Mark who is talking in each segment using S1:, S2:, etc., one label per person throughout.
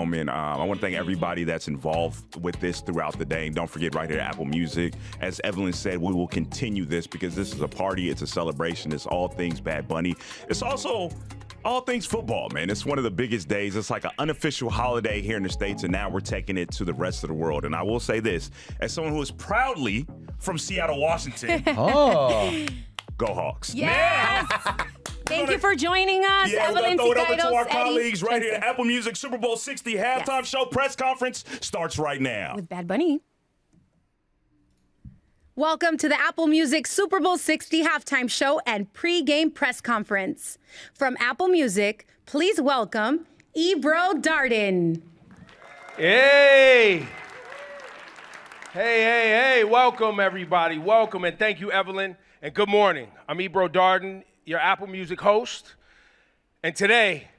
S1: moment. I want to thank everybody that's involved with this throughout the day. And don't forget, right here at Apple Music, as Evelyn said, we will continue this because this is a party. It's a celebration. It's all things Bad Bunny. It's also all things football, man. It's one of the biggest days. It's like an unofficial holiday here in the States, and now we're taking it to the rest of the world. And I will say this, as someone who is proudly from Seattle, Washington. Go Hawks.
S2: Yes. Thank you for joining us.
S1: Yeah, we're going to throw it over to our colleagues right here.
S2: Eddie.
S1: Apple Music Super Bowl 60 halftime show press conference starts right now.
S2: With Bad Bunny. Welcome to the Apple Music Super Bowl 60 halftime show and pregame press conference. From Apple Music, please welcome Ebro Darden.
S3: Hey! Hey, welcome everybody. Welcome and thank you, Evelyn, and good morning. I'm Ebro Darden, your Apple Music host, and today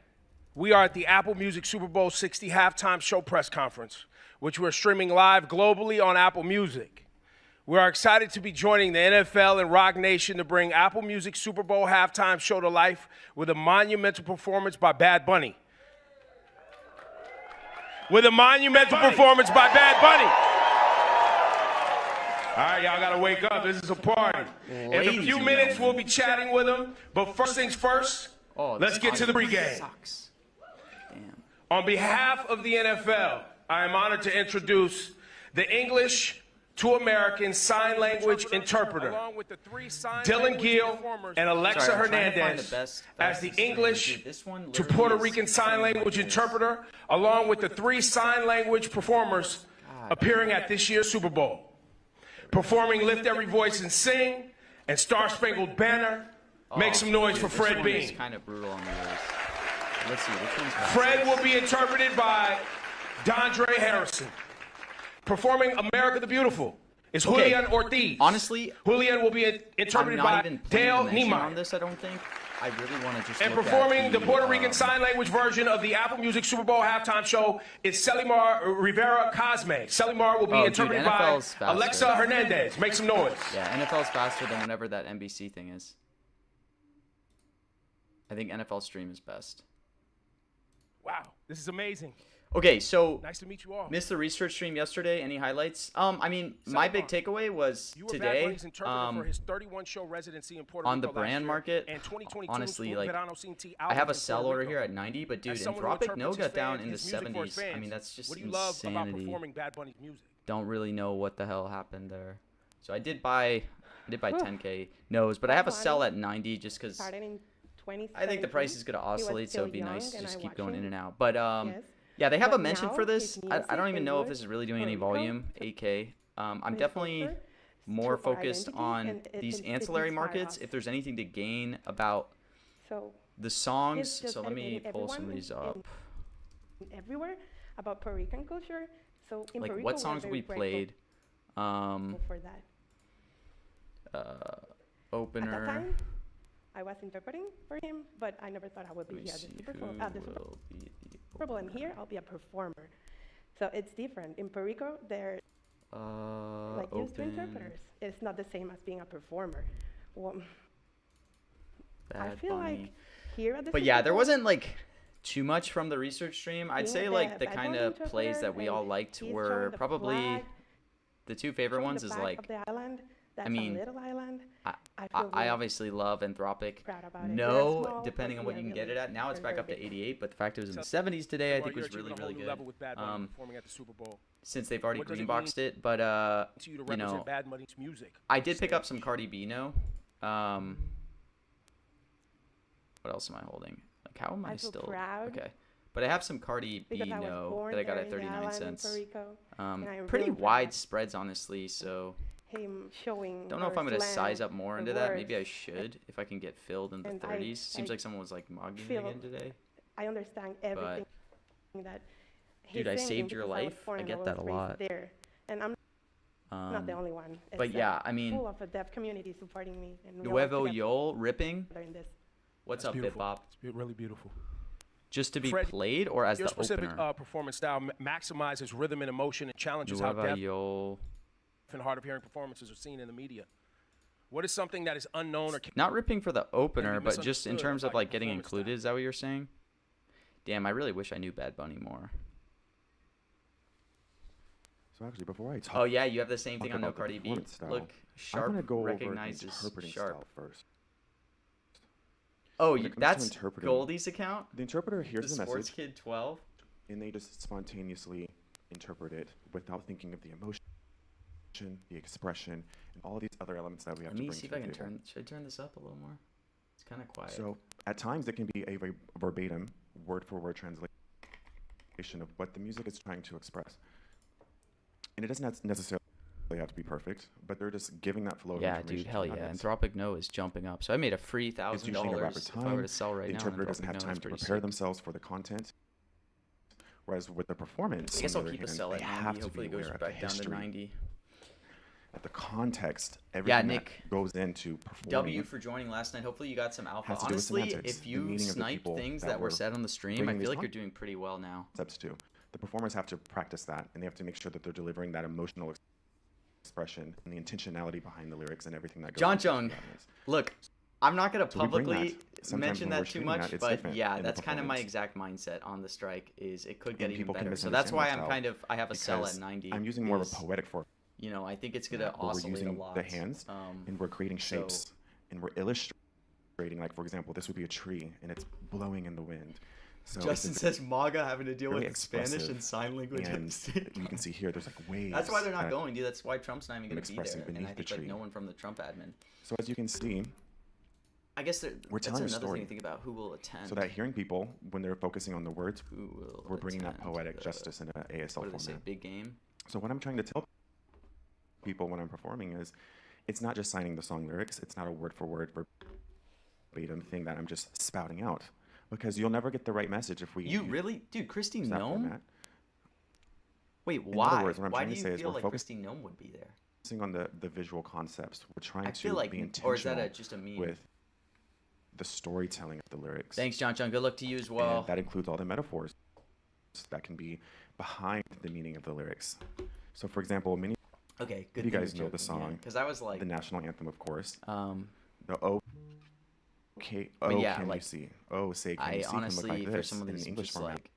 S3: we are at the Apple Music Super Bowl 60 halftime show press conference, which we're streaming live globally on Apple Music. We are excited to be joining the NFL and Rock Nation to bring Apple Music Super Bowl halftime show to life with a monumental performance by Bad Bunny. All right, y'all gotta wake up. This is a party. In a few minutes, we'll be chatting with him. But first things first, let's get to the pregame. On behalf of the NFL, I am honored to introduce the English to American Sign Language interpreter, Dylan Gill and Alexa Hernandez, as the English to Puerto Rican Sign Language interpreter, along with the 3 sign language performers appearing at this year's Super Bowl. Performing Lift Every Voice and Sing and Star Spangled Banner. Make some noise for Fred Bean.
S4: Kind of brutal on the words. Let's see, which one's better?
S3: Fred will be interpreted by Dondre Harrison. Performing America the Beautiful is Julian Ortiz.
S4: Honestly,
S3: Julian will be interpreted by Dale Niemeyer.
S4: On this, I don't think. I really want to just
S3: And
S4: look
S3: performing
S4: at
S3: the Puerto Rican Sign Language version of the Apple Music Super Bowl halftime show is Selimar Rivera Cosme. Selimar will be interpreted by Alexa Hernandez. Make some noise.
S4: Yeah, NFL's faster than whatever that NBC thing is. I think NFL Stream is best.
S3: Wow, this is amazing.
S4: Okay, so
S3: Nice to meet you all.
S4: missed the research stream yesterday. Any highlights? I mean, my big takeaway was today
S3: for his 31 show residency in Puerto
S4: on the
S3: Rico
S4: brand market.
S3: and 2022
S4: Honestly, like I
S3: I
S4: have a sell order here at 90, but dude, Anthropic No got down in the 70s. I mean, that's just
S3: What do you love about
S4: insanity.
S3: performing Bad Bunny's music?
S4: Don't really know what the hell happened there. So I did buy 10K no's, but I have a sell at 90 just because I think the price is going to oscillate, so it'd be nice to just keep going in and out. But yeah, they have a mention for this. I don't even know if this is really doing any volume, 8K. I'm definitely more focused on these ancillary markets, if there's anything to gain about the songs. So let me pull some of these up.
S5: Everywhere about Puerto Rican culture. So in
S4: Like
S5: Puerto
S4: what
S5: Rico,
S4: songs
S5: we're
S4: we
S5: very
S4: played.
S5: grateful for that.
S4: Opener.
S5: At that time, I was interpreting for him, but I never thought I would be
S4: Let me
S5: here at the
S4: see
S5: Super
S4: who
S5: Bowl.
S4: will be the
S5: Super Bowl, and here I'll be a performer. So it's different. In Puerto Rico, they're like used to
S4: open
S5: interpreters. It's not the same as being a performer. Well, I
S4: Bad
S5: feel
S4: Bunny.
S5: like here at the
S4: But
S5: Super
S4: yeah, there
S5: Bowl,
S4: wasn't like too much from the research stream. I'd
S5: being
S4: say
S5: the
S4: like the
S5: Bad
S4: kind
S5: Bunny
S4: of plays that we
S5: interpreter,
S4: all
S5: and
S4: liked
S5: he's
S4: were
S5: showing the
S4: probably
S5: flag,
S4: the 2 favorite
S5: showing
S4: ones
S5: the
S4: is
S5: flag
S4: like
S5: of the island. That's
S4: mean,
S5: a little island.
S4: I,
S5: feel
S4: I
S5: really
S4: obviously love Anthropic.
S5: proud about it. We're
S4: No,
S5: small,
S4: depending
S5: but
S4: on what
S5: we
S4: you
S5: are
S4: can get it
S5: really
S4: at. Now it's
S5: very,
S4: back up
S5: very
S4: to
S5: big.
S4: 88, but the fact it was in the 70s today, I think was really, really good.
S3: Performing at the Super Bowl.
S4: Since they've already
S3: What does it
S4: greenboxed it, but
S3: to you to
S4: you
S3: represent
S4: know,
S3: Bad Bunny's music.
S4: I did pick up some Cardi B no. What else am I holding? Like how am I
S5: feel
S4: still
S5: proud
S4: okay? But I have some Cardi B
S5: because I was
S4: no
S5: born
S4: that I got
S5: there
S4: at
S5: in the
S4: 39
S5: island in
S4: cents.
S5: Puerto Rico, and I'm
S4: Pretty
S5: really proud.
S4: wide spreads, honestly. So
S5: Him showing.
S4: don't know if
S5: her
S4: I'm gonna
S5: slang,
S4: size up more
S5: her
S4: into that. Maybe I
S5: words.
S4: should if I can get filled in the
S5: And
S4: 30s.
S5: I
S4: Seems like someone was like mugging
S5: feel
S4: again today.
S5: I understand everything that. he's
S4: Dude, I
S5: saying
S4: saved your
S5: because I was
S4: life.
S5: born
S4: I
S5: and
S4: get
S5: was
S4: that a
S5: raised
S4: lot.
S5: There, and I'm not the only one.
S4: But
S5: It's,
S4: yeah, I mean,
S5: full of a deaf community supporting me. And we all
S4: Nuevo
S5: together
S4: Yol ripping.
S5: in this.
S4: What's up, Bip-Bop?
S3: It's really beautiful.
S4: Just to be
S3: Fred,
S4: played or as
S3: Your
S4: the
S3: specific
S4: opener?
S3: performance style maximizes rhythm and emotion and challenges how
S4: Nueva
S3: deaf
S4: Yol.
S3: and hard of hearing performances are seen in the media. What is something that is unknown or
S4: Not ripping for the opener, but just in
S3: misunderstood
S4: terms of
S3: about
S4: like
S3: your
S4: getting
S3: performance
S4: included.
S3: style?
S4: Is that what you're saying? Damn, I really wish I knew Bad Bunny more.
S6: So actually, before I talk,
S4: Oh yeah, you have the same thing on No
S6: about the
S4: Cardi B.
S6: performance style,
S4: Look,
S6: I'm
S4: Sharp
S6: gonna go over
S4: recognizes
S6: interpreting
S4: Sharp.
S6: style first.
S4: Oh,
S6: When it comes to
S4: that's
S6: interpreting,
S4: Goldie's account.
S6: the interpreter hears
S4: The
S6: the
S4: Sports
S6: message,
S4: Kid 12.
S6: and they just spontaneously interpret it without thinking of the emotion, the expression, and all these other elements that we have
S4: Let
S6: to
S4: me
S6: bring
S4: see
S6: to
S4: if I
S6: the
S4: can
S6: table.
S4: turn. Should I turn this up a little more? It's kind of quiet.
S6: So at times it can be a verbatim, word-for-word translation of what the music is trying to express. And it doesn't necessarily have to be perfect, but they're just giving that flow of
S4: Yeah,
S6: information.
S4: dude, hell
S6: to the
S4: yeah.
S6: audience.
S4: Anthropic No is jumping up. So I made a free
S6: It's usually in a rapid
S4: $1,000 if I were to sell right
S6: the
S4: now.
S6: interpreter doesn't
S4: Anthropic
S6: have
S4: No,
S6: time
S4: that's
S6: to
S4: pretty
S6: prepare
S4: sick.
S6: themselves for the content. Whereas with the performance,
S4: I guess
S6: on
S4: I'll
S6: the other
S4: keep a
S6: hand,
S4: sell
S6: they
S4: at
S6: have
S4: 90.
S6: to
S4: Hopefully it
S6: be
S4: goes
S6: aware of
S4: back
S6: the
S4: down to
S6: history,
S4: 90.
S6: of the context, everything
S4: Nick.
S6: that goes into performing.
S4: W for joining last night. Hopefully you got some alpha.
S6: Has to do with
S4: Honestly,
S6: semantics,
S4: if
S6: the
S4: you
S6: meaning of the
S4: snipe
S6: people
S4: things
S6: that
S4: that were
S6: were
S4: said on the stream, I
S6: bringing
S4: feel
S6: these
S4: like you're doing pretty well now.
S6: concepts too. The performers have to practice that, and they have to make sure that they're delivering that emotional expression and the intentionality behind the lyrics and everything that goes
S4: John
S6: into the
S4: Jung,
S6: audience.
S4: look, I'm not going to
S6: So we bring
S4: publicly
S6: that. Sometimes
S4: mention
S6: when we're
S4: that too
S6: shooting
S4: much,
S6: that, it's
S4: but
S6: different
S4: yeah,
S6: in the
S4: that's kind of my
S6: performance.
S4: exact mindset on the strike is it could get
S6: And
S4: even
S6: people can
S4: better. So that's
S6: misunderstand
S4: why
S6: that
S4: I'm
S6: style
S4: kind of, I have a sell at
S6: because
S4: 90.
S6: I'm using more of a
S4: is,
S6: poetic form.
S4: You know, I think it's going to
S6: Where we're
S4: oscillate a
S6: using
S4: lot.
S6: the hands and we're creating
S4: so-
S6: shapes and we're illustrating. Like for example, this would be a tree and it's blowing in the wind. So
S4: Justin
S6: it's
S4: says MAGA having to deal
S6: really
S4: with Spanish
S6: expressive,
S4: and sign language at
S6: and
S4: the same
S6: you can see here there's like waves.
S4: That's why they're not
S6: that-
S4: going, dude. That's why Trump's not even going to be
S6: expressing
S4: there. And I
S6: beneath the
S4: think like
S6: tree.
S4: no one from the Trump admin.
S6: So as you can see,
S4: I guess
S6: We're
S4: that's
S6: telling a
S4: another
S6: story.
S4: thing to think about. Who will attend?
S6: so that hearing people when they're focusing on the words,
S4: Who will
S6: we're bringing that
S4: attend
S6: poetic
S4: the-
S6: justice in an ASL
S4: What do they say?
S6: format.
S4: Big game.
S6: So what I'm trying to tell people when I'm performing is, it's not just signing the song lyrics. It's not a word for word verbatim thing that I'm just spouting out, because you'll never get the right message if we
S4: You
S6: use
S4: really, dude? Christy
S6: that
S4: Nome?
S6: format.
S4: Wait,
S6: other
S4: why?
S6: words, what I'm
S4: Why
S6: trying
S4: do
S6: to
S4: you
S6: say is
S4: feel
S6: we're
S4: like
S6: focusing
S4: Christy Nome would be there?
S6: on the visual concepts. We're trying
S4: I
S6: to
S4: feel like,
S6: be
S4: or
S6: intentional
S4: is that just a meme?
S6: with the storytelling of the lyrics.
S4: Thanks, John. Good luck to you as well.
S6: And that includes all the metaphors that can be behind the meaning of the lyrics. So for example, many
S4: Okay, good.
S6: of you guys know the song,
S4: because I was like,
S6: the national anthem, of course.
S4: um,
S6: The oh, okay,
S4: But
S6: oh,
S4: yeah,
S6: can
S4: like,
S6: you see? Oh, say, can
S4: I
S6: you see? Can look
S4: honestly,
S6: like
S4: for
S6: this
S4: some of
S6: in
S4: these,
S6: an English
S4: just
S6: format.
S4: like,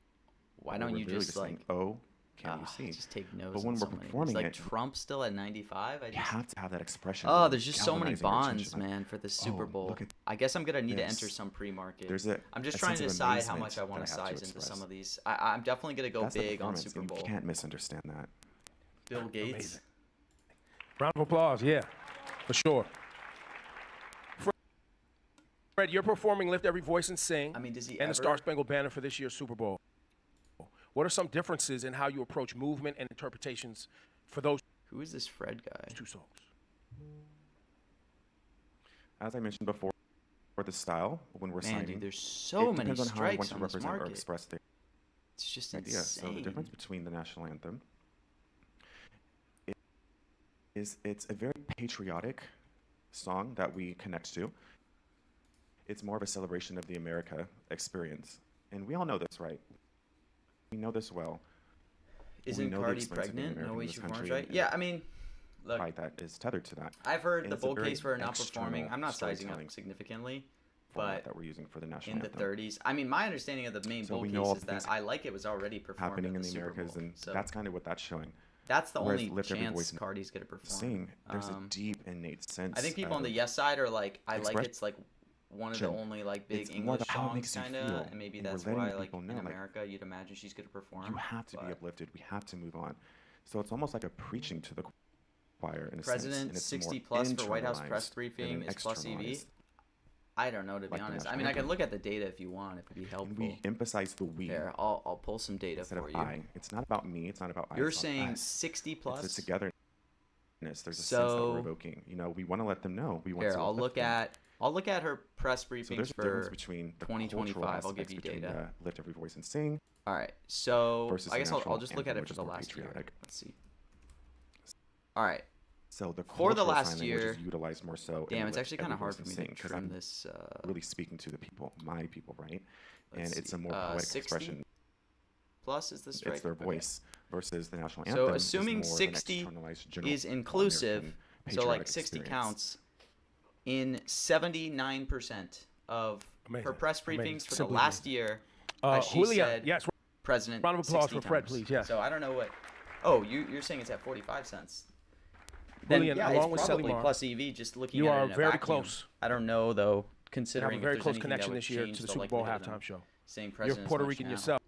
S4: why
S6: Where
S4: don't
S6: we're
S4: you
S6: really
S4: just
S6: saying,
S4: like,
S6: oh, can you see?
S4: just take notes?
S6: But when
S4: on
S6: we're
S4: somebody. It's
S6: performing
S4: like
S6: it,
S4: Trump still at 95. I
S6: you
S4: just.
S6: have to have that expression.
S4: Oh,
S6: where
S4: there's
S6: you're
S4: just so many
S6: galvanizing your
S4: bonds,
S6: attention. Like,
S4: man, for the Super
S6: oh,
S4: Bowl.
S6: look at
S4: I guess I'm gonna need to enter
S6: this.
S4: some pre-market.
S6: There's a
S4: I'm just
S6: a
S4: trying to
S6: sense of
S4: decide how
S6: amazement
S4: much I want to
S6: that I have to
S4: size into
S6: express.
S4: some of these. I'm definitely gonna go
S6: That's the
S4: big on
S6: performance,
S4: Super
S6: and
S4: Bowl.
S6: You can't misunderstand that.
S4: Bill Gates.
S3: Amazing. Round of applause, yeah, for sure. Fred, you're performing "Lift Every Voice and Sing"
S4: I mean, does he
S3: and
S4: ever?
S3: the Star Spangled Banner for this year's Super Bowl. What are some differences in how you approach movement and interpretations for those
S4: Who is this Fred guy?
S3: two songs?
S6: As I mentioned before, for the style, when we're
S4: Man,
S6: signing,
S4: dude, there's so
S6: it
S4: many
S6: depends on how I want
S4: strikes
S6: to
S4: on this
S6: represent or
S4: market.
S6: express the
S4: It's just
S6: idea. So the
S4: insane.
S6: difference between the national anthem is it's a very patriotic song that we connect to. It's more of a celebration of the America experience. And we all know this, right? We know this well.
S4: Isn't
S6: know the
S4: Cardi
S6: expense of being
S4: pregnant? No
S6: American
S4: way
S6: in this
S4: she performs
S6: country,
S4: right.
S6: and
S4: Yeah, I mean, look,
S6: Pride that is tethered to that
S4: I've heard
S6: and
S4: the
S6: it's a
S4: bull
S6: very
S4: case for her not performing.
S6: external
S4: I'm not sizing up
S6: storytelling
S4: significantly,
S6: format
S4: but
S6: that we're using for the national
S4: in the
S6: anthem.
S4: 30s. I mean, my understanding of the main
S6: So
S4: bull
S6: we
S4: case
S6: know all
S4: is
S6: the
S4: that
S6: things
S4: I like it was already performed
S6: happening
S4: at
S6: in
S4: the
S6: the
S4: Super
S6: Americas,
S4: Bowl.
S6: and
S4: So
S6: that's kind of what that's showing.
S4: that's the
S6: whereas
S4: only
S6: Lift Every
S4: chance
S6: Voice and
S4: Cardi's gonna perform.
S6: Sing, there's a
S4: Um,
S6: deep innate sense.
S4: I think people on
S6: of
S4: the yes side are like, I like
S6: expression.
S4: it's like one of the only like big
S6: It's more
S4: English
S6: about how it
S4: songs
S6: makes you
S4: kind
S6: feel,
S4: of, and maybe
S6: and we're
S4: that's
S6: letting
S4: why
S6: the
S4: like
S6: people
S4: in
S6: know, like,
S4: America you'd imagine she's gonna perform.
S6: You have to be
S4: but
S6: uplifted. We have to move on. So it's almost like a preaching to the choir in a sense.
S4: President
S6: And it's
S4: 60
S6: more
S4: plus for White House press
S6: internalized
S4: briefing
S6: than
S4: is plus EV.
S6: externalized.
S4: I don't know, to be
S6: like the
S4: honest. I
S6: national
S4: mean, I can
S6: anthem.
S4: look at the data if you want. It would be
S6: And
S4: helpful.
S6: we emphasize the we
S4: Here, I'll pull some data
S6: instead
S4: for
S6: of
S4: you.
S6: I. It's not about me. It's not about I.
S4: You're
S6: it's about
S4: saying
S6: us.
S4: 60
S6: It's
S4: plus.
S6: a togetherness. There's a sense that
S4: So-
S6: we're evoking. You know, we want to let them know. We want
S4: Here,
S6: to
S4: I'll
S6: uplift
S4: look
S6: them.
S4: at her press
S6: So
S4: briefings
S6: there's a difference
S4: for
S6: between the
S4: 2025.
S6: cultural
S4: I'll give
S6: aspects
S4: you
S6: between
S4: data.
S6: the Lift Every Voice and Sing
S4: All right, so
S6: versus
S4: I guess
S6: the
S4: I'll
S6: national
S4: just look
S6: anthem,
S4: at it
S6: which
S4: for
S6: is
S4: the
S6: more
S4: last year.
S6: patriotic.
S4: Let's see. All right.
S6: So the
S4: For the
S6: cultural
S4: last
S6: sign language
S4: year-
S6: is utilized more so. in
S4: Damn,
S6: the
S4: it's
S6: Lift
S4: actually kind
S6: Every
S4: of hard
S6: Voice
S4: for
S6: and
S4: me
S6: Sing,
S4: to
S6: 'cause
S4: trim
S6: I'm
S4: this.
S6: really speaking to the people, my people, right?
S4: Let's
S6: And it's
S4: see.
S6: a more poetic
S4: 60
S6: expression.
S4: plus is the strike.
S6: It's their
S4: Okay.
S6: voice versus the national
S4: So
S6: anthem.
S4: assuming
S6: is more
S4: 60
S6: of an externalized general
S4: is inclusive,
S6: American
S4: so like
S6: patriotic
S4: 60
S6: experience.
S4: counts in 79% of her
S3: Amazing.
S4: press briefings
S3: Amazing.
S4: for the
S3: Simply
S4: last
S3: amazing.
S4: year, as she
S3: Julian,
S4: said,
S3: yes.
S4: President
S3: Round of applause
S4: 60
S3: for Fred,
S4: times.
S3: please, yes.
S4: So I don't know what Oh, you're saying it's at 45 cents. Then
S3: Julian,
S4: yeah,
S3: along
S4: it's
S3: with
S4: probably
S3: Selimar,
S4: plus EV. Just looking
S3: you
S4: at
S3: are
S4: it in a
S3: very
S4: vacuum.
S3: close.
S4: I don't know though,
S3: You have
S4: considering
S3: a very
S4: if
S3: close
S4: there's anything that
S3: connection
S4: would
S3: this year
S4: change
S3: to the
S4: the
S3: Super Bowl
S4: likelihood of
S3: halftime show.
S4: Saying
S3: You're
S4: president's
S3: Puerto
S4: much
S3: Rican
S4: now.
S3: yourself.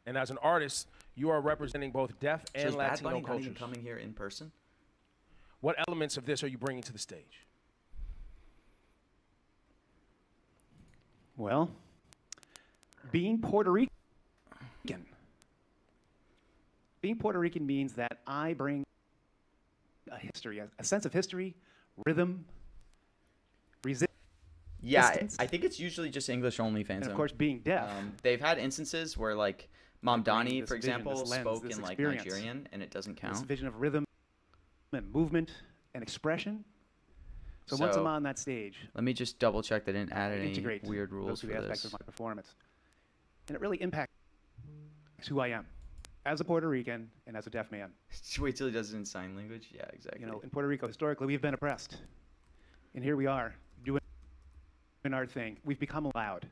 S3: And as an artist, you are representing both deaf
S4: So
S3: and
S4: is Bad
S3: Latino
S4: Bunny not
S3: cultures.
S4: even coming here in person?
S3: What elements of this are you bringing to the stage?
S7: Well, being Puerto Rican. Being Puerto Rican means that I bring a history, a sense of history, rhythm, resistance.
S4: Yeah, I think it's usually just English-only fans.
S7: And of course, being deaf.
S4: They've had instances where, like, Mamdani,
S7: this
S4: for
S7: vision,
S4: example,
S7: this lens,
S4: spoke
S7: this
S4: in, like,
S7: experience.
S4: Nigerian, and it doesn't count.
S7: This vision of rhythm and movement and expression. So once I'm on that stage,
S4: Let me just double-check they didn't add any
S7: integrate
S4: weird rules
S7: those
S4: for
S7: two aspects
S4: this.
S7: of my performance. And it really impacts who I am as a Puerto Rican and as a deaf man.
S4: Wait till he does it in sign language? Yeah, exactly.
S7: You know, in Puerto Rico, historically, we've been oppressed. And here we are, doing our thing. We've become loud.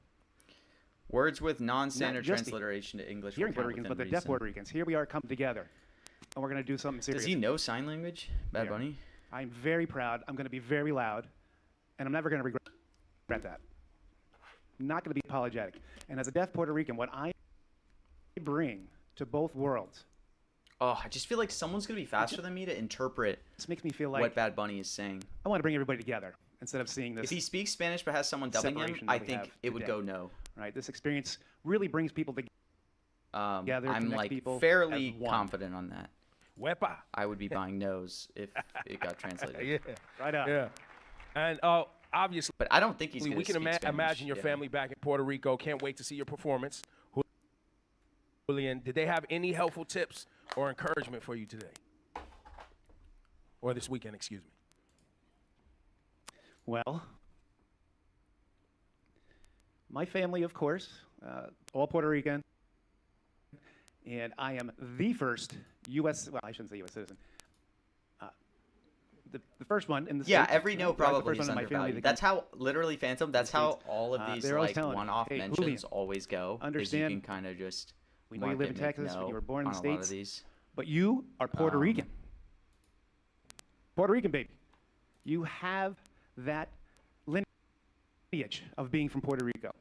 S4: Words with non-standard
S7: just the
S4: transliteration to English
S7: Hearing
S4: will
S7: Puerto
S4: count
S7: Ricans,
S4: within
S7: but the deaf
S4: reason.
S7: Puerto Ricans. Here we are, come together. And we're going to do something serious.
S4: Does he know sign language, Bad
S7: Yeah.
S4: Bunny?
S7: I'm very proud. I'm going to be very loud. And I'm never going to regret that. I'm not going to be apologetic. And as a deaf Puerto Rican, what I bring to both worlds,
S4: Oh, I just feel like someone's going to be faster than me to interpret
S7: this makes me feel like
S4: what Bad Bunny is saying.
S7: I want to bring everybody together instead of seeing this.
S4: If he speaks Spanish but has someone dubbing him,
S7: separation
S4: I
S7: that we
S4: think
S7: have
S4: it would
S7: today.
S4: go no.
S7: Right? This experience really brings people together.
S4: I'm
S7: connect
S4: like
S7: people
S4: fairly
S7: as one.
S4: confident on that.
S3: Wepa.
S4: I would be buying no's if it got translated.
S3: Yeah.
S7: Right on.
S3: Yeah. And obviously,
S4: But I don't think he's going
S3: we
S4: to
S3: can
S4: speak Spanish.
S3: imagine your
S4: Yeah.
S3: family back in Puerto Rico. Can't wait to see your performance. Julian, did they have any helpful tips or encouragement for you today? Or this weekend, excuse me.
S7: Well, my family, of course, all Puerto Rican, and I am the first U.S. Well, I shouldn't say U.S. citizen. The first one in the
S4: Yeah,
S7: States,
S4: every no
S7: right? The
S4: probably
S7: first
S4: is
S7: one in my family
S4: undervalued.
S7: that
S4: That's how, literally, Phantom, that's how all of these
S7: they're always
S4: like
S7: telling me,
S4: one-off
S7: "Hey,
S4: mentions
S7: Julian,
S4: always go. Is you
S7: understand,
S4: can kind of just
S7: we know you live in Texas, but you were born in the
S4: on a lot of
S7: States.
S4: these.
S7: But you are Puerto Rican. Puerto Rican, baby. You have that lineage of being from Puerto Rico.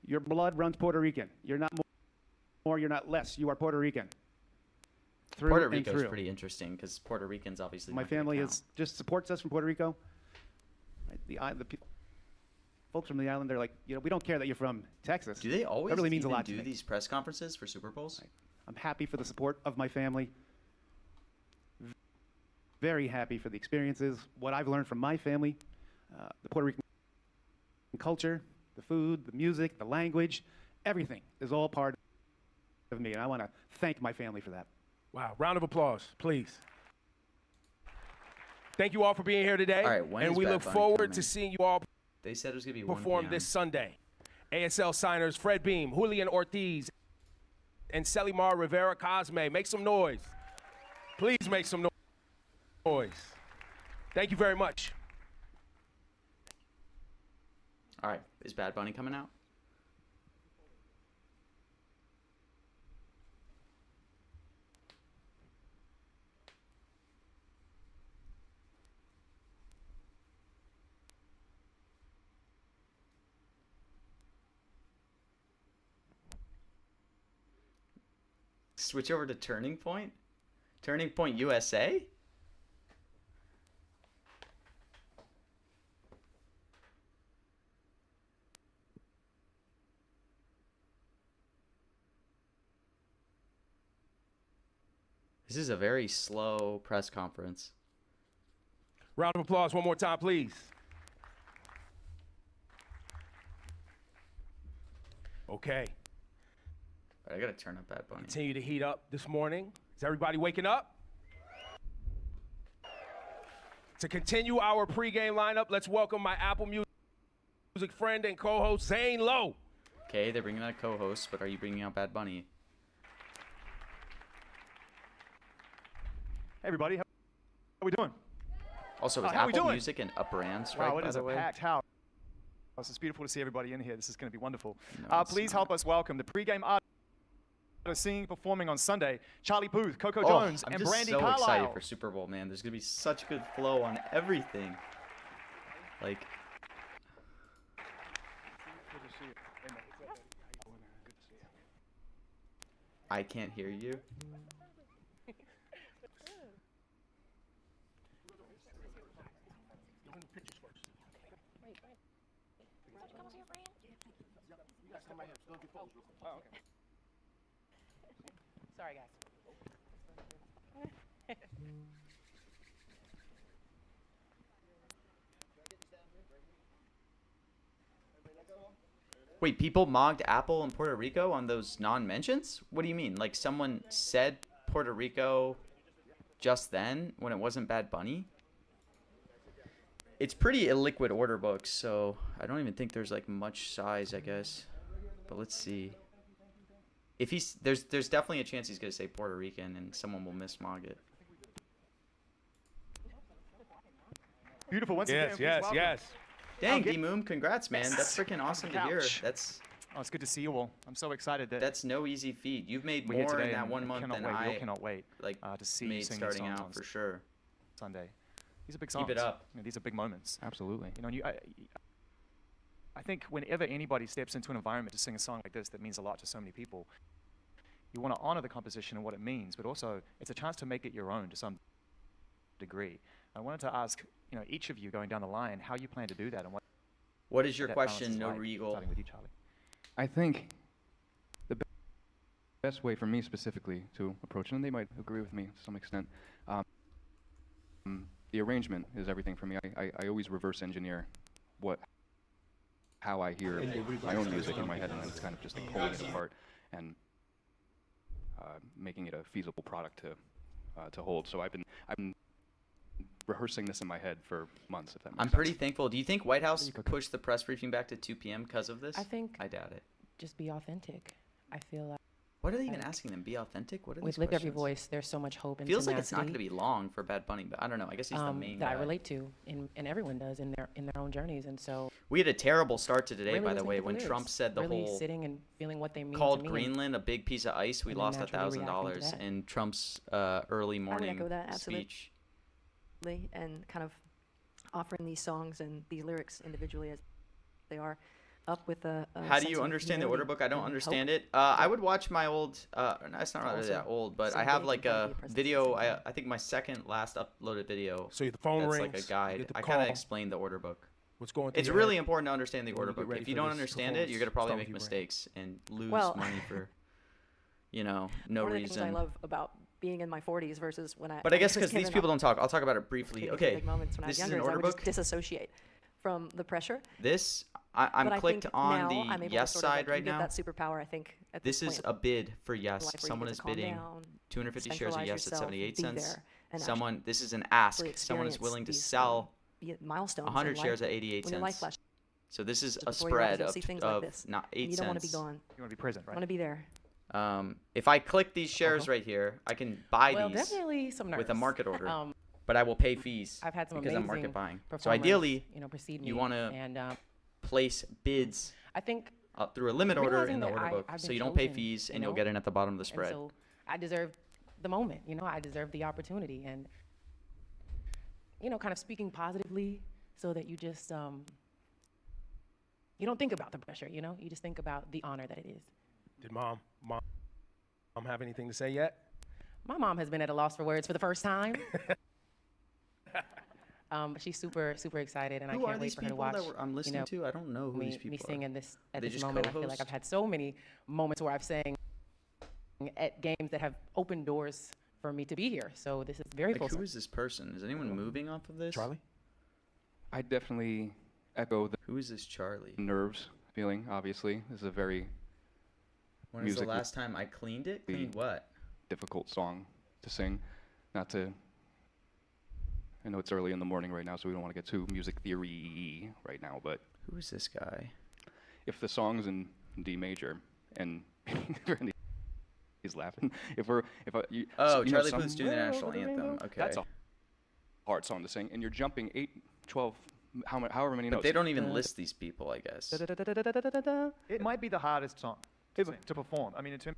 S7: Your blood runs Puerto Rican. You're not more, you're not less. You are Puerto Rican. Through
S4: Puerto
S7: and
S4: Rico is
S7: through.
S4: pretty interesting because Puerto Ricans obviously.
S7: My
S4: don't get a
S7: family
S4: count.
S7: is just supports us from Puerto Rico. Right? The people, folks from the island, they're like, you know, we don't care that you're from Texas.
S4: Do they always
S7: that really means a
S4: even
S7: lot to
S4: do
S7: me.
S4: these press conferences for Super Bowls?
S7: Right. I'm happy for the support of my family. Very happy for the experiences, what I've learned from my family, the Puerto Rican culture, the food, the music, the language, everything is all part of me, and I want to thank my family for that.
S3: Wow. Round of applause, please. Thank you all for being here today.
S4: All right, when
S3: and
S4: is
S3: we
S4: Bad
S3: look
S4: Bunny
S3: forward
S4: coming?
S3: to seeing you all
S4: They said it was gonna be 1
S3: perform
S4: p.m.
S3: this Sunday. ASL signers Fred Beam, Julian Ortiz, and Selimar Rivera Cosme. Make some noise. Please make some noise. Thank you very much.
S4: All right, is Bad Bunny coming out? Switch over to Turning Point? Turning Point USA? This is a very slow press conference.
S3: Round of applause one more time, please. Okay.
S4: All right, I gotta turn up Bad Bunny.
S3: Continue to heat up this morning. Is everybody waking up? To continue our pregame lineup, let's welcome my Apple Music friend and co-host, Zane Lowe.
S4: Okay, they're bringing out a co-host, but are you bringing out Bad Bunny?
S8: Hey everybody, how we doing?
S4: Also, is
S8: how we
S4: Apple
S8: doing?
S4: Music an upper and strike,
S8: Wow, it
S4: by
S8: is
S4: the
S8: a
S4: way?
S8: packed house. It's beautiful to see everybody in here. This is going to be wonderful.
S4: No, it's
S8: Please
S4: not.
S8: help us welcome the pregame seeing performing on Sunday. Charlie Puth, Coco Jones, and
S4: I'm
S8: Brandy
S4: just so
S8: Carlisle.
S4: excited for Super Bowl, man. There's gonna be such good flow on everything. Like, I can't hear you.
S5: Sorry, guys.
S4: Wait, people mocked Apple in Puerto Rico on those non-mentions? What do you mean? Like someone said Puerto Rico just then when it wasn't Bad Bunny? It's pretty illiquid order books, so I don't even think there's like much size, I guess. But let's see. If he's there's definitely a chance he's gonna say Puerto Rican and someone will mismog it.
S8: Beautiful. Once again, please welcome.
S3: Yes.
S4: Dang, D-Moom, congrats, man. That's freaking awesome to hear. That's
S8: Oh, it's good to see you all. I'm so excited that
S4: that's no easy feat. You've made
S8: we're here
S4: more
S8: today
S4: in that
S8: and
S4: 1 month than
S8: We all
S4: I
S8: cannot wait
S4: like
S8: to see you
S4: made
S8: sing
S4: starting
S8: songs
S4: out
S8: on
S4: for sure.
S8: Sunday. These are big songs.
S4: Keep it up.
S8: You know, these are big moments.
S7: Absolutely.
S8: You know, and I think whenever anybody steps into an environment to sing a song like this that means a lot to so many people, you want to honor the composition and what it means, but also it's a chance to make it your own to some degree. I wanted to ask, you know, each of you going down the line how you plan to do that and
S4: What is your
S8: that balance
S4: question,
S8: is
S4: No
S8: like,
S4: Regal?
S8: starting with you, Charlie.
S7: I think the best way for me specifically to approach it, and they might agree with me to some extent, the arrangement is everything for me. I always reverse engineer how I hear my own music in my head, and then it's kind of just like pulling it apart and making it a feasible product to hold. So I've been rehearsing this in my head for months, if that makes sense.
S4: I'm pretty thankful. Do you think White House pushed the press briefing back to 2 p.m. because of this?
S5: I think
S4: I doubt it.
S5: just be authentic. I feel like
S4: What are they even asking them? Be authentic? What are
S5: with
S4: these
S5: Lift Every
S4: questions?
S5: Voice, there's so much hope and
S4: Feels like it's not going to
S5: tenacity,
S4: be long for Bad Bunny, but I don't know. I guess he's the main
S5: that
S4: guy.
S5: I relate to, and everyone does in their own journeys, and so
S4: We had a terrible start to today,
S5: really
S4: by the
S5: listening
S4: way,
S5: to the
S4: when
S5: lyrics,
S4: Trump said the
S5: really
S4: whole
S5: sitting and feeling what they mean
S4: called
S5: to me.
S4: Greenland a big piece of ice. We
S5: and then
S4: lost
S5: naturally reacting to
S4: $1,000
S5: that.
S4: in Trump's early morning
S9: echo that, absolutely.
S4: speech.
S9: And kind of offering these songs and these lyrics individually as they are up with a
S4: How do
S9: sense
S4: you
S9: of
S4: understand the order
S9: humility
S4: book? I don't
S9: and
S4: understand
S9: hope.
S4: it. I would watch my old, it's not really
S9: Also
S4: that old, but I
S9: someday
S4: have
S9: can
S4: like
S9: kinda
S4: a
S9: be a presence at the
S4: video,
S9: same time.
S4: I think my second last uploaded video,
S3: So the phone
S4: that's
S3: rings.
S4: like a
S3: you
S4: guide.
S3: get the
S4: I kind of
S3: call.
S4: explain the order book.
S3: What's going through
S4: It's
S3: your
S4: really
S3: head?
S4: important to understand the
S3: when
S4: order
S3: you get
S4: book.
S3: ready
S4: If you
S3: for
S4: don't
S3: this
S4: understand it, you're going to
S3: performance?
S4: probably
S3: Start
S4: make
S3: with you,
S4: mistakes and lose
S9: Well-
S4: money for, no
S9: One of the things I
S4: reason.
S9: love about being in my 40s versus when I
S4: But I guess
S9: was
S4: because these
S9: given
S4: people don't talk, I'll talk about it briefly.
S9: opportunity for
S4: Okay,
S9: big moments when I was
S4: this is
S9: younger,
S4: an
S9: is I
S4: order
S9: would just
S4: book.
S9: disassociate from the pressure.
S4: This, I'm
S9: but I
S4: clicked
S9: think
S4: on
S9: now
S4: the
S9: I'm able
S4: yes
S9: to sort of,
S4: side
S9: like,
S4: right
S9: you get
S4: now.
S9: that superpower, I think, at
S4: This
S9: this
S4: is
S9: point
S4: a bid for
S9: in
S4: yes.
S9: life where you
S4: Someone
S9: get
S4: is
S9: to calm
S4: bidding
S9: down,
S4: 250 shares of
S9: centralize
S4: yes at
S9: yourself,
S4: 78
S9: be
S4: cents.
S9: there, and
S4: Someone, this is an ask.
S9: actually
S4: Someone is
S9: experience
S4: willing to
S9: these,
S4: sell
S9: milestones
S4: 100
S9: in
S4: shares
S9: life.
S4: at 88
S9: When your life
S4: cents.
S9: flashes
S4: So this is a
S9: before your eyes,
S4: spread
S9: you'll
S4: of,
S9: see things like this,
S4: not
S9: and
S4: 8
S9: you don't want to be
S4: cents.
S9: gone.
S8: You want to be present,
S9: You
S8: right?
S9: want to be there.
S4: If I click these shares right here, I can buy
S5: Well,
S4: these
S5: definitely some nerves.
S4: with a market order,
S5: Um,
S4: but I will pay fees
S5: I've had some
S4: because I'm
S5: amazing
S4: market buying. So
S5: performers,
S4: ideally,
S5: precede me,
S4: you want to
S5: and
S4: place bids
S5: I think
S4: through a limit order
S5: realizing
S4: in the
S5: that
S4: order book,
S5: I've
S4: so
S5: been
S4: you don't pay
S5: chosen,
S4: fees
S5: you
S4: and you'll
S5: know,
S4: get in at the bottom of the
S5: and
S4: spread.
S5: so I deserve the moment, I deserve the opportunity, and kind of speaking positively so that you just you don't think about the pressure, you just think about the honor that it is.
S3: Did mom have anything to say yet?
S5: My mom has been at a loss for words for the first time. But she's super, super excited, and
S4: Who
S5: I
S4: are
S5: can't wait
S4: these
S5: for her to
S4: people
S5: watch.
S4: that I'm listening to? I don't know who these
S5: me
S4: people
S5: sing
S4: are.
S5: in this
S4: Are
S5: at
S4: they
S5: this
S4: just
S5: moment. I feel like
S4: co-hosts?
S5: I've had so many moments where I've sang at games that have opened doors for me to be here. So this is very
S4: Like,
S5: fulsome.
S4: who is this person? Is anyone moving off of this?
S3: Charlie?
S7: I definitely echo the
S4: Who is this Charlie?
S7: nerves feeling, obviously. This is a very
S4: When was the
S7: musically-
S4: last time I cleaned it? Cleaned what?
S7: difficult song to sing. Not to, I know it's early in the morning right now, so we don't want to get too music theory right now, but
S4: Who is this guy?
S7: if the song's in D major and he's laughing, you
S4: Oh,
S7: know,
S4: Charlie
S7: some-
S4: Puth's doing the national anthem. Okay.
S7: That's a hard song to sing, and you're jumping 8, 12, however many
S4: But
S7: notes.
S4: they don't even list these people, I guess.
S8: It might be the hardest song to perform. I mean, in terms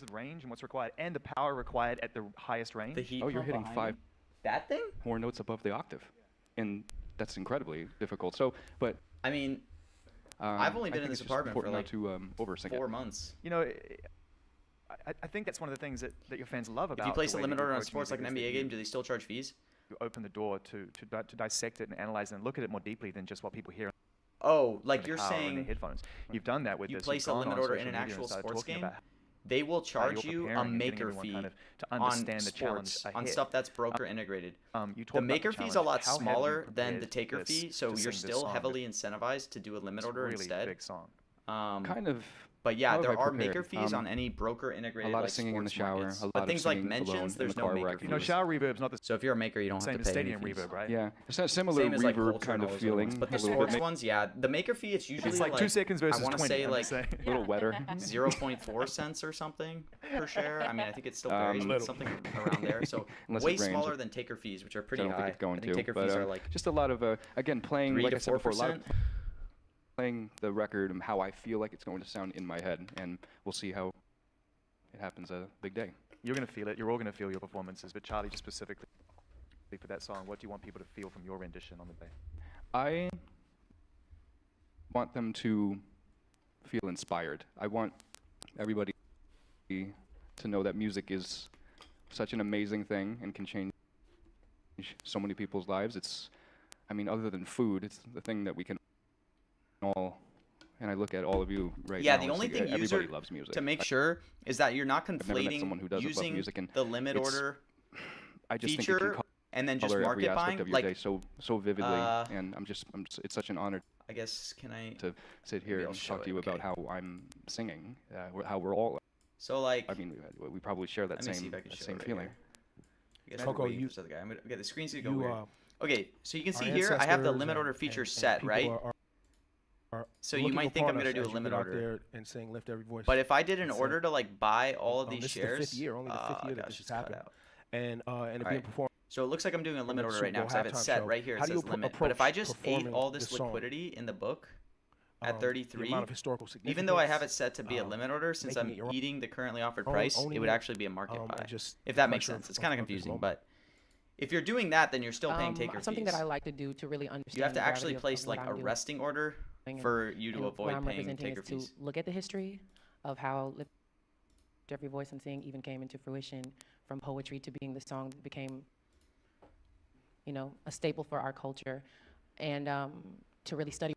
S8: of range and what's required, and the power required at the highest range.
S4: The heat
S10: Oh, you're
S4: pump
S10: hitting
S4: behind
S10: 5
S4: me? That thing?
S10: more notes above the octave, and that's incredibly difficult. So, but
S4: I mean, I've only
S10: I
S4: been in
S10: think
S4: this
S10: it's just
S4: apartment for
S10: important
S4: like
S10: not to oversing
S4: 4
S10: it.
S4: months.
S8: You know, I think that's one of the things that your fans love about.
S4: If you place
S8: the
S4: a
S8: way that
S4: limit
S8: you
S4: order on
S8: approach
S4: sports like
S8: music
S4: an
S8: is that
S4: NBA game, do they still charge fees?
S8: you open the door to dissect it and analyze it and look at it more deeply than just what people hear.
S4: Oh, like
S8: in
S4: you're
S8: the car or in their
S4: saying
S8: headphones. You've done that with
S4: you
S8: this.
S4: place
S8: You've
S4: a
S8: gone
S4: limit
S8: on
S4: order
S8: social
S4: in an
S8: media and
S4: actual
S8: started
S4: sports
S8: talking
S4: game,
S8: about
S4: they will
S8: how
S4: charge
S8: you're
S4: you a
S8: preparing and getting
S4: maker
S8: everyone
S4: fee
S8: kind of to
S4: on
S8: understand the challenge
S4: sports, on
S8: ahead.
S4: stuff that's broker integrated.
S8: You talk
S4: The
S8: about
S4: maker fee is a
S8: challenge.
S4: lot
S8: How have you
S4: smaller than
S8: prepared
S4: the taker
S8: this
S4: fee, so
S8: to
S4: you're
S8: sing this
S4: still
S8: song?
S4: heavily incentivized to do a limit
S8: It's
S4: order
S8: really
S4: instead.
S8: big song.
S10: Kind of.
S4: But yeah,
S10: how have
S4: there
S10: I
S4: are
S10: prepared?
S4: maker fees on any broker integrated
S10: A lot
S4: like
S10: of singing in the
S4: sports
S10: shower,
S4: markets.
S10: a lot
S4: But
S10: of
S4: things like
S10: singing alone
S4: mentions,
S10: in
S4: there's
S10: the
S4: no
S10: car where I
S4: maker
S10: can
S8: You know,
S4: fees.
S8: shower reverb's not the
S4: So if you're a maker, you don't have
S8: same
S4: to
S8: as
S4: pay any
S8: stadium
S4: fees.
S8: reverb, right?
S10: Yeah, it's a similar
S4: Same as like
S10: reverb
S4: Culture
S10: kind
S4: and
S10: of
S4: all those other
S10: feeling.
S4: ones. But the
S10: a little
S4: sports
S10: bit,
S4: ones, yeah, the maker fee it's usually
S8: It's like 2 seconds versus
S4: I want to
S8: 20.
S4: say
S8: I'm
S4: like
S8: just saying.
S10: a little wetter.
S4: 0.4 cents or something per share. I mean, I think it's still varies, but something around there. So
S10: Unless
S4: way
S10: it rains,
S4: smaller than taker fees, which are
S10: I
S4: pretty
S10: don't
S4: high.
S10: think it's going
S4: I think
S10: to.
S4: taker
S10: But
S4: fees are like
S10: just a lot of again playing,
S4: 3
S10: like
S4: to
S10: I said before, a lot of
S4: 4%.
S10: playing the record and how I feel like it's going to sound in my head, and we'll see how it happens a big day.
S8: You're going to feel it. You're all going to feel your performances. But Charlie, just specifically for that song, what do you want people to feel from your rendition on the day?
S10: I want them to feel inspired. I want everybody to know that music is such an amazing thing and can change so many people's lives. It's, I mean, other than food, it's the thing that we can all, and I look at all of you right now.
S4: Yeah, the
S10: it's
S4: only
S10: like
S4: thing
S10: everybody
S4: user
S10: loves music.
S4: to make sure is that you're not
S10: I've never met someone
S4: conflating
S10: who doesn't love
S4: using
S10: music, and
S4: the limit
S10: it's-
S4: order
S10: I just think it
S4: feature
S10: can
S4: and then just
S10: color
S4: market
S10: every aspect
S4: buying.
S10: of your
S4: Like,
S10: day so vividly, and it's such an honor
S4: I guess, can I?
S10: to sit here
S4: I'll
S10: and
S4: show
S10: talk to
S4: it,
S10: you about
S4: okay.
S10: how I'm singing, how we're all.
S4: So like,
S10: I mean, we probably share that
S4: let me see
S10: same
S4: if I can show
S10: same
S4: it right
S10: feeling.
S4: here. I guess
S11: Coco,
S4: we're waiting
S11: you-
S4: for this other guy. Okay, the screen's gonna go
S11: You,
S4: weird. Okay, so you can
S11: our
S4: see here, I have the
S11: ancestors
S4: limit order
S11: and-
S4: feature
S11: and
S4: set,
S11: people
S4: right?
S11: are
S4: So you
S11: looking
S4: might think I'm
S11: upon
S4: gonna
S11: us
S4: do a
S11: as you
S4: limit
S11: get out
S4: order.
S11: there and sing Lift Every Voice.
S4: But if I did an
S11: and sing.
S4: order to like buy all of these
S11: this
S4: shares,
S11: is the 5th year, only the 5th year that
S4: gosh,
S11: this has
S4: it's cut
S11: happened.
S4: out.
S11: And it being
S4: Alright.
S11: performed.
S4: So it looks like I'm doing a limit
S11: the
S4: order
S11: Super
S4: right now
S11: Bowl
S4: because I have it
S11: halftime
S4: set
S11: show.
S4: right here. It
S11: How do you
S4: says limit. But if
S11: approach
S4: I just ate
S11: performing
S4: all this
S11: this song?
S4: liquidity in the book at
S11: The
S4: 33,
S11: amount of historical
S4: even though I have
S11: significance,
S4: it set to be a limit order, since
S11: making
S4: I'm
S11: it your
S4: eating the currently offered
S11: own,
S4: price, it
S11: owning
S4: would
S11: it,
S4: actually be a market
S11: and
S4: buy.
S11: just
S4: If
S11: the
S4: that makes
S11: pressure
S4: sense. It's
S11: of-
S4: kind of
S11: of this
S4: confusing,
S11: moment.
S4: but if you're doing that, then you're still paying taker
S5: Something
S4: fees.
S5: that I like to do to really understand
S4: You have to
S5: the
S4: actually
S5: gravity of
S4: place
S5: what
S4: like
S5: I'm
S4: a
S5: doing.
S4: resting order
S5: And-
S4: for you to
S5: and
S4: avoid
S5: what I'm
S4: paying
S5: representing
S4: taker
S5: is
S4: fees.
S5: to look at the history of how Lift Every Voice and Sing even came into fruition, from poetry to being the song that became, a staple for our culture, and to really study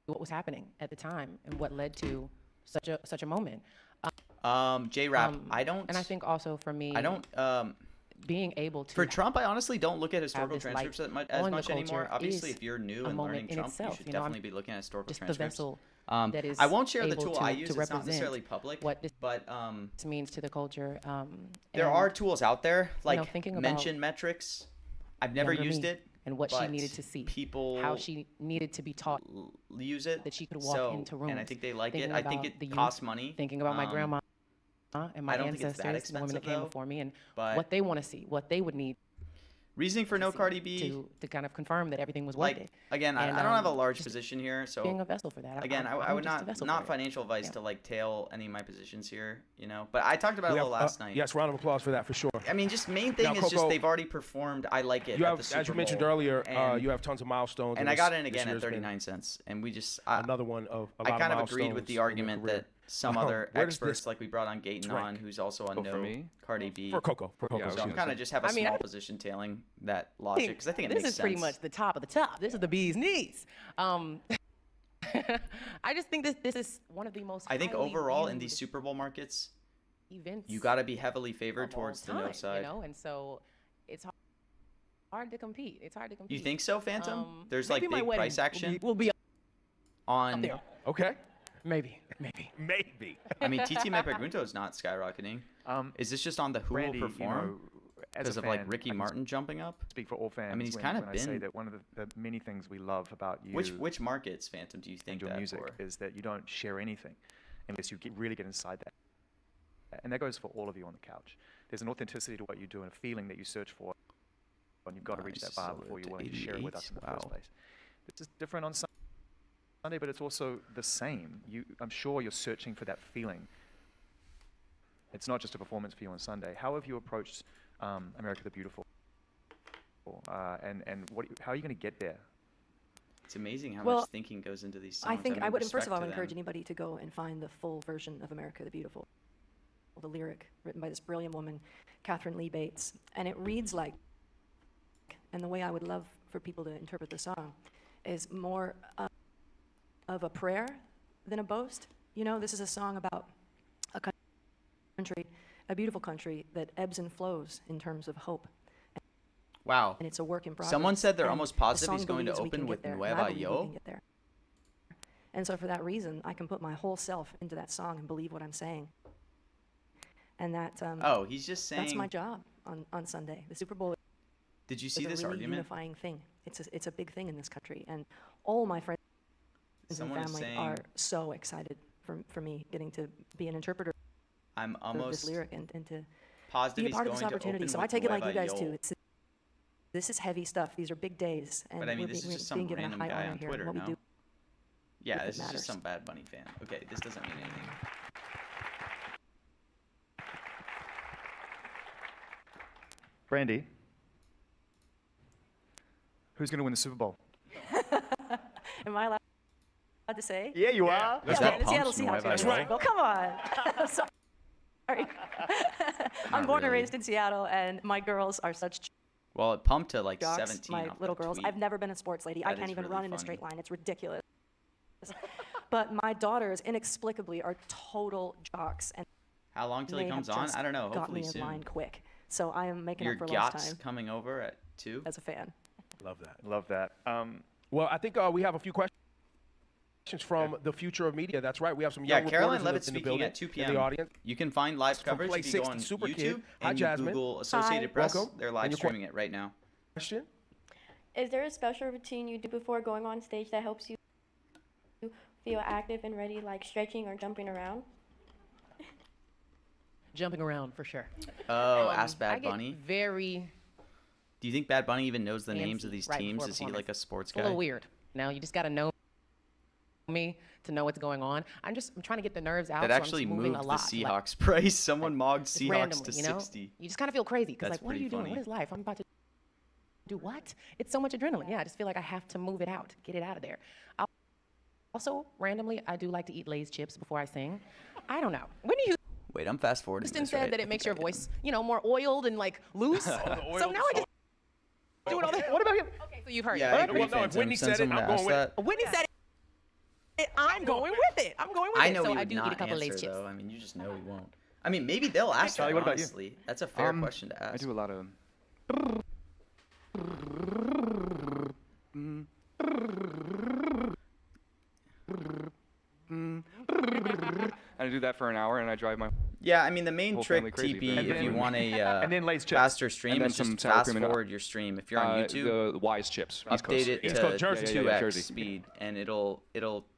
S5: what was happening at the time and what led to such a moment.
S4: J-Rap, I don't.
S5: And I think also for me,
S4: I don't.
S5: being able to
S4: For Trump, I honestly don't look at historical
S5: this light
S4: transcripts as
S5: on the
S4: much anymore.
S5: culture
S4: Obviously,
S5: is
S4: if you're new
S5: a
S4: and learning
S5: moment in
S4: Trump,
S5: itself,
S4: you should
S5: you know, I'm
S4: definitely be looking at historical
S5: just the
S4: transcripts.
S5: vessel that is
S4: I won't share the
S5: able
S4: tool
S5: to-
S4: I
S5: to
S4: use. It's not
S5: represent
S4: necessarily public,
S5: what this
S4: but
S5: means to the culture.
S4: there
S5: and,
S4: are tools out there like
S5: thinking about
S4: mention metrics. I've never
S5: younger
S4: used
S5: me
S4: it,
S5: and what she
S4: but
S5: needed to see,
S4: people
S5: how she needed to be taught
S4: use it
S5: that she could walk
S4: so,
S5: into rooms.
S4: and I think they like
S5: thinking
S4: it. I think
S5: about the
S4: it
S5: youth,
S4: costs money.
S5: Thinking about my grandma and my
S4: I don't think it's that
S5: ancestors, the women that
S4: expensive,
S5: came
S4: though,
S5: before me, and
S4: but
S5: what they want to see, what they would need
S4: reasoning for no Cardi B.
S5: to kind of confirm that everything was
S4: Like
S5: worth it.
S4: again,
S5: And,
S4: I don't have a
S5: um,
S4: large
S5: just
S4: position here, so
S5: being a vessel for that.
S4: again, I
S5: I'm
S4: would
S5: just a
S4: not
S5: vessel
S4: not
S5: for it.
S4: financial advice
S5: Yeah.
S4: to like tail any of my positions here, But I talked about it
S11: We
S4: a
S11: have,
S4: little last night.
S11: Yes, round of applause for that for sure.
S4: I mean, just main thing
S11: Now,
S4: is just
S11: Coco,
S4: they've already performed. I like it.
S11: You
S4: at
S11: have,
S4: the Super
S11: as you mentioned
S4: Bowl,
S11: earlier,
S4: and,
S11: you have tons of milestones.
S4: and I
S11: this-
S4: got in
S11: this
S4: again at
S11: year's been
S4: 39 cents, and we just
S11: another one of a
S4: I
S11: lot
S4: kind
S11: of
S4: of agreed with the
S11: milestones in your
S4: argument
S11: career.
S4: that some other
S11: Where does
S4: experts,
S11: this
S4: like we brought on Gaten on,
S11: rank?
S4: who's also on
S10: Oh, for
S4: No
S10: me?
S4: Cardi B.
S11: For Coco.
S10: Yeah, I was
S4: So I'm
S10: gonna
S4: kind
S10: say.
S4: of just have a
S5: I mean,
S4: small
S5: I-
S4: position tailing that logic because I think it
S5: this
S4: makes
S5: is pretty
S4: sense.
S5: much the top of the top. This is the bee's knees. I just think this is one of the most.
S4: I think
S5: highly
S4: overall in
S5: viewed
S4: these Super Bowl markets,
S5: events,
S4: you got to be heavily favored
S5: of all
S4: towards the no
S5: time,
S4: side.
S5: and so it's hard to compete. It's hard to compete.
S4: You think so, Phantom? There's
S5: maybe
S4: like
S5: my
S4: big
S5: wedding
S4: price action
S5: will be up
S4: on.
S5: there.
S11: Okay.
S5: Maybe.
S11: Maybe.
S4: I mean, TT Me Pregunto is not skyrocketing. Is this just on the who
S8: Randy,
S4: will perform
S8: as
S4: because
S8: a
S4: of like
S8: fan,
S4: Ricky
S8: I can
S4: Martin jumping up?
S8: speak for all fans.
S4: I mean, he's
S8: when-
S4: kind of
S8: when I say
S4: been.
S8: that one of the many things we love about you
S4: Which markets, Phantom, do you
S8: and
S4: think
S8: your
S4: that
S8: music
S4: for?
S8: is that you don't share anything unless you really get inside that. And that goes for all of you on the couch. There's an authenticity to what you do and a feeling that you search for, and you've got to reach that
S4: Nice.
S8: bar
S4: So
S8: before
S4: to
S8: you're willing to share it with us in the
S4: 88.
S8: first
S4: Wow.
S8: place. This is different on Sunday, but it's also the same. I'm sure you're searching for that feeling It's not just a performance for you on Sunday. How have you approached America the Beautiful? And how are you going to get there?
S4: It's amazing how much thinking goes into these songs.
S9: I think
S4: mean,
S9: I would, first
S4: respect
S9: of all, I
S4: to
S9: would encourage
S4: them.
S9: anybody to go and find the full version of America the Beautiful. The lyric written by this brilliant woman, Catherine Lee Bates. And it reads like, and the way I would love for people to interpret the song is more of a prayer than a boast. You know, this is a song about a country, a beautiful country that ebbs and flows in terms of hope.
S4: Wow.
S9: And it's a work in progress.
S4: Someone said they're
S9: And
S4: almost
S9: the
S4: positive
S9: song
S4: he's going to
S9: believes we can
S4: open
S9: get
S4: with
S9: there, and
S4: Nueva
S9: I believe we
S4: Yo.
S9: can get there. And so for that reason, I can put my whole self into that song and believe what I'm saying. And that
S4: Oh, he's just saying.
S9: that's my job on Sunday. The Super Bowl
S4: Did you see
S9: is a
S4: this
S9: really
S4: argument?
S9: unifying thing. It's a big thing in this country, and all my friends
S4: Someone
S9: and
S4: is
S9: family
S4: saying-
S9: are so excited for me getting to be an interpreter
S4: I'm
S9: of
S4: almost
S9: this lyric and to
S4: positive
S9: be a
S4: he's
S9: part of this
S4: going to
S9: opportunity.
S4: open
S9: So I
S4: with
S9: take it like
S4: Nueva
S9: you guys
S4: Yo.
S9: too. This is heavy stuff. These are big days, and
S4: But I mean,
S9: we're,
S4: this is
S9: we're
S4: just some
S9: being given a
S4: random
S9: high
S4: guy
S9: honor
S4: on
S9: here.
S4: Twitter,
S9: and what
S4: no?
S9: we do
S4: Yeah,
S9: if it
S4: this is
S9: matters.
S4: just some Bad Bunny fan. Okay, this doesn't mean anything.
S8: Brandy, who's going to win the Super Bowl?
S9: Am I allowed to say?
S8: Yeah, you are.
S4: Is
S9: Yeah,
S4: that
S9: the Seattle
S4: Pumps
S9: Seahawks.
S4: Nueva
S9: are
S4: Yo?
S9: winning the Super Bowl. Come on. I'm sorry. I'm born and
S4: really.
S9: raised in Seattle, and my girls are such
S4: Well, it pumped to like
S9: jocks,
S4: 17
S9: my
S4: off
S9: little
S4: that
S9: girls.
S4: tweet.
S9: I've never been a sports lady. I
S4: That
S9: can't
S4: is
S9: even
S4: really
S9: run in a
S4: funny.
S9: straight line. It's ridiculous. But my daughters, inexplicably, are total jocks, and
S4: How long till
S9: they
S4: he comes
S9: have
S4: on?
S9: just
S4: I don't know.
S9: got
S4: Hopefully
S9: me in
S4: soon.
S9: line quick. So I am making
S4: Your
S9: up for lost
S4: Gots
S9: time
S4: coming over at 2?
S9: as a fan.
S11: Love that.
S8: Love that.
S11: Well, I think we have a few questions from the future of media. That's right. We have some
S4: Yeah,
S11: young
S4: Caroline
S11: reporters
S4: Levitt
S11: in the
S4: speaking
S11: building,
S4: at 2
S11: in
S4: p.m.
S11: the audience.
S4: You can find live
S11: From
S4: coverage
S11: Play
S4: if you go
S11: 60
S4: on
S11: Super
S4: YouTube
S11: Kid. Hi,
S4: and you
S11: Jasmine.
S4: Google Associated
S9: Hi.
S4: Press.
S11: Welcome.
S4: They're
S11: And
S4: live
S11: your
S4: streaming it right now.
S11: Question?
S12: Is there a special routine you do before going on stage that helps you feel active and ready, like stretching or jumping around?
S5: Jumping around for sure.
S4: Oh, ask
S5: I
S4: Bad
S5: get
S4: Bunny.
S5: very
S4: Do you think Bad Bunny even knows the names of
S5: antsy
S4: these
S5: right
S4: teams?
S5: before
S4: Is he
S5: performance.
S4: like a sports
S5: It's a little
S4: guy?
S5: weird. Now you just gotta know me to know what's going on. I'm trying to get the nerves out.
S4: That
S5: so
S4: actually
S5: I'm just moving
S4: moved
S5: a
S4: the
S5: lot.
S4: Seahawks price. Someone mogged
S5: Just
S4: Seahawks
S5: randomly,
S4: to
S5: you know?
S4: 60.
S5: You just kind of feel crazy because
S4: That's
S5: like, what are
S4: pretty
S5: you doing?
S4: funny.
S5: What is life? I'm about to do what? It's so much adrenaline. Yeah, I just feel like I have to move it out, get it out of there. Also, randomly, I do like to eat Lay's chips before I sing. I don't know. Whitney
S4: Wait, I'm fast forwarding
S5: Houston
S4: this,
S5: said
S4: right?
S5: that
S4: I
S5: it makes
S4: think
S5: your
S4: I am.
S5: voice, more oiled and like loose. So now I just doing all that. What about him? Okay, so you've heard
S4: Yeah, I
S5: it.
S4: agree.
S11: Well, no, if Whitney said it, I'm going with it.
S5: Whitney said it. I'm going with it. I'm going with
S4: I
S5: it.
S4: know
S5: So
S4: he
S5: I
S4: would
S5: do eat a
S4: not
S5: couple of Lay's
S4: answer,
S5: chips.
S4: though. I mean, you just know he won't. I mean, maybe they'll ask
S8: Charlie,
S4: that,
S8: what about you?
S4: honestly. That's a fair question to ask.
S10: I do a lot of. I do that for an hour, and I drive my.
S4: Yeah, I mean, the main
S10: whole
S4: trick,
S10: family crazy,
S4: TP,
S10: but-
S4: if you want a
S8: And then Lay's chips.
S4: faster stream,
S10: then
S4: is
S10: some
S4: just
S10: sour
S4: fast
S10: cream and-
S4: forward your stream. If you're on YouTube,
S10: The Wise chips. East Coast.
S4: update it
S11: East
S4: to
S11: Coast, Jersey.
S4: 2x
S10: Jersey.
S4: speed, and it'll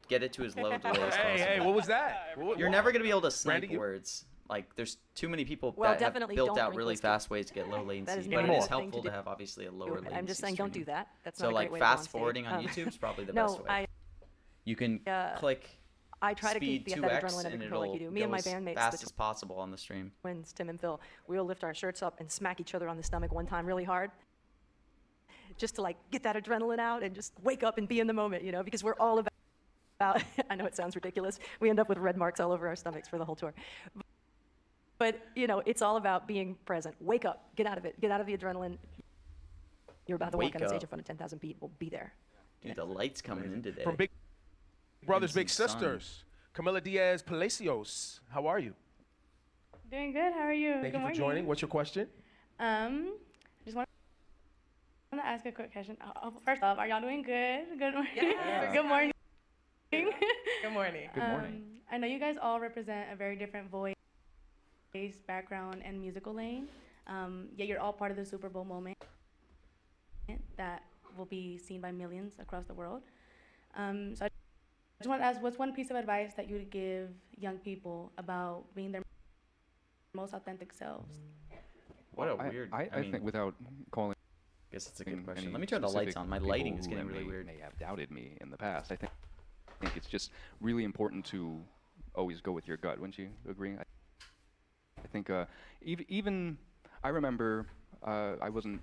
S4: get it to as low delay as possible.
S11: Hey, what was that?
S4: You're never gonna be able to snipe
S11: Brandy, you-
S4: words. Like, there's too many people
S9: Well,
S4: that have
S9: definitely
S4: built
S9: don't
S4: out
S9: drink
S4: really
S9: whiskey.
S4: fast ways to get low
S9: That
S4: latency,
S9: is
S4: but
S9: not
S4: it
S9: a
S4: is
S9: good thing
S4: helpful
S9: to
S4: to
S9: do.
S4: have obviously a lower latency.
S9: I'm just saying, don't do
S4: stream.
S9: that. That's
S4: So
S9: not a
S4: like
S9: great way to go on
S4: fast
S9: stage.
S4: forwarding on YouTube is probably the
S9: no,
S4: best way. You can
S9: Uh,
S4: click
S9: I try to
S4: speed
S9: keep that
S4: 2x
S9: adrenaline under
S4: and
S9: control
S4: it'll
S9: like you do. Me and
S4: go
S9: my
S4: as
S9: bandmates,
S4: fast
S9: the
S4: as possible on the stream.
S9: twins, Tim and Phil, we'll lift our shirts up and smack each other on the stomach one time really hard, just to like get that adrenaline out and just wake up and be in the moment, because we're all about. I know it sounds ridiculous. We end up with red marks all over our stomachs for the whole tour. But, it's all about being present. Wake up. Get out of it. Get out of the adrenaline. You're about to walk
S4: Wake
S9: on a stage
S4: up.
S9: in front of 10,000 people. Be there.
S4: Dude, the light's coming in today.
S11: From Big Brothers,
S4: some
S11: Big
S4: sun.
S11: Sisters, Camila Diaz Palacios. How are you?
S12: Doing good. How are you?
S11: Thank
S12: Good
S11: you for
S12: morning.
S11: joining. What's your question?
S12: Just want to ask a quick question. First off, are y'all doing good? Good morning.
S5: Yes.
S12: Good morning.
S5: Good morning.
S8: Good morning.
S12: I know you guys all represent a very different voice, background, and musical lane. Yet you're all part of the Super Bowl moment that will be seen by millions across the world. So I just want to ask, what's one piece of advice that you would give young people about being their most authentic selves?
S4: What a
S10: I-
S4: weird.
S10: I
S4: mean,
S10: think without calling.
S4: I guess it's a good
S10: any
S4: question. Let me turn the lights
S10: specific
S4: on. My
S10: people
S4: lighting is
S10: who
S4: getting
S10: may-
S4: really weird.
S10: May have doubted me in the past. I think it's just really important to always go with your gut. Wouldn't you agree? I think even I remember I wasn't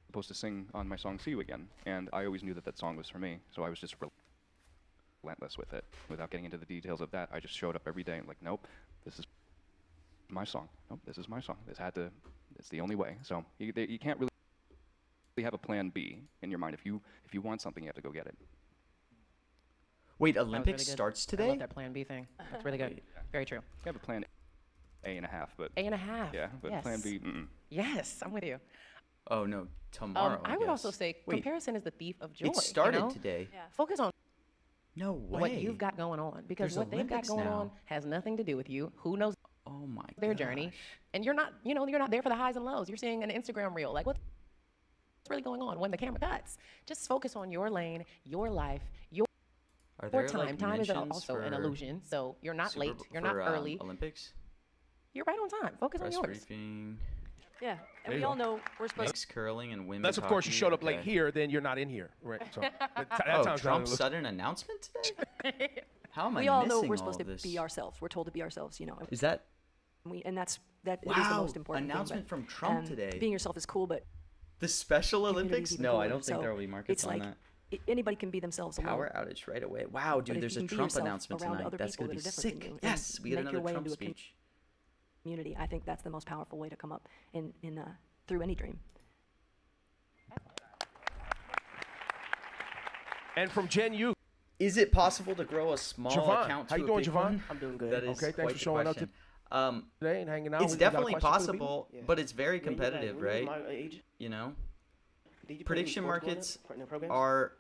S10: supposed to sing on my song "See You Again," and I always knew that that song was for me, so I was just relentless with it. Without getting into the details of that, I just showed up every day and like, nope, this is my song. Nope, this is my song. It's the only way. So you can't really have a plan B in your mind. If you want something, you have to go get it.
S4: Wait, Olympics starts
S5: I
S4: today?
S5: love that plan B thing. That's really good. Very true.
S10: You have a plan A and a half, but
S5: A and a half.
S10: yeah, but
S5: yes.
S10: plan B.
S5: Yes, I'm with you.
S4: Oh no, tomorrow.
S5: I would also
S4: guess.
S5: say
S4: Wait,
S5: comparison is the thief of joy.
S4: it started
S5: you know?
S4: today.
S9: Yeah.
S5: Focus on
S4: No way.
S5: what you've got going on, because
S4: There's
S5: what they've got
S4: Olympics
S5: going
S4: now.
S5: on has nothing to do with you. Who knows
S4: Oh my
S5: their journey?
S4: gosh.
S5: And you're not, you're not there for the highs and lows. You're seeing an Instagram reel. Like, what's really going on when the camera cuts? Just focus on your lane, your life, your
S4: Are there
S5: time.
S4: like
S5: Time is
S4: mentions
S5: also an
S4: for
S5: illusion. So you're not late.
S4: Super-
S5: You're not
S4: for,
S5: early.
S4: Olympics.
S5: You're right on time. Focus on
S4: Press
S5: yours.
S4: briefing.
S9: Yeah, and
S11: There
S9: we
S11: you
S9: all
S11: go.
S9: know we're supposed
S4: Mixed curling and women's
S11: Unless, of course, you
S4: hockey,
S11: showed up late
S4: okay.
S11: here, then you're not in here, right? So that
S4: Oh,
S11: sounds
S4: Trump's sudden announcement today? How am I
S9: we all know
S4: missing
S9: we're
S4: all
S9: supposed
S4: of
S9: to
S4: this?
S9: be ourselves. We're told to be ourselves,
S4: Is that
S9: and that it is the
S4: wow?
S9: most important
S4: Announcement
S9: thing.
S4: from Trump today.
S9: Being yourself is cool, but
S4: The Special
S9: community is
S4: Olympics?
S9: even
S4: No, I
S9: cooler.
S4: don't think
S9: So
S4: there will be markets
S9: it's
S4: on
S9: like
S4: that.
S9: Anybody can be themselves alone.
S4: Power outage right away. Wow,
S9: But
S4: dude,
S9: if
S4: there's
S9: you
S4: a
S9: can be
S4: Trump
S9: yourself
S4: announcement
S9: around
S4: tonight.
S9: other
S4: That's
S9: people
S4: gonna be
S9: that are different
S4: sick.
S9: than you,
S4: Yes,
S9: and
S4: we get
S9: make your
S4: another
S9: way
S4: Trump
S9: into a
S4: speech.
S9: community. I think that's the most powerful way to come up in through any dream.
S11: And from Gen U,
S4: Is it possible to grow a small
S11: Javon,
S4: account
S11: how
S4: to
S11: you
S4: a
S11: doing,
S4: big
S11: Javon?
S4: one?
S13: I'm doing good.
S4: That is
S11: Okay, thanks
S4: quite
S11: for
S4: the
S11: showing up
S4: question. Um,
S11: today and hanging out.
S4: it's
S11: You got a
S4: definitely
S11: question for the people?
S4: possible,
S13: Yeah.
S4: but it's very
S13: Yeah, you got-
S4: competitive,
S13: when you was
S4: right?
S13: my age,
S4: You know,
S13: did you play any
S4: prediction
S13: sports growing
S4: markets
S13: up, partner programs?
S4: are,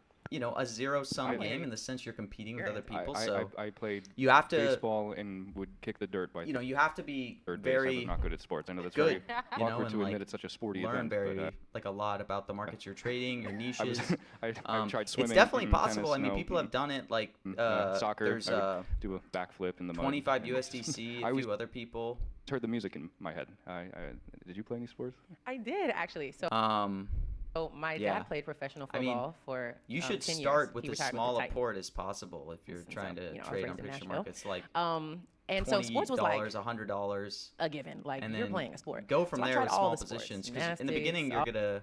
S4: a zero-sum
S10: I-
S4: game in the sense you're competing with
S5: Sure.
S4: other people.
S10: I,
S4: So
S10: I played
S4: you have to,
S10: baseball and would kick the dirt by
S4: you have to be
S10: third base. I was
S4: very
S10: not good at sports. I know that's
S4: good,
S10: very
S4: you know,
S10: awkward
S4: and
S10: to admit
S4: like
S10: it's such a sporty
S4: learn
S10: event.
S4: very
S10: but,
S4: like a lot about the markets you're trading, your
S10: I
S4: niches.
S10: was, I tried swimming.
S4: It's definitely
S10: mm,
S4: possible.
S10: tennis,
S4: I mean,
S10: no,
S4: people have done it. Like
S10: soccer.
S4: there's
S10: I would do a backflip in the mud.
S4: 25
S10: and
S4: USDC.
S10: I
S4: A
S10: always
S4: few other people.
S10: heard the music in my head. Did you play any sports?
S5: I did actually. So my
S4: yeah.
S5: dad played professional
S4: I mean,
S5: football for
S4: You should
S5: 10
S4: start
S5: years.
S4: with
S5: He
S4: as
S5: retired
S4: small
S5: the
S4: a
S5: Titans.
S4: port as possible if you're trying to
S5: our
S4: trade on
S5: friends in
S4: prediction
S5: Nashville.
S4: markets. Like
S5: And so sports was like
S4: $20, $100.
S5: a given. Like
S4: and
S5: you're
S4: then
S5: playing a sport.
S4: Go from
S5: So I
S4: there
S5: tried
S4: with
S5: all
S4: small
S5: the sports.
S4: positions. Because in the beginning, you're
S5: Gymnastics,
S4: gonna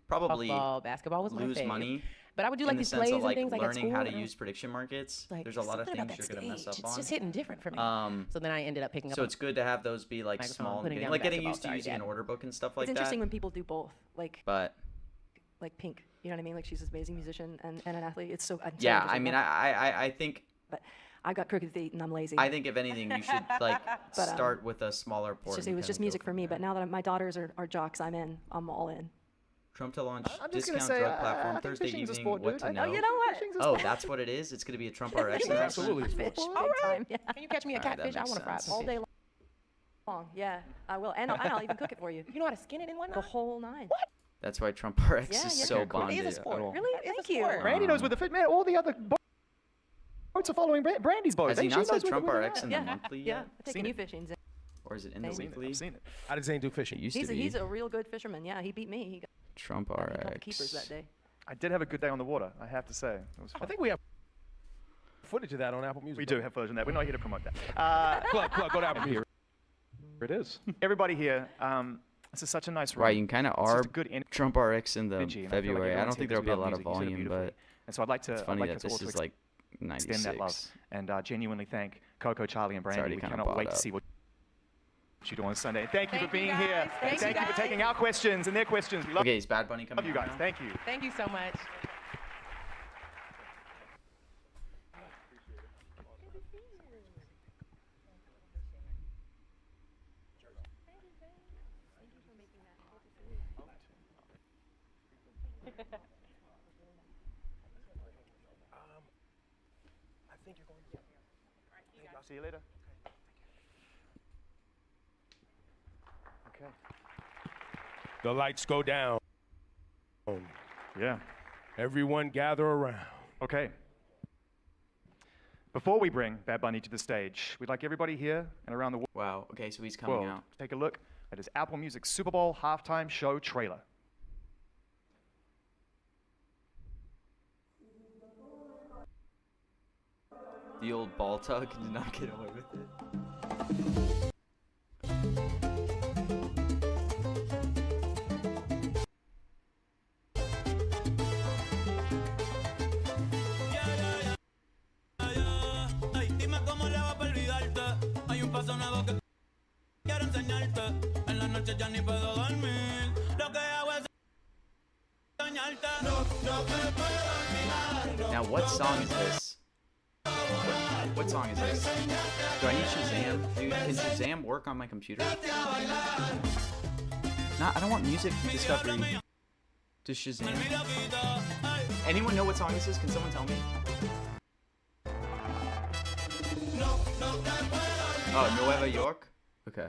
S4: probably
S5: softball, basketball was my
S4: lose
S5: fave.
S4: money.
S5: But I would do
S4: in
S5: like
S4: the
S5: these
S4: sense
S5: plays
S4: of like
S5: and things like at
S4: learning how to
S5: school,
S4: use prediction markets.
S5: like,
S4: There's a lot of
S5: something
S4: things
S5: about
S4: you're
S5: that
S4: gonna mess
S5: stage.
S4: up
S5: It's
S4: on.
S5: just hitting different for me. So then I ended up picking up.
S4: So it's good to have those be like
S5: microphone,
S4: small, and
S5: putting
S4: beginning,
S5: down
S4: like
S5: the
S4: getting
S5: basketball.
S4: used to
S5: Sorry,
S4: using
S5: Dad.
S4: an order book and stuff like
S9: It's interesting
S4: that.
S9: when people do both, like
S4: But
S9: Pink. You know what I mean? Like she's an amazing musician and an athlete. It's so
S4: yeah, I mean, I think.
S9: But I got crooked feet and I'm lazy.
S4: I think if anything, you should like
S9: But,
S4: start with a smaller
S9: It's
S4: port.
S9: just,
S4: and
S9: it was
S4: kinda
S9: just
S4: go
S9: music for
S4: from
S9: me.
S4: there.
S9: But now that my daughters are jocks, I'm all in.
S4: Trump to launch
S8: I'm just gonna
S4: discount
S8: say,
S4: drug
S8: I
S4: platform
S8: think
S4: Thursday
S8: fishing's a
S4: evening.
S8: sport,
S4: What
S8: dude.
S4: to
S8: I
S4: know?
S8: know.
S9: You know what?
S8: Fishing's a
S4: Oh,
S8: sport.
S4: that's what it is. It's gonna be a Trump RX announcement.
S11: Absolutely.
S9: Fish,
S5: All
S9: big
S5: right.
S9: time. Yeah.
S5: Can you catch me a
S4: All right, that
S5: catfish? I
S4: makes
S5: want to fry
S4: sense.
S5: some
S9: All
S5: fish.
S9: day long. Yeah, I will. And I'll even cook it for you.
S5: You know how to skin it and
S9: The
S5: whatnot?
S9: whole nine.
S5: What?
S4: That's why Trump RX
S9: Yeah,
S4: is
S9: yeah.
S4: so
S10: Okay, cool.
S5: It
S4: bonded.
S5: is a sport.
S10: at all.
S5: Really? It's
S9: Thank
S5: a
S9: you.
S5: sport.
S8: Brandy knows with the fit, man. All the other boats are following Brandy's boat.
S4: Has he
S8: She
S4: not said
S8: knows where
S4: Trump
S8: they're
S4: RX
S8: at.
S4: in
S9: Yeah,
S4: the monthly
S9: yeah.
S4: yet?
S9: I've taken
S8: Seen
S9: you
S8: it.
S9: fishing.
S4: Or is it in the
S8: I've seen it.
S4: weekly?
S8: I've seen it.
S11: How did Zane do
S4: It
S11: fishing?
S4: used to be.
S9: He's a real good fisherman. Yeah, he beat me. He got
S4: Trump
S9: a couple keepers that
S4: RX.
S9: day.
S8: I did have a good day on the water, I have to say. It was fun.
S11: I think we have footage of that on Apple Music.
S8: We do have footage of that. We're not here to promote that.
S11: Plug, go to Apple Music.
S10: Here it is.
S8: Everybody here, this is such a nice room.
S4: Right, you kind of
S8: It's
S4: are
S8: just a good
S4: Trump RX in the
S8: energy, and I feel like
S4: February. I
S8: everyone's
S4: don't think
S8: here
S4: there'll be a
S8: because we
S4: lot
S8: love
S4: of
S8: music. You said it
S4: volume,
S8: beautifully.
S4: but
S8: And so I'd like to,
S4: it's funny
S8: I'd like
S4: that
S8: us all
S4: this
S8: to
S4: is like
S8: extend that love
S4: 96.
S8: and genuinely thank Coco, Charlie, and Brandy.
S4: already
S8: We
S4: kinda
S8: cannot wait
S4: bought
S8: to
S4: up.
S8: see what you do on Sunday. Thank you for
S5: Thank you,
S8: being
S5: guys.
S8: here.
S5: Thank you,
S8: for
S5: guys.
S8: taking our questions and their questions. We love
S4: Okay, is Bad Bunny coming
S8: you
S4: out
S8: guys.
S4: now?
S8: Thank you.
S5: Thank you so much.
S11: I think you're going to.
S8: I'll see you later. Okay.
S11: The lights go down.
S8: Yeah.
S11: Everyone gather around.
S8: Okay. Before we bring Bad Bunny to the stage, we'd like everybody here and around the
S4: Wow. Okay, so he's coming
S8: world
S4: out.
S8: to take a look at his Apple Music Super Bowl halftime show trailer.
S4: The old ball tug did not get away with it. Now, what song is this? What song is this? Do I need Shazam? Dude, can Shazam work on my computer? No, I don't want music discovery. Does Shazam? Anyone know what song this is? Can someone tell me? Oh, Nueva York? Okay.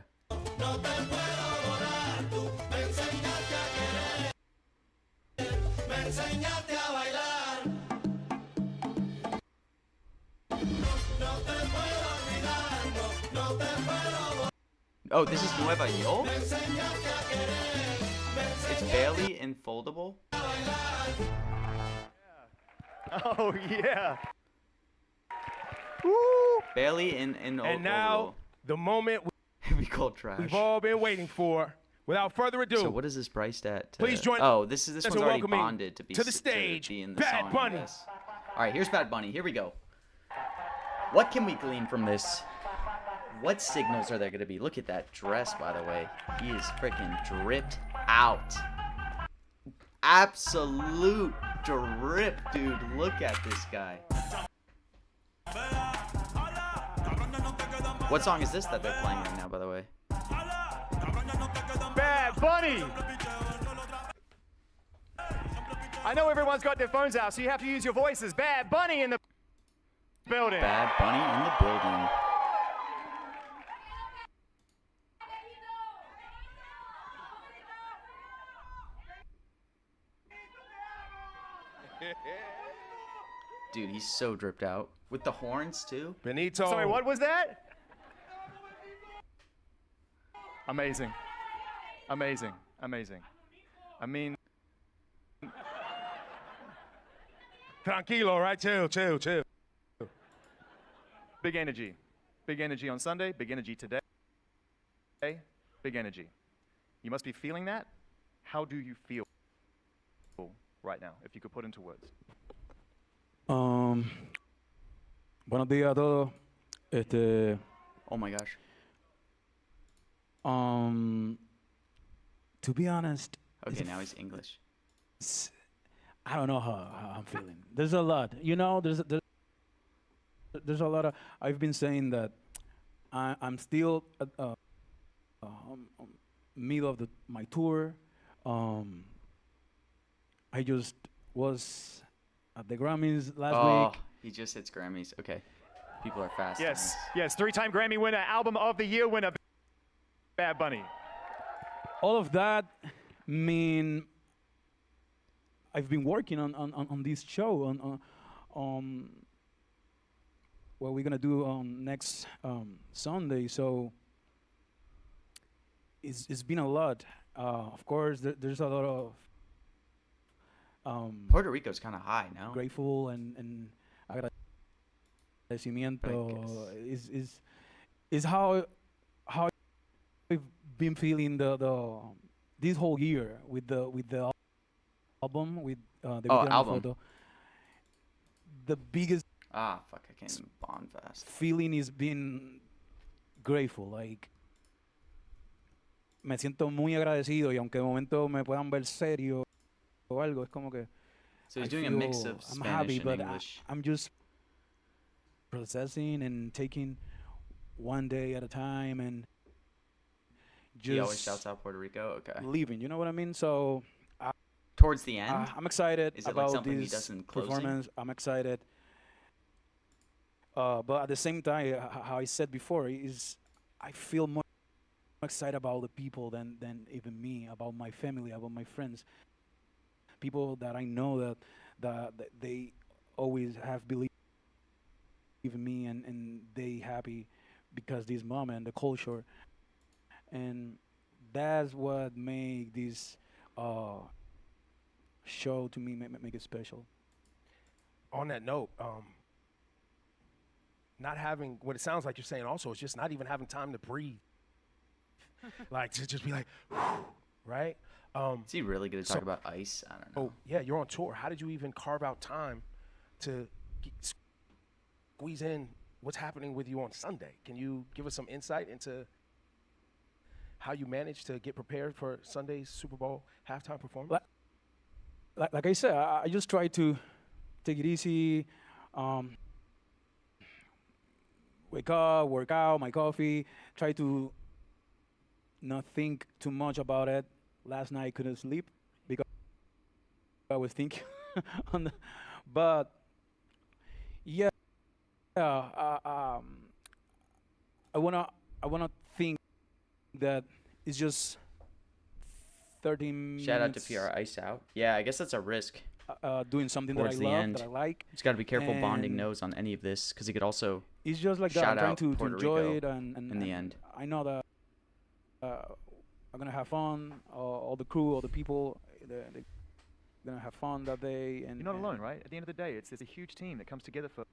S4: Oh, this is Nueva York? It's barely enfoldable?
S8: Oh, yeah.
S3: Woo!
S4: Barely in
S3: And now, the moment
S4: we call trash.
S3: we've all been waiting for. Without further ado,
S4: So what is this priced at?
S3: Please join
S4: Oh, this
S3: us
S4: one's
S3: in
S4: already
S3: welcoming
S4: bonded to be
S3: to the stage,
S4: to be in the
S3: Bad
S4: song, I
S3: Bunny.
S4: guess. All right, here's Bad Bunny. Here we go. What can we glean from this? What signals are there going to be? Look at that dress, by the way. He is freaking dripped out. Absolute drip, dude. Look at this guy. What song is this that they're playing right now, by the way?
S8: Bad Bunny! I know everyone's got their phones out, so you have to use your voices. Bad Bunny in the building.
S4: Bad Bunny in the building. Dude, he's so dripped out. With the horns, too.
S3: Benito.
S8: Sorry, what was that? Amazing. Amazing. Amazing. I mean...
S3: Tranquilo, right? Chill.
S8: Big energy. Big energy on Sunday, big energy today. Big energy. You must be feeling that. How do you feel right now, if you could put into words?
S13: Buenos días a todos.
S4: Oh my gosh.
S13: To be honest.
S4: Okay, now he's English.
S13: I don't know how I'm feeling. There's a lot. You know, there's a lot of. I've been saying that I'm still at middle of my tour. I just was at the Grammys last week.
S4: He just hits Grammys. Okay. People are fast.
S8: Yes, yes. 3-time Grammy winner, Album of the Year winner, Bad Bunny.
S13: All of that mean I've been working on this show on what we're gonna do on next Sunday. So it's been a lot. Of course, there's a lot of
S4: Puerto Rico's kind of high now.
S13: Grateful and agradecimiento is how I've been feeling this whole year with the album with the
S4: album.
S13: photo. The biggest
S4: fuck, I can't even bond fast.
S13: Feeling is being grateful, like me siento muy agradecido y aunque de momento me puedan ver serio o algo, es como que
S4: so he's doing a mix of
S13: I'm
S4: Spanish
S13: happy,
S4: and
S13: but
S4: English.
S13: I'm just processing and taking one day at a time and just
S4: He always shouts out Puerto Rico. Okay.
S13: Leaving, you know what I mean? So
S4: towards the end,
S13: I'm excited
S4: is it
S13: about
S4: like something he
S13: this
S4: does in closing?
S13: performance. I'm excited, but at the same time, how I said before, I feel more excited about the people than even me, about my family, about my friends, people that I know that they always have believed in me and they happy because this moment, the culture, and that's what make this show to me make it special.
S3: On that note, not having what it sounds like you're saying also is just not even having time to breathe. Like to just be like, right?
S4: Is he really going to talk about ice? I don't know.
S3: Oh yeah, you're on tour. How did you even carve out time to squeeze in what's happening with you on Sunday? Can you give us some insight into
S11: how you managed to get prepared for Sunday's Super Bowl halftime performance?
S13: Like I said, I just try to take it easy. Wake up, work out, my coffee. Try to not think too much about it. Last night I couldn't sleep because I was thinking on the, but yeah, I wanna think that it's just 13
S4: Shout out to
S13: minutes.
S4: PR Ice Out. Yeah, I guess that's a risk.
S13: Doing something that I
S4: Towards the
S13: love,
S4: end.
S13: that I like.
S4: He's got to be careful bonding
S13: and
S4: nose on any of this because he could also
S13: it's just like that.
S4: shout
S13: I'm trying
S4: out
S13: to
S4: Puerto
S13: enjoy
S4: Rico
S13: it, and
S4: in the end.
S13: I know that I'm gonna have fun. All the crew, all the people, they're gonna have fun that day. And
S8: You're not alone, right? At the end of the day, it's a huge team that comes together for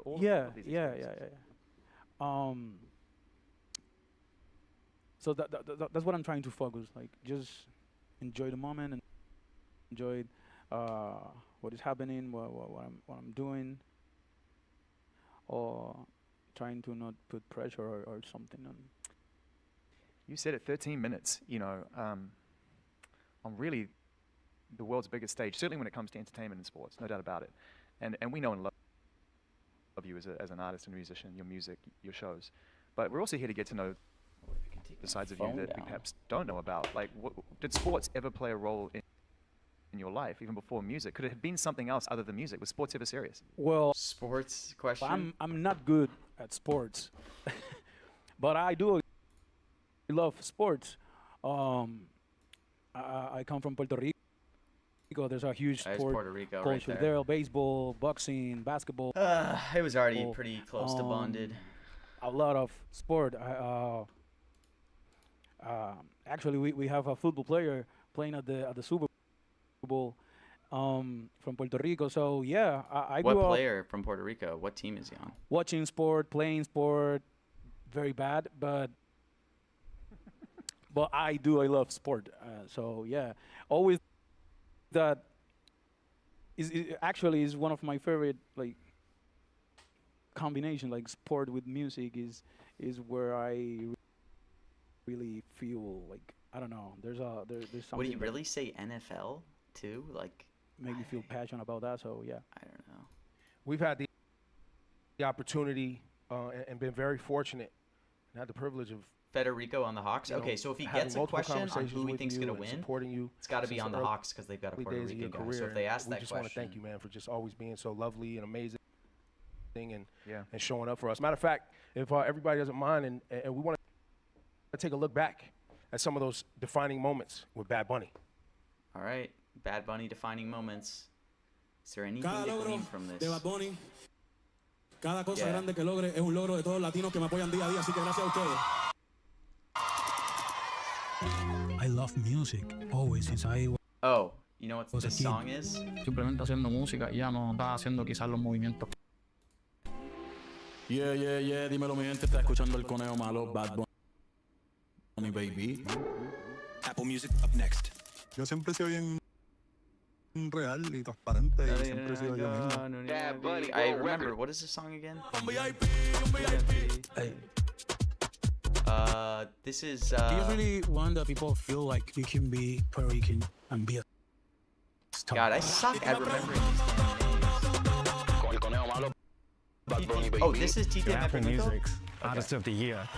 S8: all
S13: yeah,
S8: of these
S13: yeah.
S8: experiences.
S13: So that's what I'm trying to focus. Like, just enjoy the moment and enjoy what is happening, what I'm doing, or trying to not put pressure or something on.
S8: You said it, 13 minutes, you know, on really the world's biggest stage, certainly when it comes to entertainment and sports, no doubt about it. And we know and love you as an artist and musician, your music, your shows. But we're also here to get to know the sides of you that we perhaps don't know about. Like, did sports ever play a role in your life, even before music? Could it have been something else other than music? Was sports ever serious?
S13: Well,
S4: sports question.
S13: I'm not good at sports, but I do love sports. I come from Puerto Rico. There's a huge
S4: That is
S13: sport
S4: Puerto Rico right
S13: culture
S4: there.
S13: there. Baseball, boxing, basketball.
S4: It was already pretty close to bonded.
S13: A lot of sport. Actually, we have a football player playing at the Super Bowl from Puerto Rico. So yeah, I
S4: What
S13: grew up
S4: player from Puerto Rico? What team is he on?
S13: watching sport, playing sport. Very bad, but I love sport. So yeah, always that is actually is one of my favorite like combination, like sport with music is where I really feel like, I don't know, there's something.
S4: Would he
S13: that
S4: really say NFL too? Like,
S13: make me feel passionate about that. So yeah,
S4: I don't know.
S11: We've had the opportunity and been very fortunate and had the privilege of
S4: Federico on the Hawks.
S11: you know,
S4: Okay, so if he
S11: having
S4: gets a
S11: multiple
S4: question on
S11: conversations
S4: who he
S11: with
S4: thinks
S11: you
S4: going to
S11: and
S4: win,
S11: supporting you
S4: it's got to be
S11: since
S4: on the
S11: early
S4: Hawks because they've got a Puerto
S11: days of your
S4: Rican guy. So
S11: career,
S4: if they ask
S11: we
S4: that
S11: just want to
S4: question,
S11: thank you, man, for just always being so lovely and amazing and
S8: Yeah.
S11: and showing up for us. Matter of fact, if everybody doesn't mind, and we want to take a look back at some of those defining moments with Bad Bunny.
S4: all right, Bad Bunny defining moments. Is there anything
S14: Cada
S4: to
S14: logro
S4: glean from
S14: de
S4: this?
S14: Bad Bunny, cada cosa
S4: Yeah.
S14: grande que logre es un logro de todos los latinos que me apoyan día a día, así que gracias a ustedes. I love music always since I
S4: Oh, you know what
S14: was a
S4: this
S14: kid.
S4: song is?
S15: Simplemente haciendo música y ya no está haciendo quizás los movimientos.
S14: Yeah, yeah, yeah, dímelo mi gente, está escuchando el conejo malo, Bad Bunny, baby. Apple Music up next.
S16: Yo siempre he sido bien real y transparente y siempre he sido yo mismo.
S4: I remember. What is this song again?
S14: Hey.
S4: This is.
S14: Do you really want that people feel like you can be Puerto Rican and be a star?
S4: God, I suck at remembering these damn names. Oh, this is Tite
S17: Apple
S4: Mexico?
S17: Music's Artist of the Year.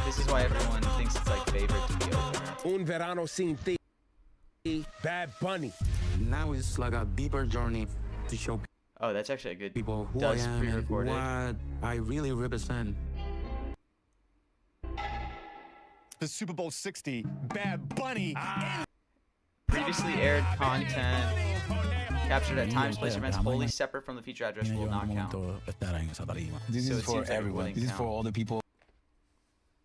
S4: This is why everyone thinks it's like favorite to be opener.
S18: Un verano sin ti, Bad Bunny.
S14: Now it's like a deeper journey to show
S4: Oh, that's actually a good.
S14: people who
S4: Does
S14: I am and
S4: pre-recorded.
S14: what I really represent.
S17: The Super Bowl 60, Bad Bunny.
S4: Previously aired content captured at times, place, events wholly separate from the feature address will not count.
S19: This
S4: So
S19: is
S4: it
S19: for
S4: seems like it
S19: everyone.
S4: wouldn't
S19: This is
S4: count.
S19: for all the people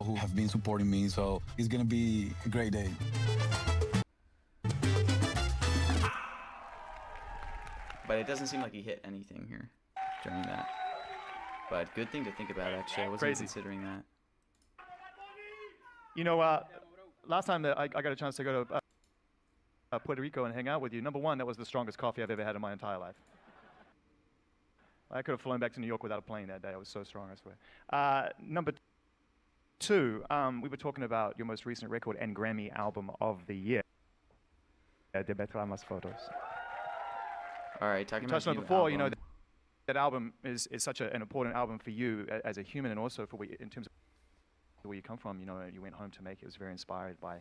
S19: who have been supporting me. So it's gonna be a great day.
S4: But it doesn't seem like he hit anything here during that. But good thing to think about, actually. I wasn't
S8: Crazy.
S4: considering that.
S8: You know, last time that I got a chance to go to Puerto Rico and hang out with you, number one, that was the strongest coffee I've ever had in my entire life. I could have flown back to New York without a plane that day. I was so strong, I swear. Number two, 2, we were talking about your most recent record and Grammy album of the year. De Betra Más Fotos.
S4: All right, talking
S8: You
S4: about
S8: touched on it
S4: new
S8: before,
S4: album.
S8: that album is such an important album for you as a human, and also for in terms of where you come from. You went home to make it. It was very inspired by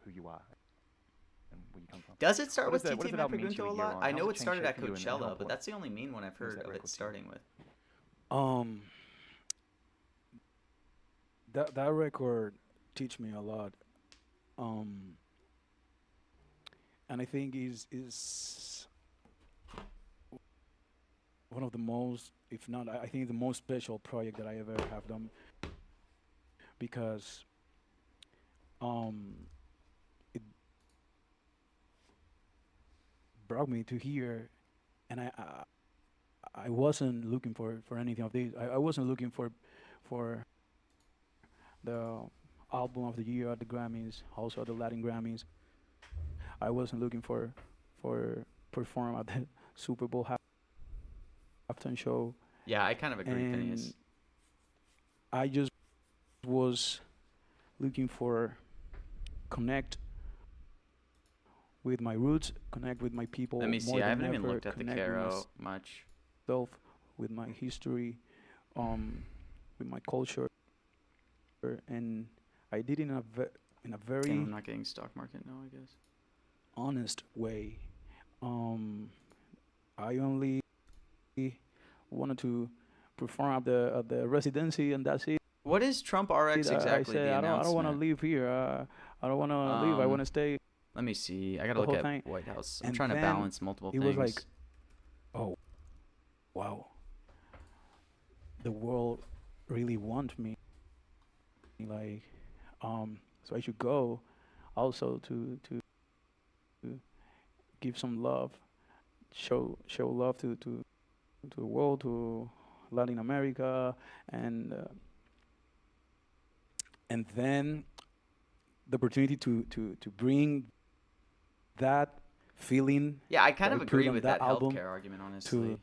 S8: who you are and where you come from.
S4: Does it start
S8: What
S4: with
S8: does
S4: TT
S8: that album mean to you
S4: Pregunto a
S8: a year
S4: lot?
S8: on?
S4: I
S8: How
S4: know
S8: has
S4: it
S8: it
S4: started at
S8: changed shaped you and how
S4: Coachella, but
S8: important
S4: that's the only main one I've heard
S8: that
S4: of
S8: record
S4: it
S8: to you?
S4: starting with.
S13: That record teach me a lot, and I think is one of the most, if not, I think the most special project that I ever have done, because it brought me to here, and I wasn't looking for anything of this. I wasn't looking for the album of the year at the Grammys, also the Latin Grammys. I wasn't looking for perform at the Super Bowl halftime show.
S4: Yeah, I kind of agree, Phineas.
S13: I just was looking for connect with my roots, connect with my people.
S4: Let me see.
S13: More
S4: I
S13: than
S4: haven't even
S13: ever,
S4: looked at the
S13: connect with
S4: Caro much.
S13: myself, with my history, with my culture, and I did it in a very
S4: Damn, I'm not getting stock market now, I guess.
S13: honest way. I only wanted to perform at the residency, and that's it.
S4: What is Trump RX exactly?
S13: I said,
S4: the
S13: I don't want to
S4: announcement?
S13: leave here. I don't want to leave. I want to stay.
S4: Let me see. I gotta
S13: the
S4: look
S13: whole
S4: at
S13: thing.
S4: White House. I'm
S13: And
S4: trying to
S13: then
S4: balance multiple
S13: it
S4: things.
S13: was like, oh, wow. The world really wants me. Like, so I should go, also to give some love, show love to the world, to Latin America, and then the opportunity to bring that feeling.
S4: Yeah, I kind
S13: that
S4: of
S13: I put
S4: agree
S13: on
S4: with that
S13: album
S4: healthcare argument, honestly.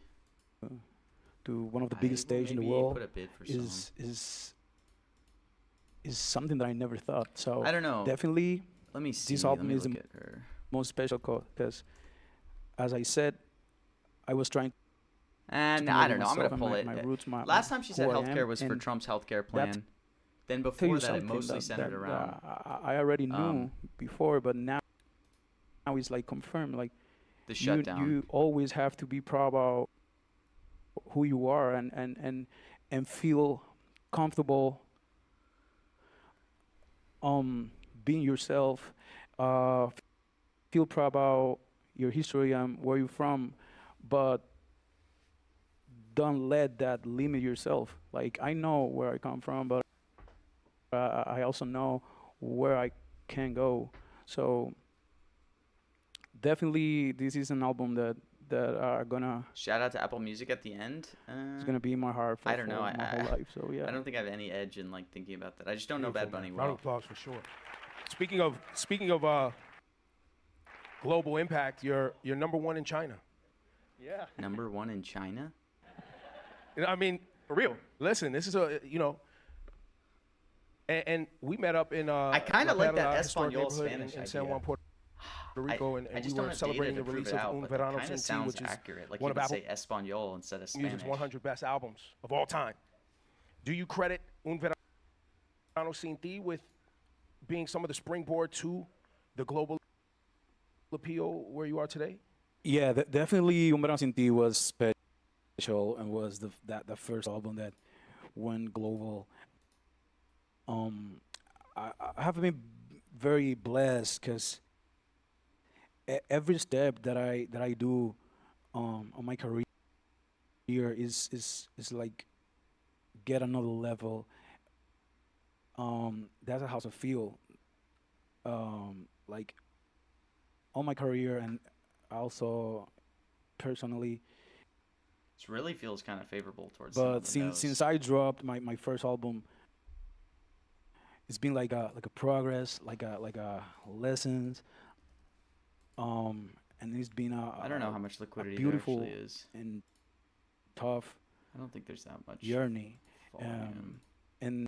S13: to one of the
S4: I
S13: biggest
S4: will
S13: stages in the
S4: maybe
S13: world
S4: put a bid for
S13: is something that I never thought. So
S4: I don't know.
S13: Definitely,
S4: Let me see.
S13: this
S4: Let
S13: album
S4: me
S13: is the
S4: look at her.
S13: most special because, as I said, I was trying.
S4: And
S13: to
S4: I
S13: connect
S4: don't
S13: with
S4: know. I'm gonna
S13: myself and
S4: pull
S13: my-
S4: it.
S13: my roots, my-
S4: Last time she said
S13: who I am,
S4: healthcare was for
S13: and
S4: Trump's healthcare
S13: that
S4: plan. Then
S13: tell
S4: before
S13: you
S4: that, it
S13: something
S4: mostly
S13: that-
S4: centered
S13: that,
S4: around.
S13: I already knew before, but now it's like confirmed. Like
S4: The shutdown.
S13: You always have to be proud about who you are and feel comfortable being yourself. Feel proud about your history and where you're from, but don't let that limit yourself. Like, I know where I come from, but I also know where I can go. So definitely, this is an album that are gonna.
S4: Shout out to Apple Music at the end.
S13: It's gonna be in my heart for,
S4: I don't know.
S13: for my whole life. So yeah.
S4: I don't think I have any edge in like thinking about that. I just don't know Bad Bunny
S11: Round
S4: well.
S11: of applause for sure. Speaking of global impact, you're number one in China.
S8: Yeah.
S4: Number one in China.
S11: I mean,
S8: for real.
S11: Listen, this is and we met up in.
S4: I kind of like that
S11: historic
S4: Espanol
S11: neighborhood
S4: Spanish
S11: in San Juan, Puerto Rico, and
S4: I
S11: we
S4: just don't
S11: were
S4: have
S11: celebrating
S4: data
S11: the
S4: to prove
S11: release
S4: it
S11: of
S4: out,
S11: Un
S4: but
S11: Verano
S4: that kind
S11: Sin
S4: of
S11: Ti,
S4: sounds
S11: which is
S4: accurate. Like
S11: one
S4: you
S11: of
S4: would
S11: Apple
S4: say Espanol instead of
S11: Music's
S4: Spanish.
S11: 100 best albums of all time. Do you credit Un Verano Sin Ti with being some of the springboard to the global appeal where you are today?
S13: Yeah, definitely. Un Verano Sin Ti was special and was the first album that went global. I have been very blessed because every step that I do on my career is like get another level. That's how I feel. Like on my career and also personally.
S4: It really feels kind of favorable towards. But
S13: since I dropped my first album, it's been like a progress, like a lessons. And it's been
S4: I don't know how much liquidity there
S13: beautiful
S4: actually is.
S13: And tough.
S4: I don't think there's that much
S13: journey.
S4: Volume.
S13: And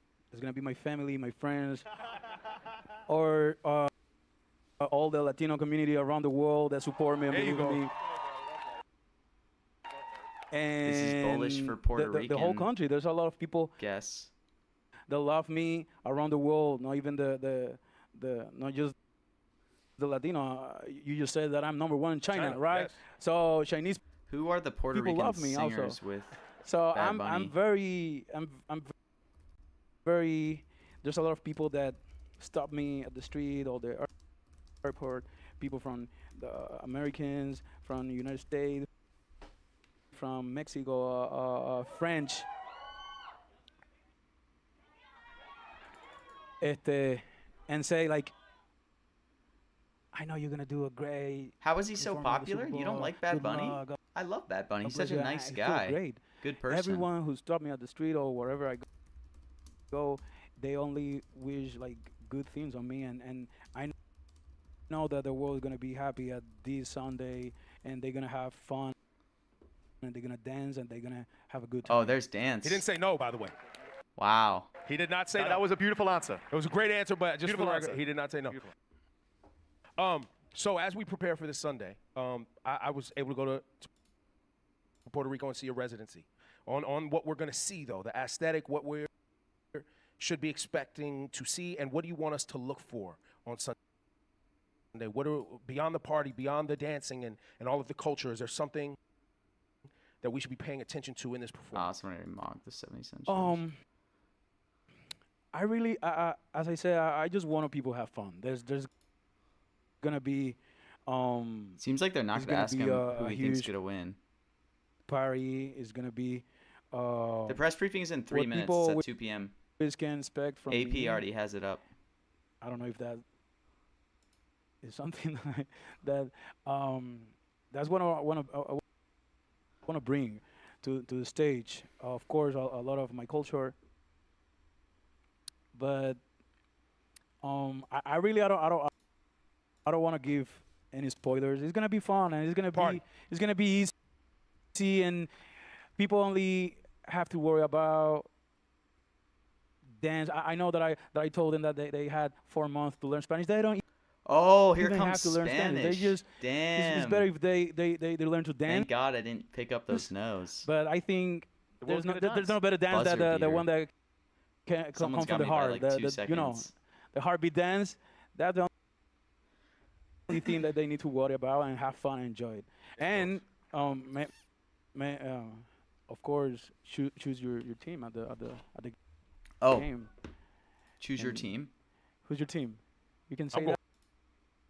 S13: It's gonna be my family, my friends, or all the Latino community around the world that support me and
S11: There you
S13: believe in
S11: go.
S13: me. And
S4: This is bullish for Puerto
S13: the whole
S4: Rican
S13: country. There's a lot of people
S4: guests
S13: that love me around the world. Not even the not just the Latino. You just said that I'm #1 in China, right?
S11: Yes.
S13: So Chinese
S4: Who are the Puerto
S13: people
S4: Rican
S13: love me
S4: singers
S13: also.
S4: with
S13: So
S4: Bad
S13: I'm
S4: Bunny?
S13: very very. There's a lot of people that stop me at the street or the airport. People from the Americans, from the United States, from Mexico, French. And say like, I know you're gonna do a great.
S4: How is he so
S13: performance at the
S4: popular?
S13: Super
S4: You don't
S13: Bowl.
S4: like Bad
S13: Good
S4: Bunny?
S13: luck.
S4: I love Bad Bunny. He's
S13: God
S4: such a
S13: bless you.
S4: nice
S13: I feel
S4: guy.
S13: great.
S4: Good person.
S13: Everyone who stopped me at the street or wherever I go, they only wish like good things on me, and I know that the world is gonna be happy at this Sunday, and they're gonna have fun, and they're gonna dance, and they're gonna have a good time.
S4: Oh, there's dance.
S11: He didn't say no, by the way.
S4: Wow.
S11: He did not say no.
S8: That was a beautiful answer.
S11: It was a great answer, but just
S8: Beautiful
S11: for the record,
S8: answer.
S11: he did not say no.
S8: Beautiful.
S11: So as we prepare for this Sunday, I was able to go to Puerto Rico and see a residency on what we're going to see, though, the aesthetic, what we should be expecting to see, and what do you want us to look for on Sunday? What are, beyond the party, beyond the dancing and all of the culture, is there something that we should be paying attention to in this performance?
S4: Someone already mocked the 70 Cent.
S13: I really, as I said, I just want people to have fun. There's gonna be.
S4: Seems like they're not
S13: it's
S4: gonna ask
S13: be
S4: him
S13: a
S4: who he thinks is
S13: huge
S4: gonna win.
S13: Party is gonna be.
S4: The press briefing is in 3
S13: what
S4: minutes.
S13: people
S4: It's at 2 p.m.
S13: Can expect from
S4: AP
S13: me.
S4: already has it up.
S13: I don't know if that is something that's what I want to bring to the stage. Of course, a lot of my culture, but I really I don't want to give any spoilers. It's gonna be fun and it's gonna be easy, and people only have to worry about dance. I know that I told them that they had 4 months to learn Spanish. They don't.
S4: Oh, here
S13: even
S4: comes
S13: have to learn Spanish. They just
S4: Damn.
S13: It's better if they learn to dance.
S4: Thank God I didn't pick up those no's.
S13: But I think
S8: The
S13: there's
S8: world's
S13: no
S8: gonna
S13: there's no better dance
S4: Buzzer
S13: than the
S4: beater.
S13: one that can come
S4: Someone's
S13: from
S4: got
S13: the
S4: me by,
S13: heart.
S4: like,
S13: the,
S4: 2
S13: you know,
S4: seconds.
S13: the heartbeat dance. That's the only thing that they need to worry about and have fun and enjoy it. And of course, choose your team at the game.
S4: Choose your
S13: And
S4: team.
S13: Who's your team? You can say
S11: I'm
S13: that.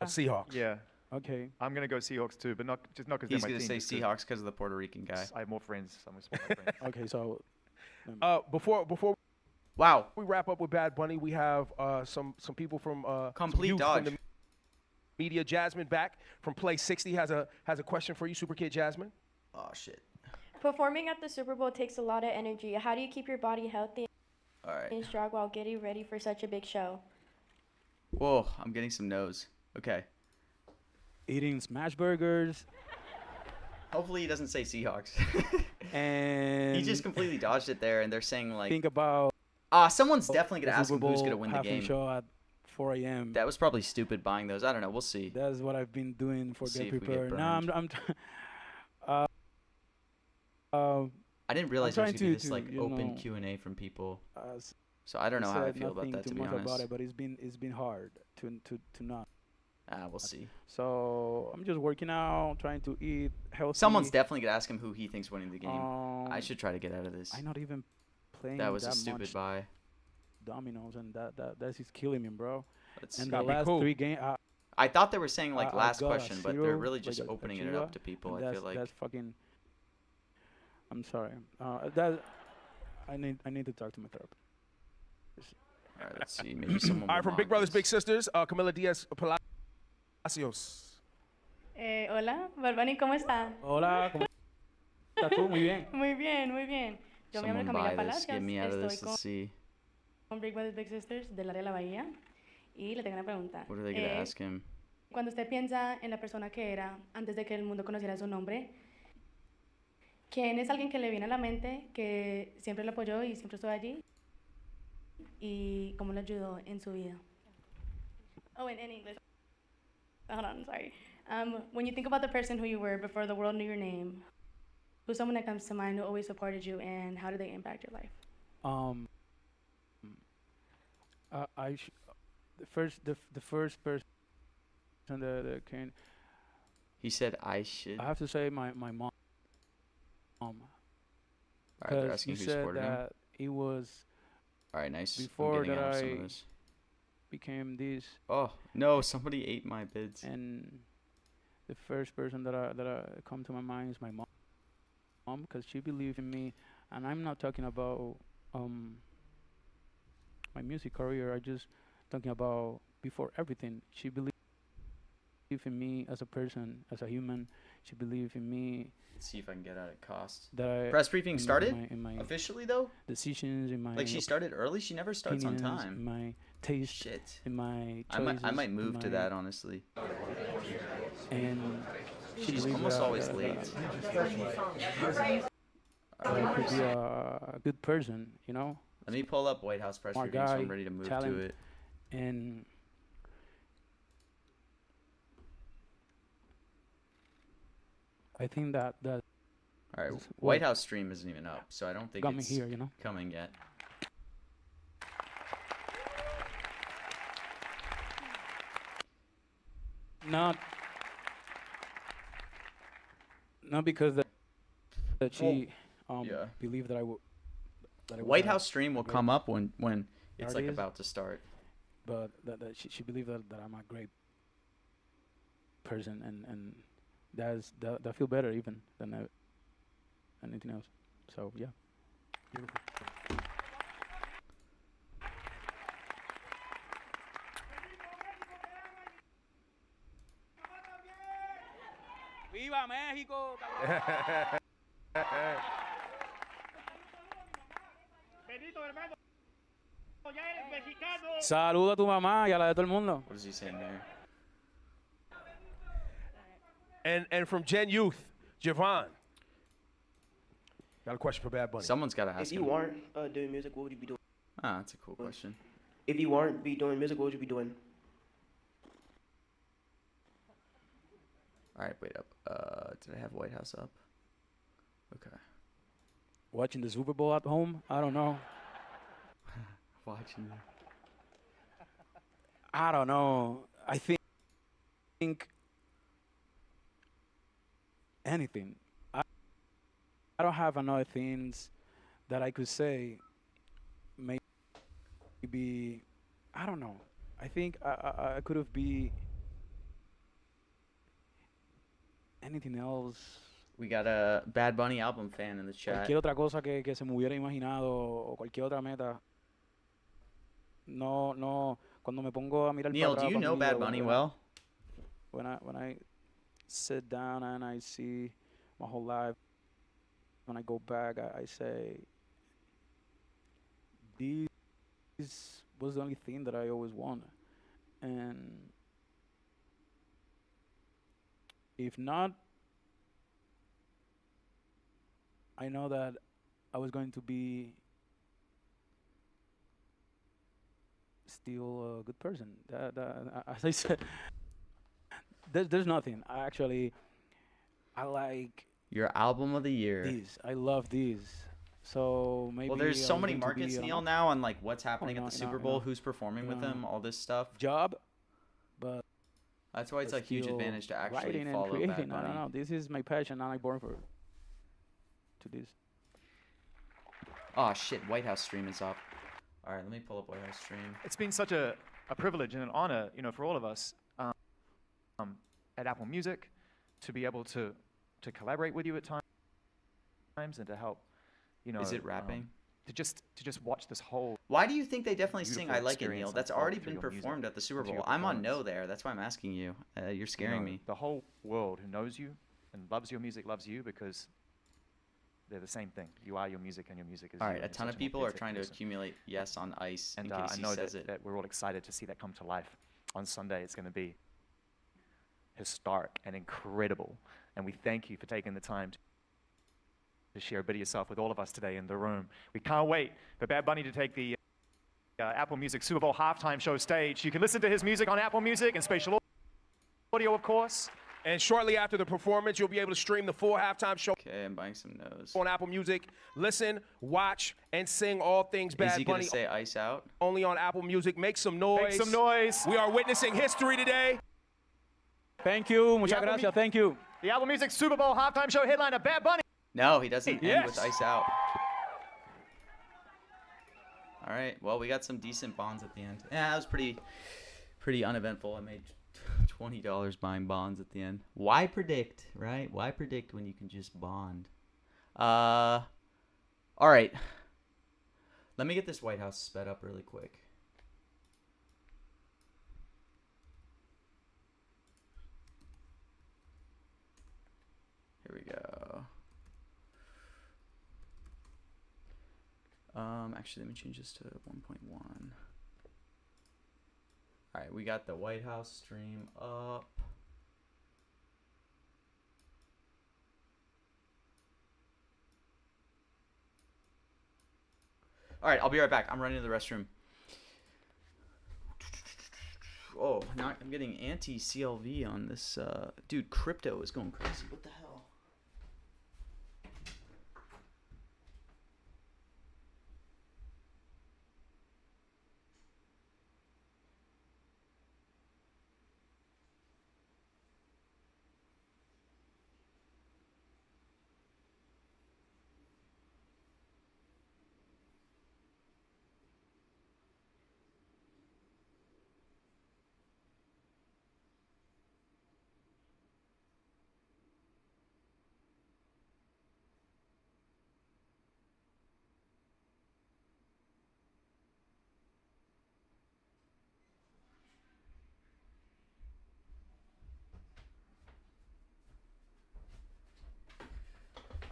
S11: Seahawks.
S8: Yeah.
S13: Okay.
S8: I'm gonna go Seahawks too, but not because they're
S4: He's
S8: my
S4: gonna
S8: team.
S4: say
S8: just 'cause
S4: Seahawks because of the Puerto Rican guy.
S8: I have more friends. I'm gonna support my friends.
S13: Okay, so
S11: Before
S4: wow,
S11: we wrap up with Bad Bunny, we have some people from some
S4: Complete
S11: youth
S4: dodge.
S11: from the media. Jasmine back from Play 60 has a question for you, Super Kid Jasmine.
S4: Oh shit.
S20: Performing at the Super Bowl takes a lot of energy. How do you keep your body healthy
S4: All right.
S20: and strong while getting ready for such a big show?
S4: Whoa, I'm getting some no's. Okay.
S13: Eating smash burgers.
S4: Hopefully he doesn't say Seahawks.
S13: And
S4: He just completely dodged it there, and they're saying like.
S13: think about.
S4: Someone's definitely gonna
S13: the
S4: ask him
S13: Super
S4: who's
S13: Bowl
S4: gonna win the
S13: halftime
S4: game.
S13: show at 4 a.m.
S4: That was probably stupid buying those. I don't know. We'll see.
S13: That's what I've been doing for
S4: We'll see
S13: get
S4: if we get
S13: prepared. No,
S4: burned. I didn't realize there was
S13: trying
S4: gonna be
S13: to-
S4: this like
S13: you
S4: open
S13: know,
S4: Q&A from people.
S13: s-
S4: So I don't know how I
S13: said
S4: feel about
S13: nothing
S4: that, to
S13: too
S4: be
S13: much
S4: honest.
S13: about it, but it's been hard to not.
S4: We'll see.
S13: So I'm just working out, trying to eat healthy.
S4: Someone's definitely gonna ask him who he thinks winning the game. I should try to get out of this.
S13: I'm not even playing.
S4: That was a
S13: much
S4: stupid buy.
S13: dominoes, and that's is killing me, bro.
S4: Let's
S13: And
S4: see.
S13: the
S4: Gotta be
S13: last
S4: cool.
S13: 3 games.
S4: I thought they were saying like
S13: I
S4: last
S13: got a
S4: question, but they're
S13: 0,
S4: really
S13: like
S4: just
S13: a
S4: opening it
S13: Chivas,
S4: up to people.
S13: and
S4: I feel like.
S13: that's fucking. I'm sorry. That I need to talk to my therapist.
S4: All right, let's see. Maybe someone.
S11: All right,
S4: will
S11: from Big
S4: mock
S11: Brothers
S4: this.
S11: Big Sisters, Camila Diaz Palacios.
S12: Hola, Bad Bunny, ¿cómo está?
S13: Hola, ¿cómo estás tú? Muy bien.
S12: Muy bien, muy bien. Yo me llamo
S4: Someone
S12: Camila
S4: buy this.
S12: Palacios.
S4: Get me out of this.
S12: Estoy
S4: Let's see.
S12: con Big Brothers Big Sisters del área de la Bahía y le tengo una pregunta.
S4: What are they gonna ask him?
S12: Cuando usted piensa en la persona que era antes de que el mundo conociera su nombre, ¿quién es alguien que le viene a la mente que siempre lo apoyó y siempre estuvo allí? y cómo le ayudó en su vida. Oh, in English. Hold on, sorry. When you think about the person who you were before the world knew your name, who's someone that comes to mind who always supported you, and how did they impact your life?
S13: The first person that came.
S4: He said I should.
S13: I have to say my mom.
S4: All right, they're asking who supported him.
S13: It was.
S4: All right, nice.
S13: Before that I became this.
S4: Oh no! Somebody ate my bids.
S13: And the first person that come to my mind is my mom, because she believed in me, and I'm not talking about my music career. I just talking about before everything. She believed in me as a person, as a human. She believed in me.
S4: Let's see if I can get out of cost.
S13: That
S4: press briefing started
S13: in my
S4: officially though.
S13: Decisions in my
S4: like she started early. She never starts on time.
S13: In my taste.
S4: Shit.
S13: In my
S4: choices, I might move to that honestly.
S13: And
S4: she's almost always late.
S13: Could be a good person, you know.
S4: Let me pull up White House press briefing so I'm ready to move to it.
S13: And I think that
S4: all right, White House stream isn't even up, so I don't think it's
S13: here, you know?
S4: Coming yet.
S13: Not because that she believed that I would.
S4: White House stream will come up when it's like about to start.
S13: But that she believed that I'm a great person, and that feel better even than anything else. So yeah. Beautiful.
S21: ¡Viva México!
S13: Saluda a tu mamá y a la de todo el mundo.
S4: What is he saying there?
S11: And from Gen Youth, Javon. Got a question for Bad Bunny.
S4: Someone's got to ask
S22: If you weren't doing music, what would you be doing?
S4: Ah, that's a cool question.
S22: If you weren't doing music, what would you be doing?
S4: All right, wait up. Did I have White House up? Okay.
S13: Watching the Super Bowl at home? I don't know.
S4: Watching it.
S13: I don't know. I think anything. I don't have another things that I could say. Maybe I don't know. I think I could have been anything else.
S4: We got a Bad Bunny album fan in the chat.
S13: Cualquier otra cosa que se me hubiera imaginado o cualquier otra meta. No. Cuando me pongo a mirar
S4: Neil, do you know Bad Bunny well?
S13: When I sit down and I see my whole life, when I go back, I say, this was the only thing that I always wanted. And if not, I know that I was going to be still a good person. As I said, there's nothing. I like
S4: your album of the year.
S13: These, I love these. So maybe.
S4: Well, there's so many markets, Neil, now on like what's happening at the Super Bowl, who's performing with them, all this stuff.
S13: Job, but
S4: that's why it's like huge advantage to actually follow
S13: and creating.
S4: Bad Bunny.
S13: I don't know. This is my passion, and I'm born for to this.
S4: Oh shit! White House stream is up. All right, let me pull up White House stream.
S8: It's been such a privilege and an honor, for all of us at Apple Music to be able to collaborate with you at times and to help,
S4: Is it rapping?
S8: To just watch this whole.
S4: Why do you think they definitely sing "I Like It, Neil"? That's already been
S8: through your
S4: performed
S8: music,
S4: at the Super
S8: through
S4: Bowl.
S8: your
S4: I'm on
S8: performance.
S4: no there. That's why I'm asking you. You're scaring me.
S8: The whole world who knows you and loves your music loves you because they're the same thing. You are your music, and your music is.
S4: All
S8: you,
S4: right, a
S8: and
S4: ton
S8: such
S4: of
S8: an
S4: people are
S8: authentic
S4: trying to
S8: person.
S4: accumulate yes on ice
S8: And
S4: in case
S8: I
S4: he
S8: know
S4: says
S8: that we're all excited to see that come to life on Sunday. It's going to be historic and incredible. And we thank you for taking the time to share a bit of yourself with all of us today in the room. We can't wait for Bad Bunny to take the Apple Music Super Bowl halftime show stage. You can listen to his music on Apple Music and spatial audio, of course.
S11: And shortly after the performance, you'll be able to stream the full halftime show.
S4: Okay, I'm buying some nose.
S11: On Apple Music. Listen, watch, and sing all things Bad Bunny.
S4: Is he going to say ice out?
S11: Only on Apple Music. Make some noise.
S8: Make some noise.
S11: We are witnessing history today.
S13: Thank you. Muchas gracias. Thank you.
S8: The Apple Music Super Bowl halftime show headliner, Bad Bunny.
S4: No, he doesn't
S8: Yes.
S4: end with ice out. All right. Well, we got some decent bonds at the end. Yeah, that was pretty uneventful. I made $20 buying bonds at the end. Why predict, right? Why predict when you can just bond? All right. Let me get this White House sped up really quick. Here we go. Actually, let me change this to 1.1. All right, we got the White House stream up. All right, I'll be right back. I'm running to the restroom. Oh, now I'm getting anti-CLV on this. Dude, crypto is going crazy. What the hell?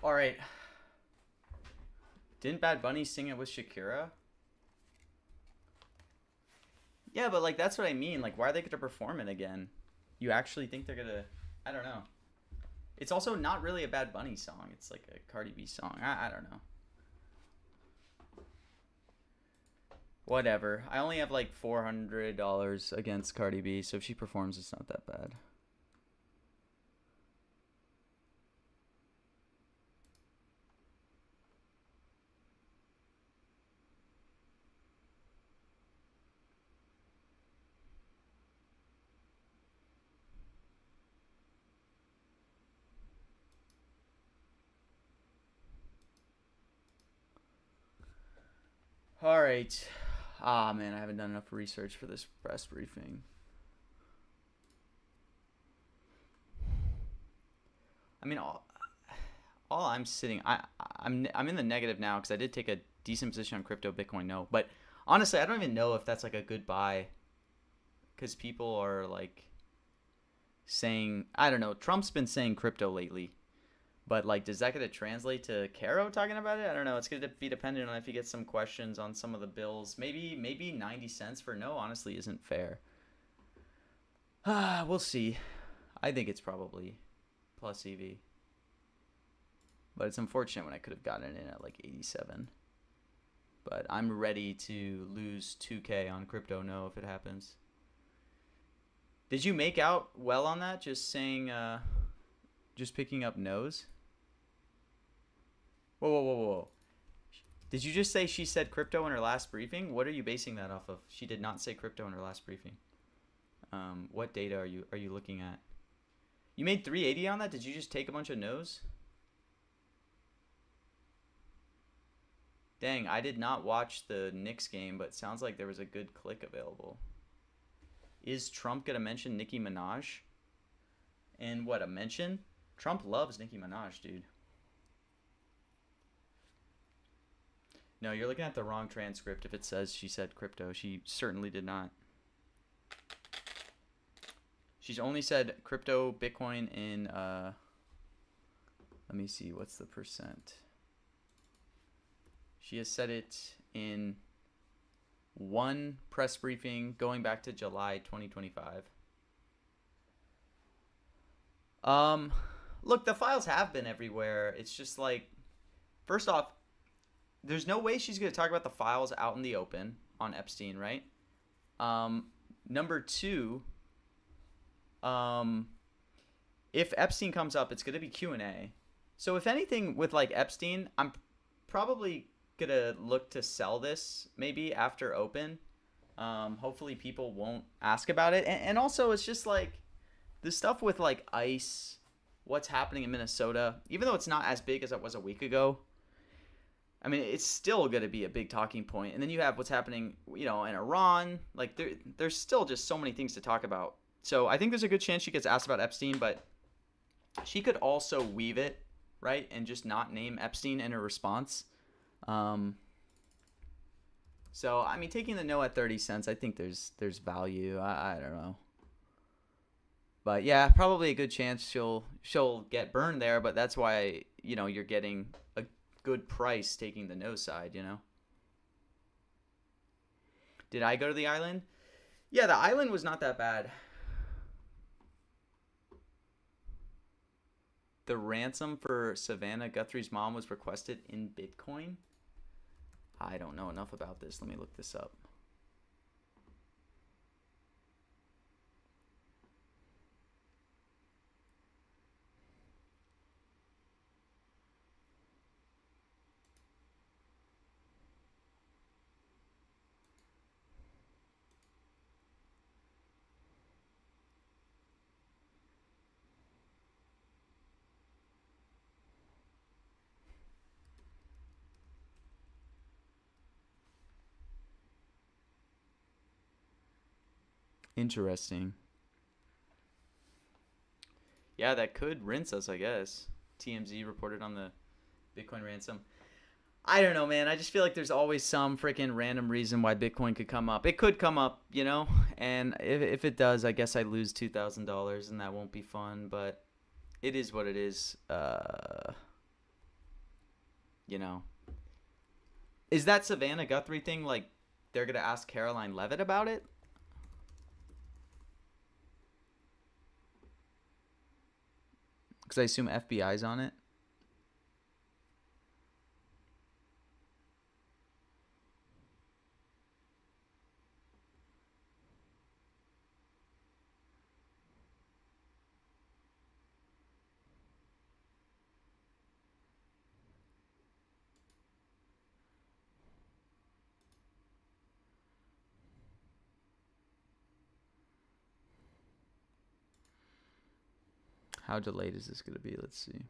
S4: All right. Didn't Bad Bunny sing it with Shakira? Yeah, but like that's what I mean. Like, why are they going to perform it again? You actually think they're going to? I don't know. It's also not really a Bad Bunny song. It's like a Cardi B song. I don't know. Whatever. I only have like $400 against Cardi B, so if she performs, it's not that bad. All right. Ah, man, I haven't done enough research for this press briefing. I mean, all I'm sitting, I'm in the negative now because I did take a decent position on crypto, Bitcoin, no. But honestly, I don't even know if that's like a good buy because people are like saying, I don't know, Trump's been saying crypto lately. But, like, does that get to translate to Caro talking about it? I don't know. It's going to be dependent on if he gets some questions on some of the bills. Maybe 90 cents for no, honestly, isn't fair. We'll see. I think it's probably plus EV. But it's unfortunate when I could have gotten it in at, like, 87. But I'm ready to lose 2K on crypto no if it happens. Did you make out well on that? Just saying, just picking up no's? Whoa. Did you just say she said crypto in her last briefing? What are you basing that off of? She did not say crypto in her last briefing. What data are you looking at? You made 380 on that? Did you just take a bunch of no's? Dang, I did not watch the Knicks game, but it sounds like there was a good click available. Is Trump going to mention Nicki Minaj? And what, a mention? Trump loves Nicki Minaj, dude. No, you're looking at the wrong transcript if it says she said crypto. She certainly did not. She's only said crypto, Bitcoin in, let me see, what's the percent? She has said it in one press briefing going back to July 2025. Look, the files have been everywhere. It's just like, first off, there's no way she's going to talk about the files out in the open. on Epstein, right? Number two, if Epstein comes up, it's gonna be Q&A. So if anything with like Epstein, I'm probably gonna look to sell this maybe after open. Hopefully people won't ask about it, and also it's just like the stuff with like ICE, what's happening in Minnesota, even though it's not as big as it was a week ago. I mean, it's still going to be a big talking point. And then you have what's happening, in Iran. Like, there's still just so many things to talk about. So I think there's a good chance she gets asked about Epstein, but she could also weave it, right, and just not name Epstein in her response. So, I mean, taking the no at 30 cents, I think there's value. I don't know. But, yeah, probably a good chance she'll get burned there, but that's why, you're getting a good price taking the no side, Did I go to the island? Yeah, the island was not that bad. The ransom for Savannah Guthrie's mom was requested in Bitcoin? I don't know enough about this. Let me look this up. Interesting. Yeah, that could rinse us, I guess. TMZ reported on the Bitcoin ransom. I don't know, man. I just feel like there's always some freaking random reason why Bitcoin could come up. It could come up, and if it does, I guess I lose $2,000 and that won't be fun, but it is what it is. Is that Savannah Guthrie thing, like, they're going to ask Caroline Levitt about it? Because I assume FBI's on it. How delayed is this going to be? Let's see.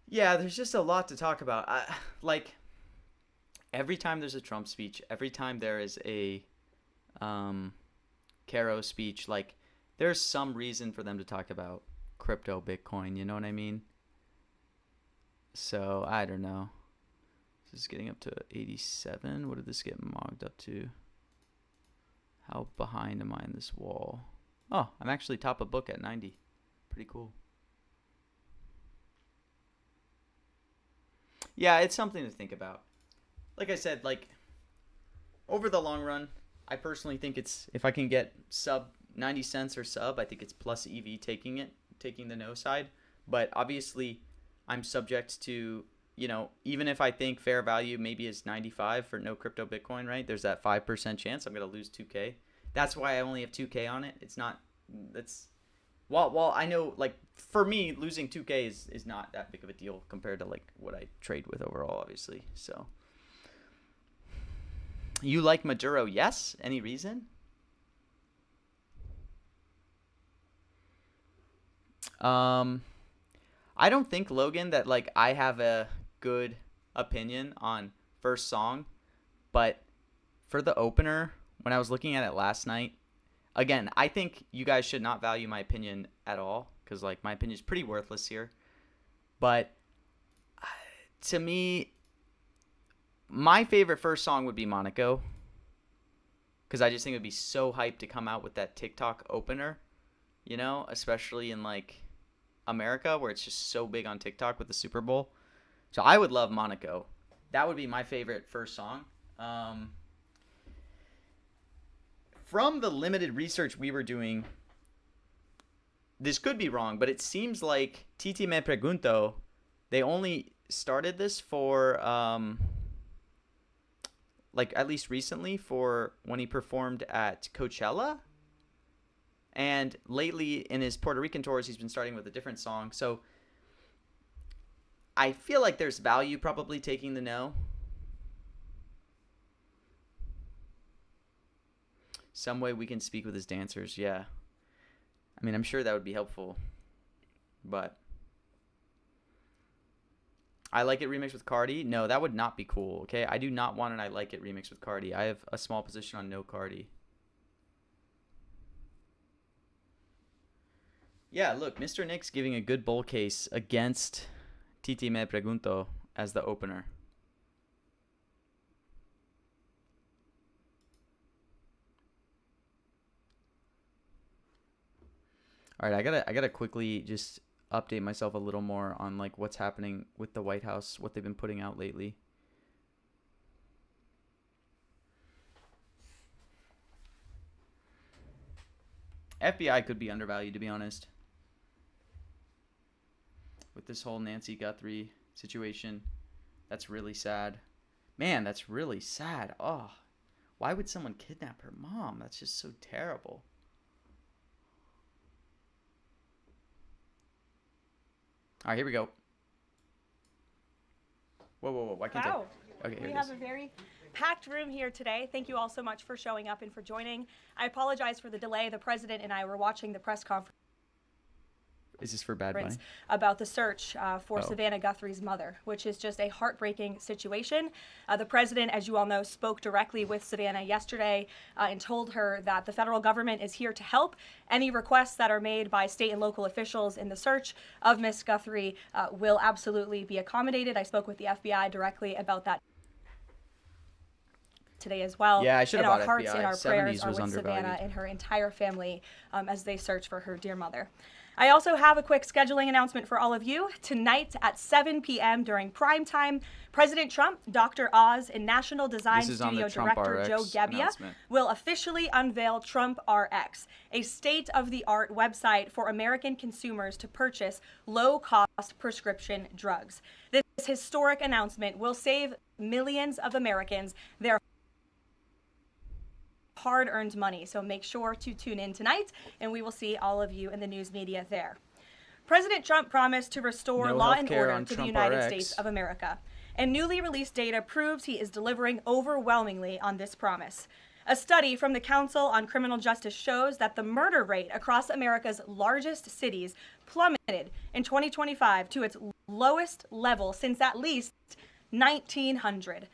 S4: Yeah, there's just a lot to talk about. Like, every time there's a Trump speech, every time there is a Caro speech, like, there's some reason for them to talk about crypto, Bitcoin, you know what I mean? So, I don't know. This is getting up to 87. What did this get mogged up to? How behind am I in this wall? Oh, I'm actually top of book at 90. Pretty cool. Yeah, it's something to think about. Like I said, like, over the long run, I personally think it's, if I can get sub 90 cents or sub, I think it's plus EV taking the no side. But obviously, I'm subject to, even if I think fair value maybe is 95 for no crypto Bitcoin, right? There's that 5% chance I'm going to lose 2K. That's why I only have 2K on it. It's not, well, I know, like, for me, losing 2K is not that big of a deal compared to, like, what I trade with overall, obviously. So, you like Maduro? Yes? Any reason? I don't think, Logan, that, like, I have a good opinion on first song, but for the opener, when I was looking at it last night, again, I think you guys should not value my opinion at all because, like, my opinion is pretty worthless here. But to me, my favorite first song would be Monaco because I just think it would be so hyped to come out with that TikTok opener, you know, especially in, like, America where it's just so big on TikTok with the Super Bowl. So I would love Monaco. That would be my favorite first song. From the limited research we were doing, this could be wrong, but it seems like Titi Me Pregunto, they only started this for, like, at least recently for when he performed at Coachella. And lately in his Puerto Rican tours, he's been starting with a different song. So I feel like there's value probably taking the no. Some way we can speak with his dancers, yeah. I mean, I'm sure that would be helpful. But I Like It remixed with Cardi? No, that would not be cool, okay? I do not want an I Like It remixed with Cardi. I have a small position on no Cardi. Yeah, look, Mr. Nick's giving a good bull case against Titi Me Pregunto as the opener. All right, I gotta quickly just update myself a little more on, like, what's happening with the White House, what they've been putting out lately. FBI could be undervalued, to be honest. With this whole Nancy Guthrie situation, that's really sad. Man, that's really sad. Oh, why would someone kidnap her mom? That's just so terrible. All right, here we go. Whoa. Why can't
S1: Wow.
S4: Okay, here
S1: we
S4: it
S1: have
S4: is.
S1: a very packed room here today. Thank you all so much for showing up and for joining. I apologize for the delay. The president and I were watching the press conference
S4: Is this for Bad Bunny?
S1: about the search for
S4: Oh.
S1: Savannah Guthrie's mother, which is just a heartbreaking situation. The president, as you all know, spoke directly with Savannah yesterday and told her that the federal government is here to help. Any requests that are made by state and local officials in the search of Miss Guthrie will absolutely be accommodated. I spoke with the FBI directly about that today as well.
S4: Yeah, I should have
S1: and our
S4: bought
S1: hearts
S4: FBI.
S1: and our
S4: 70s
S1: prayers are
S4: was
S1: with
S4: undervalued.
S1: Savannah and her entire family as they search for her dear mother. I also have a quick scheduling announcement for all of you. Tonight at 7 p.m. during prime time, President Trump, Dr. Oz, and National Design
S4: This is on the
S1: Studio
S4: Trump
S1: Director
S4: RX
S1: Joe Gebbia
S4: announcement.
S1: will officially unveil Trump RX, a state-of-the-art website for American consumers to purchase low-cost prescription drugs. This historic announcement will save millions of Americans their hard-earned money. So make sure to tune in tonight, and we will see all of you in the news media there. President Trump promised to restore
S4: No
S1: law and
S4: healthcare
S1: order
S4: on
S1: to the
S4: Trump
S1: United
S4: RX.
S1: States of America. And newly released data proves he is delivering overwhelmingly on this promise. A study from the Council on Criminal Justice shows that the murder rate across America's largest cities plummeted in 2025 to its lowest level since at least 1900.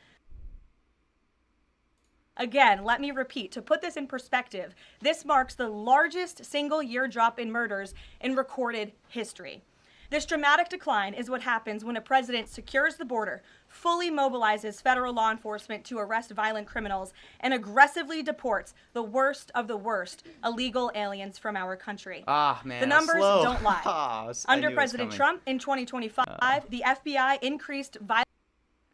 S1: Again, let me repeat, to put this in perspective, this marks the largest single-year drop in murders in recorded history. This dramatic decline is what happens when a president secures the border, fully mobilizes federal law enforcement to arrest violent criminals, and aggressively deports the worst of the worst illegal aliens from our country.
S4: Ah, man,
S1: The
S4: that's
S1: numbers
S4: slow.
S1: don't lie.
S4: I knew
S1: Under
S4: it was
S1: President
S4: coming.
S1: Trump in 2025, the FBI increased violent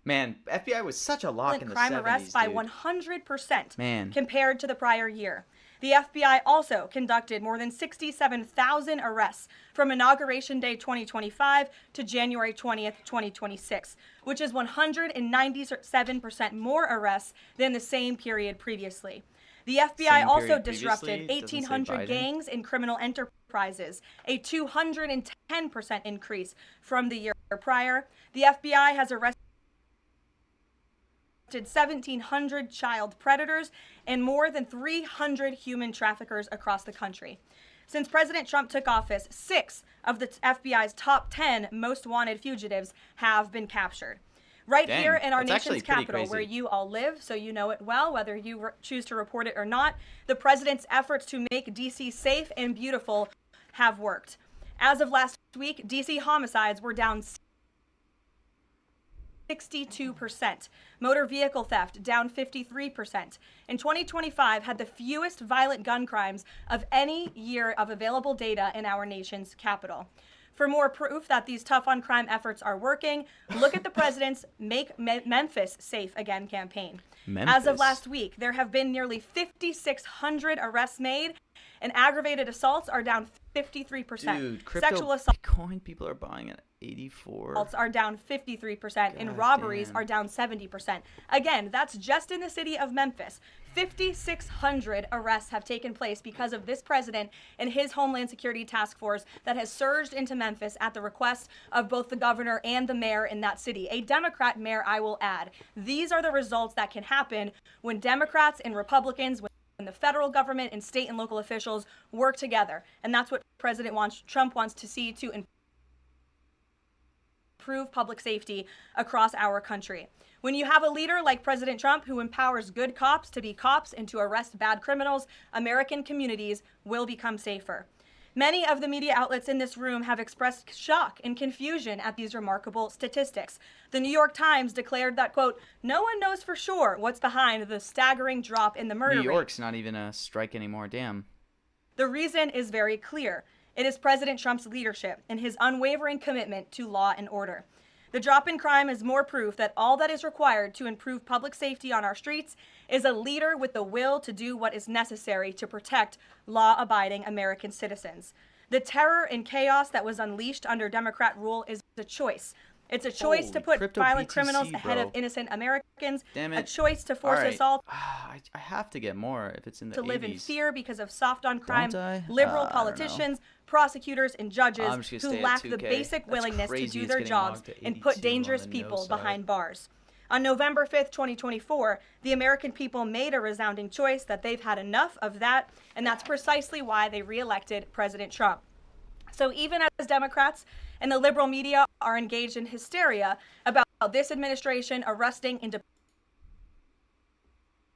S4: Man, FBI was such a lock in the
S1: crime
S4: 70s,
S1: arrests by
S4: dude.
S1: 100%
S4: Man.
S1: compared to the prior year. The FBI also conducted more than 67,000 arrests from Inauguration Day 2025 to January 20th, 2026, which is 197% more arrests than the same period previously. The FBI
S4: Same
S1: also
S4: period
S1: disrupted
S4: previously? Doesn't say
S1: 1,800
S4: Biden.
S1: gangs and criminal enterprises, a 210% increase from the year prior. The FBI has arrested 1,700 child predators and more than 300 human traffickers across the country. Since President Trump took office, 6 of the FBI's top 10 most wanted fugitives have been captured. Right
S4: Dang,
S1: here in our
S4: that's actually
S1: nation's
S4: pretty
S1: capital, where
S4: crazy.
S1: you all live, so you know it well, whether you choose to report it or not, the president's efforts to make D.C. safe and beautiful have worked. As of last week, D.C. homicides were down 62%. Motor vehicle theft down 53%. In 2025 had the fewest violent gun crimes of any year of available data in our nation's capital. For more proof that these tough on crime efforts are working, look at the president's Make Memphis Safe Again campaign. As of last week, there have been nearly 5,600 arrests made, and aggravated assaults are down 53%.
S4: Dude, crypto
S1: Sexual assault
S4: Bitcoin people are buying at 84.
S1: assaults are down 53%, and robberies are down 70%. Again, that's just in the city of Memphis. 5,600 arrests have taken place because of this president and his Homeland Security Task Force that has surged into Memphis at the request of both the governor and the mayor in that city. A Democrat mayor, I will add. These are the results that can happen when Democrats and Republicans, when the federal government and state and local officials work together. And that's what Trump wants to see to improve public safety across our country. When you have a leader like President Trump who empowers good cops to be cops and to arrest bad criminals, American communities will become safer. Many of the media outlets in this room have expressed shock and confusion at these remarkable statistics. The New York Times declared that, quote, no one knows for sure what's behind the staggering drop in the murder rate.
S4: New York's not even a strike anymore, damn.
S1: The reason is very clear. It is President Trump's leadership and his unwavering commitment to law and order. The drop in crime is more proof that all that is required to improve public safety on our streets is a leader with the will to do what is necessary to protect law-abiding American citizens. The terror and chaos that was unleashed under Democrat rule is a choice. It's a choice to put violent criminals ahead of innocent Americans.
S4: Damn
S1: A
S4: it.
S1: choice to force us all
S4: I have to get more if it's in the
S1: to
S4: 80s.
S1: live in fear because of soft on crime,
S4: Don't I?
S1: liberal
S4: I don't know.
S1: politicians, prosecutors, and judges
S4: I'm just gonna
S1: who
S4: stay at
S1: lack the
S4: 2K.
S1: basic
S4: That's
S1: willingness to
S4: crazy
S1: do
S4: it's
S1: their
S4: getting
S1: jobs
S4: logged to
S1: and put
S4: 82 on
S1: dangerous
S4: the no
S1: people
S4: side.
S1: behind bars. On November 5th, 2024, the American people made a resounding choice that they've had enough of that, and that's precisely why they reelected President Trump. So even as Democrats and the liberal media are engaged in hysteria about this administration arresting and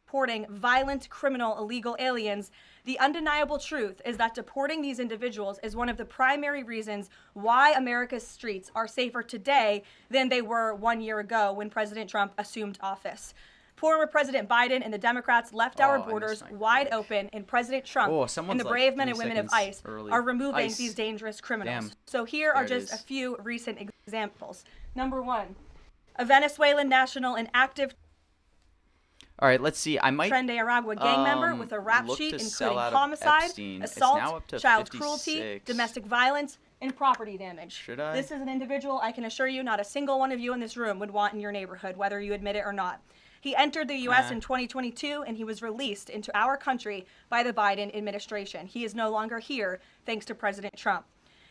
S1: deporting violent, criminal, illegal aliens, the undeniable truth is that deporting these individuals is one of the primary reasons why America's streets are safer today than they were 1 year ago when President Trump assumed office. Former President Biden and the Democrats left our borders wide open, and President Trump and the brave men and women of ICE are removing these dangerous criminals.
S4: Damn.
S1: So here are
S4: There it
S1: just
S4: is.
S1: a few recent examples. Number one, a Venezuelan national and active
S4: All right, let's see. I might
S1: Tren de Aragua gang member with a rap
S4: look
S1: sheet
S4: to sell
S1: including
S4: out of
S1: homicide,
S4: Epstein. It's
S1: assault,
S4: now up to
S1: child
S4: 56.
S1: cruelty, domestic violence, and property damage.
S4: Should I?
S1: This is an individual I can assure you not a single one of you in this room would want in your neighborhood, whether you admit it or not. He entered the U.S. in 2022, and he was released into our country by the Biden administration. He is no longer here, thanks to President Trump.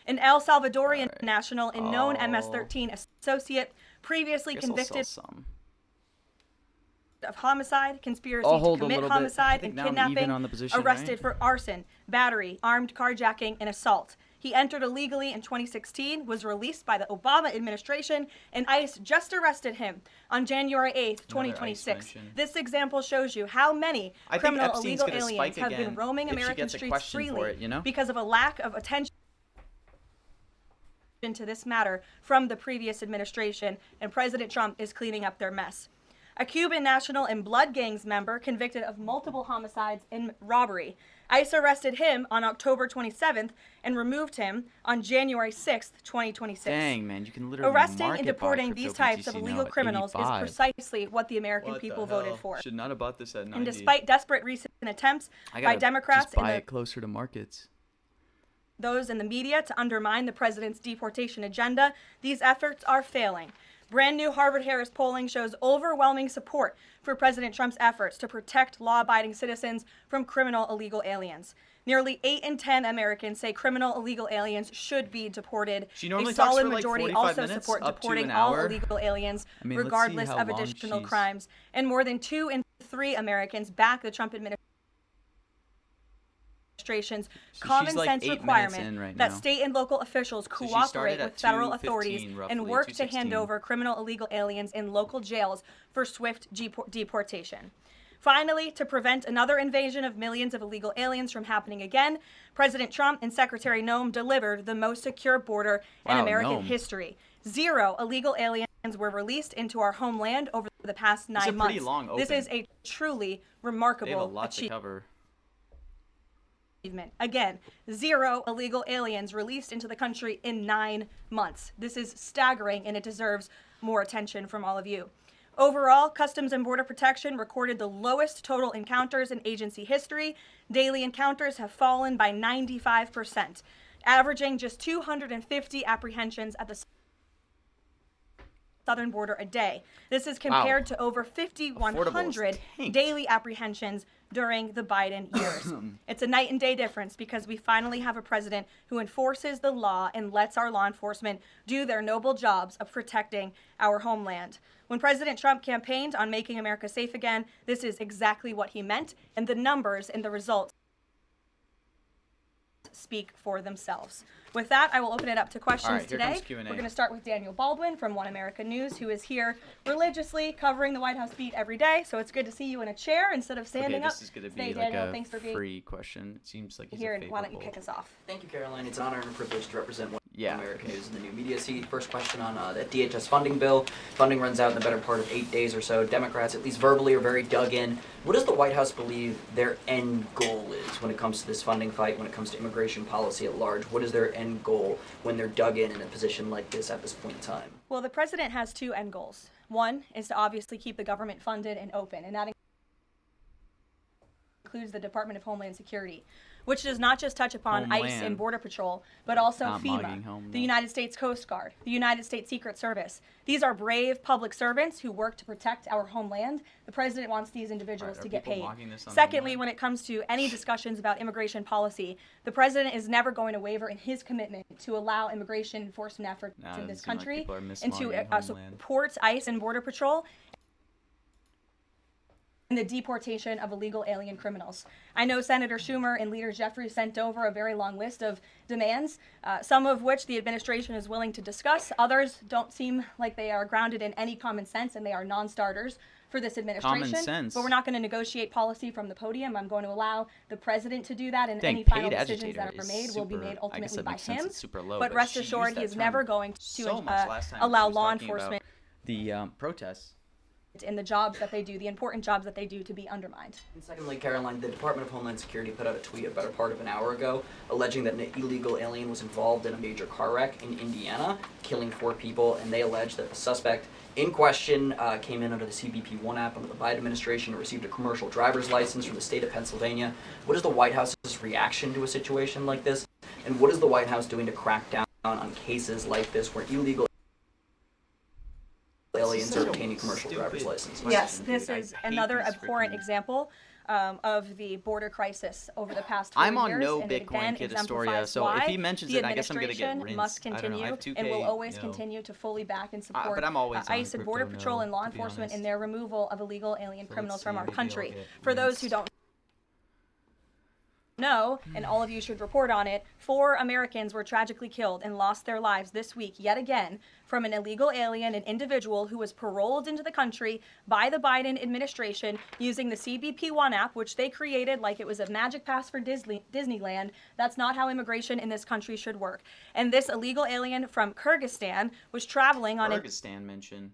S1: An El Salvadorian national and known MS-13 associate, previously
S4: Guess I'll sell
S1: convicted
S4: some.
S1: of homicide, conspiracy
S4: I'll
S1: to
S4: hold a
S1: commit
S4: little bit. I
S1: homicide,
S4: think
S1: and
S4: now I'm even
S1: kidnapping,
S4: on the position,
S1: arrested
S4: right?
S1: for arson, battery, armed carjacking, and assault. He entered illegally in 2016, was released by the Obama administration, and ICE just arrested him on January 8th, 2026. This example shows you how many
S4: I think
S1: criminal
S4: Epstein's
S1: illegal
S4: gonna
S1: aliens
S4: spike
S1: have been
S4: again
S1: roaming
S4: if she
S1: American
S4: gets a
S1: streets
S4: question
S1: freely
S4: for it, you know?
S1: because of a lack of attention to this matter from the previous administration, and President Trump is cleaning up their mess. A Cuban national and blood gangs member convicted of multiple homicides and robbery. ICE arrested him on October 27th and removed him on January 6th, 2026.
S4: Dang, man, you can literally
S1: Arresting
S4: market
S1: and
S4: buy
S1: deporting these
S4: crypto
S1: types
S4: BTC
S1: of
S4: now
S1: illegal
S4: at
S1: criminals
S4: 85.
S1: is precisely what the American
S4: What
S1: people
S4: the hell?
S1: voted for.
S4: Should not have bought this at 90.
S1: And despite desperate recent attempts
S4: I
S1: by
S4: gotta
S1: Democrats
S4: just buy
S1: and
S4: it closer to markets.
S1: those in the media to undermine the president's deportation agenda, these efforts are failing. Brand new Harvard-Harris polling shows overwhelming support for President Trump's efforts to protect law-abiding citizens from criminal illegal aliens. Nearly 8 in 10 Americans say criminal illegal aliens should be deported.
S4: She normally
S1: A
S4: talks
S1: solid
S4: for, like,
S1: majority
S4: 45
S1: also
S4: minutes,
S1: support
S4: up to
S1: deporting
S4: an
S1: all
S4: hour.
S1: illegal aliens,
S4: I mean, let's see
S1: regardless
S4: how
S1: of
S4: long
S1: additional
S4: she's-
S1: crimes. And more than 2 in 3 Americans back the Trump administration administration's
S4: she's
S1: common
S4: like
S1: sense
S4: 8 minutes
S1: requirement
S4: in right
S1: that
S4: now.
S1: state and local officials
S4: she started
S1: cooperate
S4: at
S1: with federal
S4: 2:15
S1: authorities
S4: roughly,
S1: and work to
S4: 2:16.
S1: hand over criminal illegal aliens in local jails for swift deportation. Finally, to prevent another invasion of millions of illegal aliens from happening again, President Trump and Secretary Noem delivered the most secure border in
S4: Wow,
S1: American
S4: Noem.
S1: history. 0 illegal aliens were released into our homeland over the past 9
S4: It's a
S1: months.
S4: pretty long
S1: This
S4: open.
S1: is a truly
S4: They have a
S1: remarkable
S4: lot to cover.
S1: achievement. Again, 0 illegal aliens released into the country in 9 months. This is staggering, and it deserves more attention from all of you. Overall, Customs and Border Protection recorded the lowest total encounters in agency history. Daily encounters have fallen by 95%, averaging just 250 apprehensions at the southern border a day. This is compared to over 5,100 daily apprehensions during the Biden years. It's a night and day difference because we finally have a president who enforces the law and lets our law enforcement do their noble jobs of protecting our homeland. When President Trump campaigned on making America safe again, this is exactly what he meant, and the numbers and the results speak for themselves. With that, I will open it up to questions
S4: All right, here
S1: today.
S4: comes Q&A.
S1: We're going to start with Daniel Baldwin from One America News, who is here religiously covering the White House beat every day. So it's good to see you in a chair instead of standing
S4: Okay,
S1: up.
S4: this is going to
S1: Today,
S4: be like
S1: Daniel,
S4: a
S1: thanks for being
S4: free question. It seems like he's
S1: here,
S4: a
S1: and
S4: favorable.
S1: why don't you kick us off?
S2: Thank you, Caroline. It's an honor and a privilege to represent One
S4: Yeah.
S2: America News in the new media seat. First question on that DHS funding bill. Funding runs out in the better part of 8 days or so. Democrats, at least verbally, are very dug in. What does the White House believe their end goal is when it comes to this funding fight, when it comes to immigration policy at large? What is their end goal when they're dug in a position like this at this point in time?
S1: Well, the president has 2 end goals. One is to obviously keep the government funded and open, and that includes the Department of Homeland Security, which does not just touch upon ICE
S4: Homeland.
S1: and Border Patrol, but also
S4: Not
S1: FEMA,
S4: mugging home,
S1: the
S4: no.
S1: United States Coast Guard, the United States Secret Service. These are brave public servants who work to protect our homeland. The president wants these individuals
S4: Right, are
S1: to get
S4: people
S1: paid.
S4: mocking this on
S1: Secondly, when it comes to any discussions about immigration policy, the president is never going to waver in his commitment to allow immigration enforcement efforts
S4: Nah,
S1: in
S4: it
S1: this
S4: doesn't seem like
S1: country
S4: people are
S1: and to
S4: mismogging Homeland.
S1: support ICE and Border Patrol in the deportation of illegal alien criminals. I know Senator Schumer and Leader Jeffries sent over a very long list of demands, some of which the administration is willing to discuss. Others don't seem like they are grounded in any common sense, and they are non-starters for this administration.
S4: Common sense.
S1: But we're not going to negotiate policy from the podium. I'm going to allow the president to do that, and
S4: Dang,
S1: any final
S4: paid
S1: decisions that
S4: agitator
S1: are
S4: is
S1: made will be
S4: super-
S1: made
S4: I guess
S1: ultimately
S4: that
S1: by
S4: makes sense
S1: him.
S4: it's super low,
S1: but
S4: but
S1: rest
S4: she used
S1: assured,
S4: that
S1: he is
S4: term
S1: never going to
S4: so much last time
S1: allow
S4: she was
S1: law
S4: talking about
S1: enforcement
S4: the protests.
S1: in the jobs that they do, the important jobs that they do, to be undermined.
S2: And secondly, Caroline, the Department of Homeland Security put out a tweet a better part of an hour ago alleging that an illegal alien was involved in a major car wreck in Indiana, killing 4 people, and they allege that the suspect in question came in under the CBP One app under the Biden administration and received a commercial driver's license from the state of Pennsylvania. What is the White House's reaction to a situation like this? And what is the White House doing to crack down on cases like this where illegal aliens are obtaining commercial driver's licenses?
S1: Yes, this is another abhorrent example of the border crisis over the past 4
S4: I'm on
S1: years,
S4: no
S1: and it
S4: Bitcoin
S1: again
S4: kid
S1: exemplifies
S4: Astoria, so if
S1: why
S4: he mentions
S1: the
S4: it, I guess I'm gonna get
S1: administration must
S4: rinsed. I don't know, I
S1: continue
S4: have
S1: and will
S4: 2K,
S1: always
S4: you know.
S1: continue to fully back and support
S4: but I'm always on
S1: ICE and Border
S4: crypto
S1: Patrol
S4: now,
S1: and law
S4: to be
S1: enforcement in
S4: honest.
S1: their removal of illegal alien criminals from our
S4: maybe I'll
S1: country.
S4: get
S1: For those who don't know, and all of you should report on it, 4 Americans were tragically killed and lost their lives this week yet again from an illegal alien, an individual who was paroled into the country by the Biden administration using the CBP One app, which they created like it was a magic pass for Disneyland. That's not how immigration in this country should work. And this illegal alien from Kyrgyzstan was traveling on an
S4: Kyrgyzstan mention.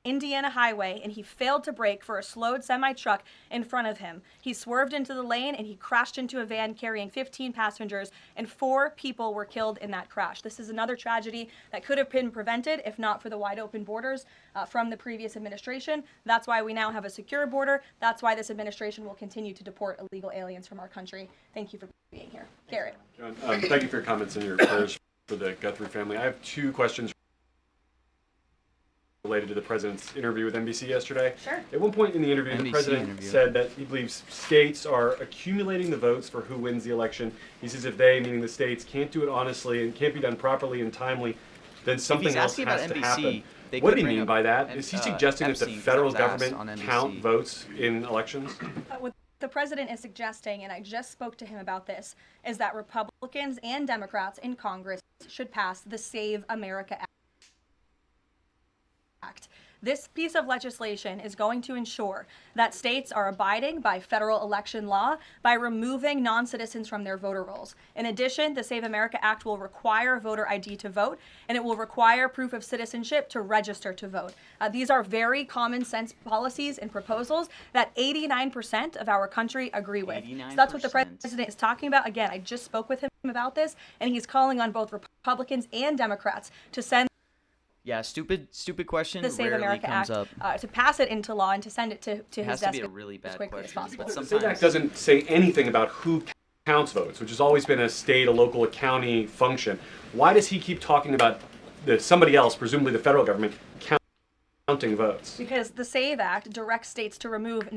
S1: Indiana highway, and he failed to brake for a slowed semi-truck in front of him. He swerved into the lane and he crashed into a van carrying 15 passengers, and 4 people were killed in that crash. This is another tragedy that could have been prevented if not for the wide open borders from the previous administration. That's why we now have a secure border. That's why this administration will continue to deport illegal aliens from our country. Thank you for being here. Garrett.
S21: John, thank you for your comments and your prayers for the Guthrie family. I have 2 questions related to the president's interview with NBC yesterday.
S1: Sure.
S21: At one point in the interview, the
S4: NBC
S21: president
S4: interview.
S21: said that he believes states are accumulating the votes for who wins the election. He says if they, meaning the states, can't do it honestly and can't be done properly and timely, then something else
S4: asking
S21: has
S4: about
S21: to
S4: NBC,
S21: happen.
S4: they
S21: What
S4: could
S21: did he
S4: bring
S21: mean
S4: up
S21: by that? Is he suggesting that the
S4: Epstein,
S21: federal
S4: because I was asked
S21: government
S4: on NBC.
S21: count votes in elections?
S1: What the president is suggesting, and I just spoke to him about this, is that Republicans and Democrats in Congress should pass the Save America Act. This piece of legislation is going to ensure that states are abiding by federal election law by removing non-citizens from their voter rolls. In addition, the Save America Act will require voter ID to vote, and it will require proof of citizenship to register to vote. These are very common sense policies and proposals that 89% of our country agree with. So that's what the president is talking about. Again, I just spoke with him about this, and he's calling on both Republicans and Democrats to send
S4: Yeah, stupid question
S1: the Save
S4: rarely
S1: America
S4: comes
S1: Act
S4: up.
S1: To pass it into law and to send it to
S4: It
S1: his
S4: has
S1: desk
S4: to be a really bad
S1: as quickly as
S4: question.
S1: possible.
S4: But
S21: The SAVE Act
S4: sometimes
S21: doesn't say anything about who counts votes, which has always been a state, a local, a county function. Why does he keep talking about somebody else, presumably the federal government, counting votes?
S1: Because the SAVE Act directs states to remove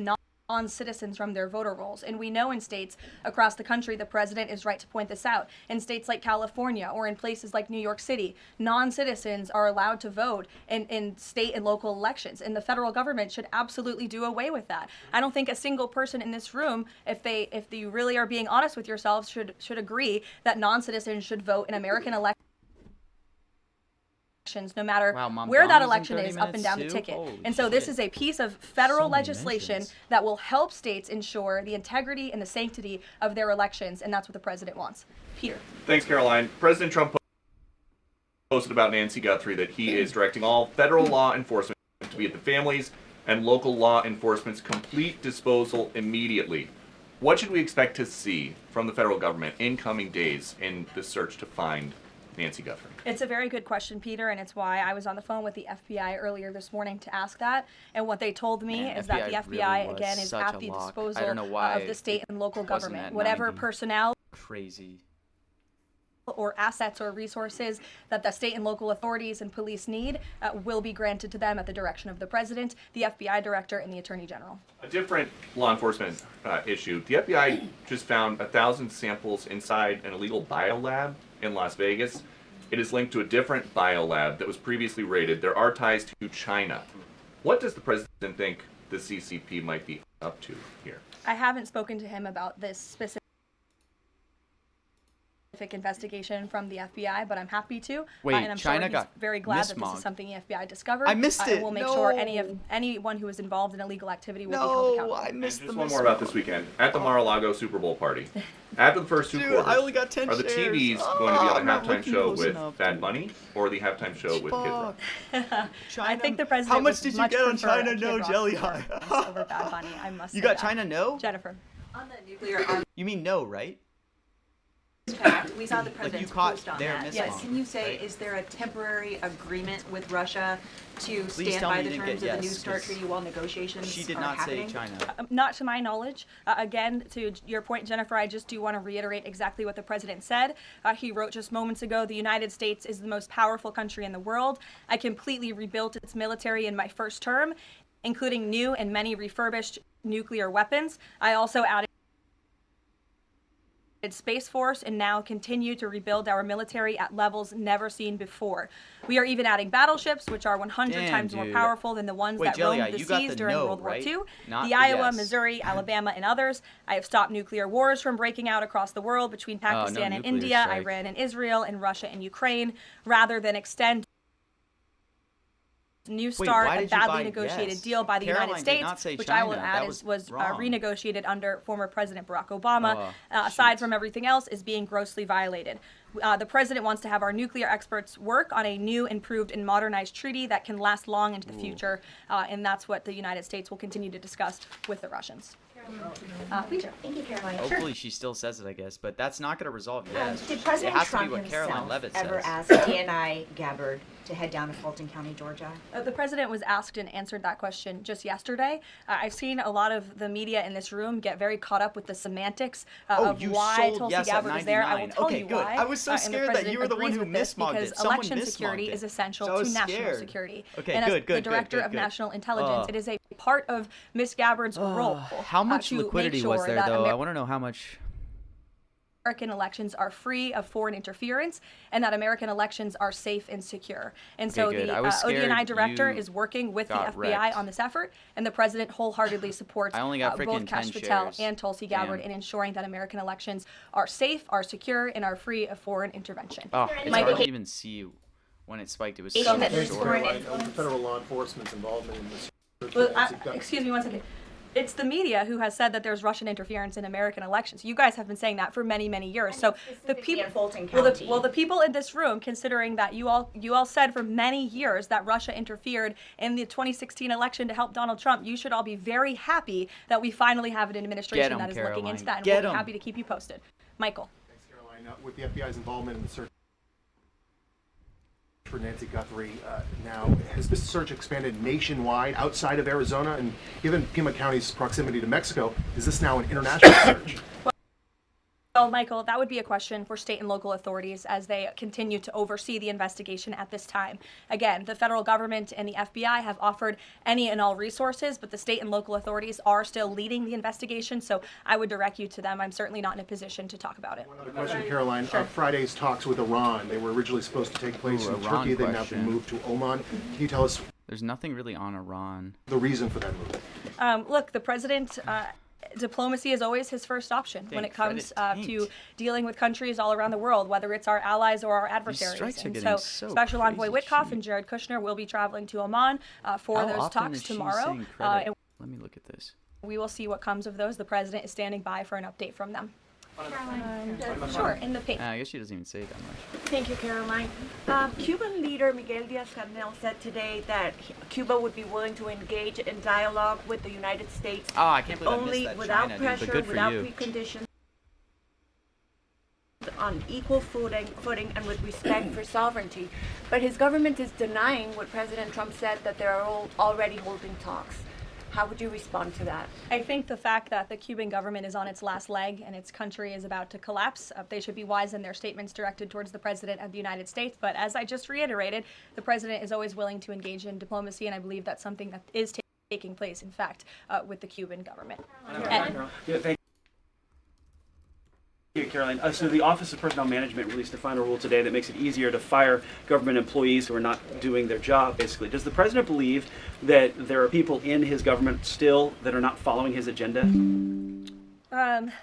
S1: non-citizens from their voter rolls. And we know in states across the country, the president is right to point this out. In states like California or in places like New York City, non-citizens are allowed to vote in state and local elections. And the federal government should absolutely do away with that. I don't think a single person in this room, if you really are being honest with yourselves, should agree that non-citizens should vote in American elections, no matter where that election is, up and down the ticket. And so this is a piece of federal legislation that will help states ensure the integrity and the sanctity of their elections, and that's what the president wants. Peter.
S6: Thanks, Caroline. President Trump posted about Nancy Guthrie that he is directing all federal law enforcement to be at the families and local law enforcement's complete disposal immediately. What should we expect to see from the federal government in coming days in the search to find Nancy Guthrie?
S1: It's a very good question, Peter, and it's why I was on the phone with the FBI earlier this morning to ask that. And what they told me is that the FBI,
S4: really
S1: again, is
S4: such
S1: at
S4: a
S1: the
S4: lock.
S1: disposal
S4: I don't know why
S1: of the state and local
S4: it wasn't
S1: government.
S4: at
S1: Whatever
S4: 90.
S1: personnel
S4: Crazy.
S1: or assets or resources that the state and local authorities and police need will be granted to them at the direction of the president, the FBI director, and the attorney general.
S6: A different law enforcement issue. The FBI just found 1,000 samples inside an illegal biolab in Las Vegas. It is linked to a different biolab that was previously raided. There are ties to China. What does the president think the CCP might be up to here?
S1: I haven't spoken to him about this specific investigation from the FBI, but I'm happy to.
S4: Wait,
S1: and I'm
S4: China
S1: sure he's
S4: got
S1: very glad that this
S4: mismogged.
S1: is something the FBI discovered.
S4: I missed it.
S1: And we'll make sure anyone who is involved in illegal activity will be held accountable.
S4: I missed
S6: Just one more about this weekend. At the Mar-a-Lago Super Bowl party, after the first two quarters,
S4: I only got 10
S6: are the
S4: shares.
S6: TVs going to be on
S4: I'm
S6: the
S4: not
S6: halftime
S4: looking
S6: show
S4: close
S6: with
S4: enough,
S6: Bad Bunny or the halftime show with Kid Rock?
S1: I think the president
S4: How much
S1: would
S4: did you
S1: much
S4: get on
S1: prefer
S4: China
S1: a Kid
S4: No
S1: Rock
S4: Jelly
S1: performance
S4: High?
S1: over Bad Bunny, I must
S4: You
S1: say
S4: got
S1: that.
S4: China No?
S1: Jennifer.
S7: On the nuclear
S4: You mean no, right?
S7: fact, we saw the
S4: Like
S7: president's
S4: you caught
S7: post on
S4: their
S7: that.
S4: mismog,
S7: Yes. Can you say,
S4: right?
S7: is there a temporary agreement with Russia to
S4: Please
S7: stand
S4: tell
S7: by
S4: me
S7: the
S4: you didn't
S7: terms
S4: get
S7: of the New
S4: yes,
S7: START
S4: 'cause
S7: treaty while negotiations
S4: She did
S7: are
S4: not
S7: happening?
S4: say China.
S1: Not to my knowledge. Again, to your point, Jennifer, I just do want to reiterate exactly what the president said. He wrote just moments ago, the United States is the most powerful country in the world. I completely rebuilt its military in my first term, including new and many refurbished nuclear weapons. I also added Space Force and now continue to rebuild our military at levels never seen before. We are even adding battleships, which are 100 times more
S4: dude.
S1: powerful than the ones
S4: Wait,
S1: that
S4: Jelly,
S1: roamed the
S4: you got
S1: seas
S4: the
S1: during
S4: no,
S1: World War
S4: right?
S1: II.
S4: Not
S1: The
S4: the
S1: Iowa,
S4: yes.
S1: Missouri, Alabama, and others. I have stopped nuclear wars from breaking out across the world between Pakistan and
S4: nuclear
S1: India,
S4: strike.
S1: Iran and Israel, and Russia and Ukraine, rather than extend New START,
S4: why
S1: a
S4: did you
S1: badly
S4: buy
S1: negotiated
S4: yes?
S1: deal by the
S4: Caroline
S1: United
S4: did
S1: States,
S4: not say
S1: which I will
S4: China.
S1: add
S4: That
S1: was
S4: wrong.
S1: renegotiated under former President Barack Obama, aside from everything else, is being grossly violated. The president wants to have our nuclear experts work on a new, improved, and modernized treaty that can last long into the future, and that's what the United States will continue to discuss with the Russians. Peter.
S7: Thank you, Caroline.
S4: Hopefully she still says it, I guess, but that's not going to resolve yes.
S7: Did President
S4: It has
S7: Trump
S4: to be what Caroline
S7: himself
S4: Levitt
S7: ever
S4: says.
S7: ask DNI Gabbard to head down to Fulton County, Georgia?
S1: The president was asked and answered that question just yesterday. I've seen a lot of the media in this room get very caught up with the semantics of
S4: you
S1: why
S4: sold
S1: Tulsi
S4: yes at
S1: Gabbard is there. I will
S4: 99.
S1: tell
S4: Okay,
S1: you
S4: good.
S1: why.
S4: I was so
S1: and the
S4: scared that
S1: president
S4: you were the one
S1: agrees
S4: who
S1: with this
S4: mismogged
S1: because
S4: it. Someone
S1: election
S4: mismogged
S1: security
S4: it.
S1: is essential
S4: So I
S1: to
S4: was
S1: national
S4: scared.
S1: security.
S4: Okay,
S1: and as
S4: good,
S1: the
S4: good,
S1: director
S4: good,
S1: of
S4: good.
S1: national intelligence, it is a part of Miss Gabbard's role
S4: How much
S1: to make
S4: liquidity
S1: sure
S4: was there,
S1: that
S4: though? I want to know how much.
S1: American elections are free of foreign interference and that American elections are safe and secure. And so
S4: good.
S1: the ODNI director is working with the FBI on this effort, and the president wholeheartedly supports
S4: I only got
S1: both
S4: freaking
S1: Kash
S4: 10
S1: Patel
S4: shares.
S1: and Tulsi Gabbard
S4: Damn.
S1: in ensuring that American elections are safe, are secure, and are free of foreign intervention.
S4: Oh, it's hard to even see when it spiked. It was so short.
S9: Federal law enforcement's involvement in this.
S1: Well, excuse me one second. It's the media who has said that there's Russian interference in American elections. You guys have been saying that for many, many years. So the people, well, the people in this room, considering that you all said for many years that Russia interfered in the 2016 election to help Donald Trump, you should all be very happy that we finally have an administration that is looking into that, and we'll be happy to keep you posted. Michael.
S9: Thanks, Caroline. With the FBI's involvement in the search for Nancy Guthrie now, has this search expanded nationwide outside of Arizona? And given Pima County's proximity to Mexico, is this now an international search?
S1: Well, Michael, that would be a question for state and local authorities as they continue to oversee the investigation at this time. Again, the federal government and the FBI have offered any and all resources, but the state and local authorities are still leading the investigation, so I would direct you to them. I'm certainly not in a position to talk about it.
S9: One other question, Caroline.
S1: Sure.
S9: Friday's talks with Iran, they were originally supposed to take place in Turkey. They've now been moved to Oman. Can you tell us
S4: There's nothing really on Iran.
S9: the reason for that move?
S1: Look, the president... diplomacy is always his first option when it comes to dealing with countries all around the world, whether it's our allies or our adversaries. And so Special Envoy Witkoff and Jared Kushner will be traveling to Oman for those talks tomorrow.
S4: Let me look at this.
S1: We will see what comes of those. The president is standing by for an update from them. Sure, in the pink.
S4: I guess she doesn't even say that much.
S10: Thank you, Caroline. Cuban leader Miguel Diaz-Canel said today that Cuba would be willing to engage in dialogue with the United States
S4: I can't believe
S10: only
S4: I missed that
S10: without
S4: China,
S10: pressure,
S4: dude, but good for
S10: without
S4: you.
S10: preconditions, on equal footing and with respect for sovereignty. But his government is denying what President Trump said, that they are already holding talks. How would you respond to that?
S1: I think the fact that the Cuban government is on its last leg and its country is about to collapse, they should be wise in their statements directed towards the President of the United States. But as I just reiterated, the President is always willing to engage in diplomacy, and I believe that's something that is taking place, in fact, with the Cuban government.
S23: Yeah, thank you, Caroline. So the Office of Personnel Management released a final rule today that makes it easier to fire government employees who are not doing their job, basically. Does the president believe that there are people in his government still that are not following his agenda?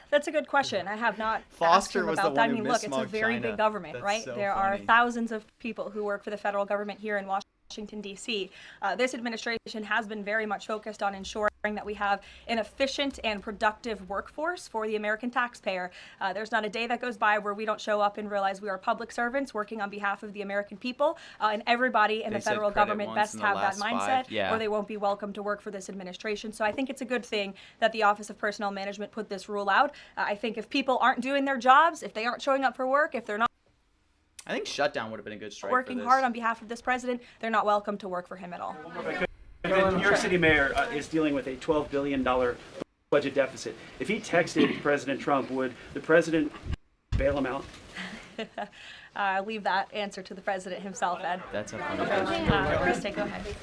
S1: That's a good question. I have not asked
S4: Foster
S1: him
S4: was
S1: about
S4: the
S1: that.
S4: one
S1: I
S4: who
S1: mean, look, it's a
S4: missmoked
S1: very
S4: China.
S1: big government,
S4: That's
S1: right?
S4: so
S1: There are
S4: funny.
S1: thousands of people who work for the federal government here in Washington, D.C. This administration has been very much focused on ensuring that we have an efficient and productive workforce for the American taxpayer. There's not a day that goes by where we don't show up and realize we are public servants working on behalf of the American people, and everybody in the federal government best have that mindset, or they won't be welcome to work for this administration. So I think it's a good thing that the Office of Personnel Management put this rule out. I think if people aren't doing their jobs, if they aren't showing up for work, if they're not
S4: I think shutdown would have been a good strike
S1: working
S4: for this.
S1: hard on behalf of this president, they're not welcome to work for him at all.
S23: The New York City mayor is dealing with a $12 billion budget deficit. If he texted President Trump, would the president bail him out?
S1: I'll leave that answer to the president himself, Ed.
S4: That's a funny
S1: Okay.
S4: question.
S1: Krista, go ahead.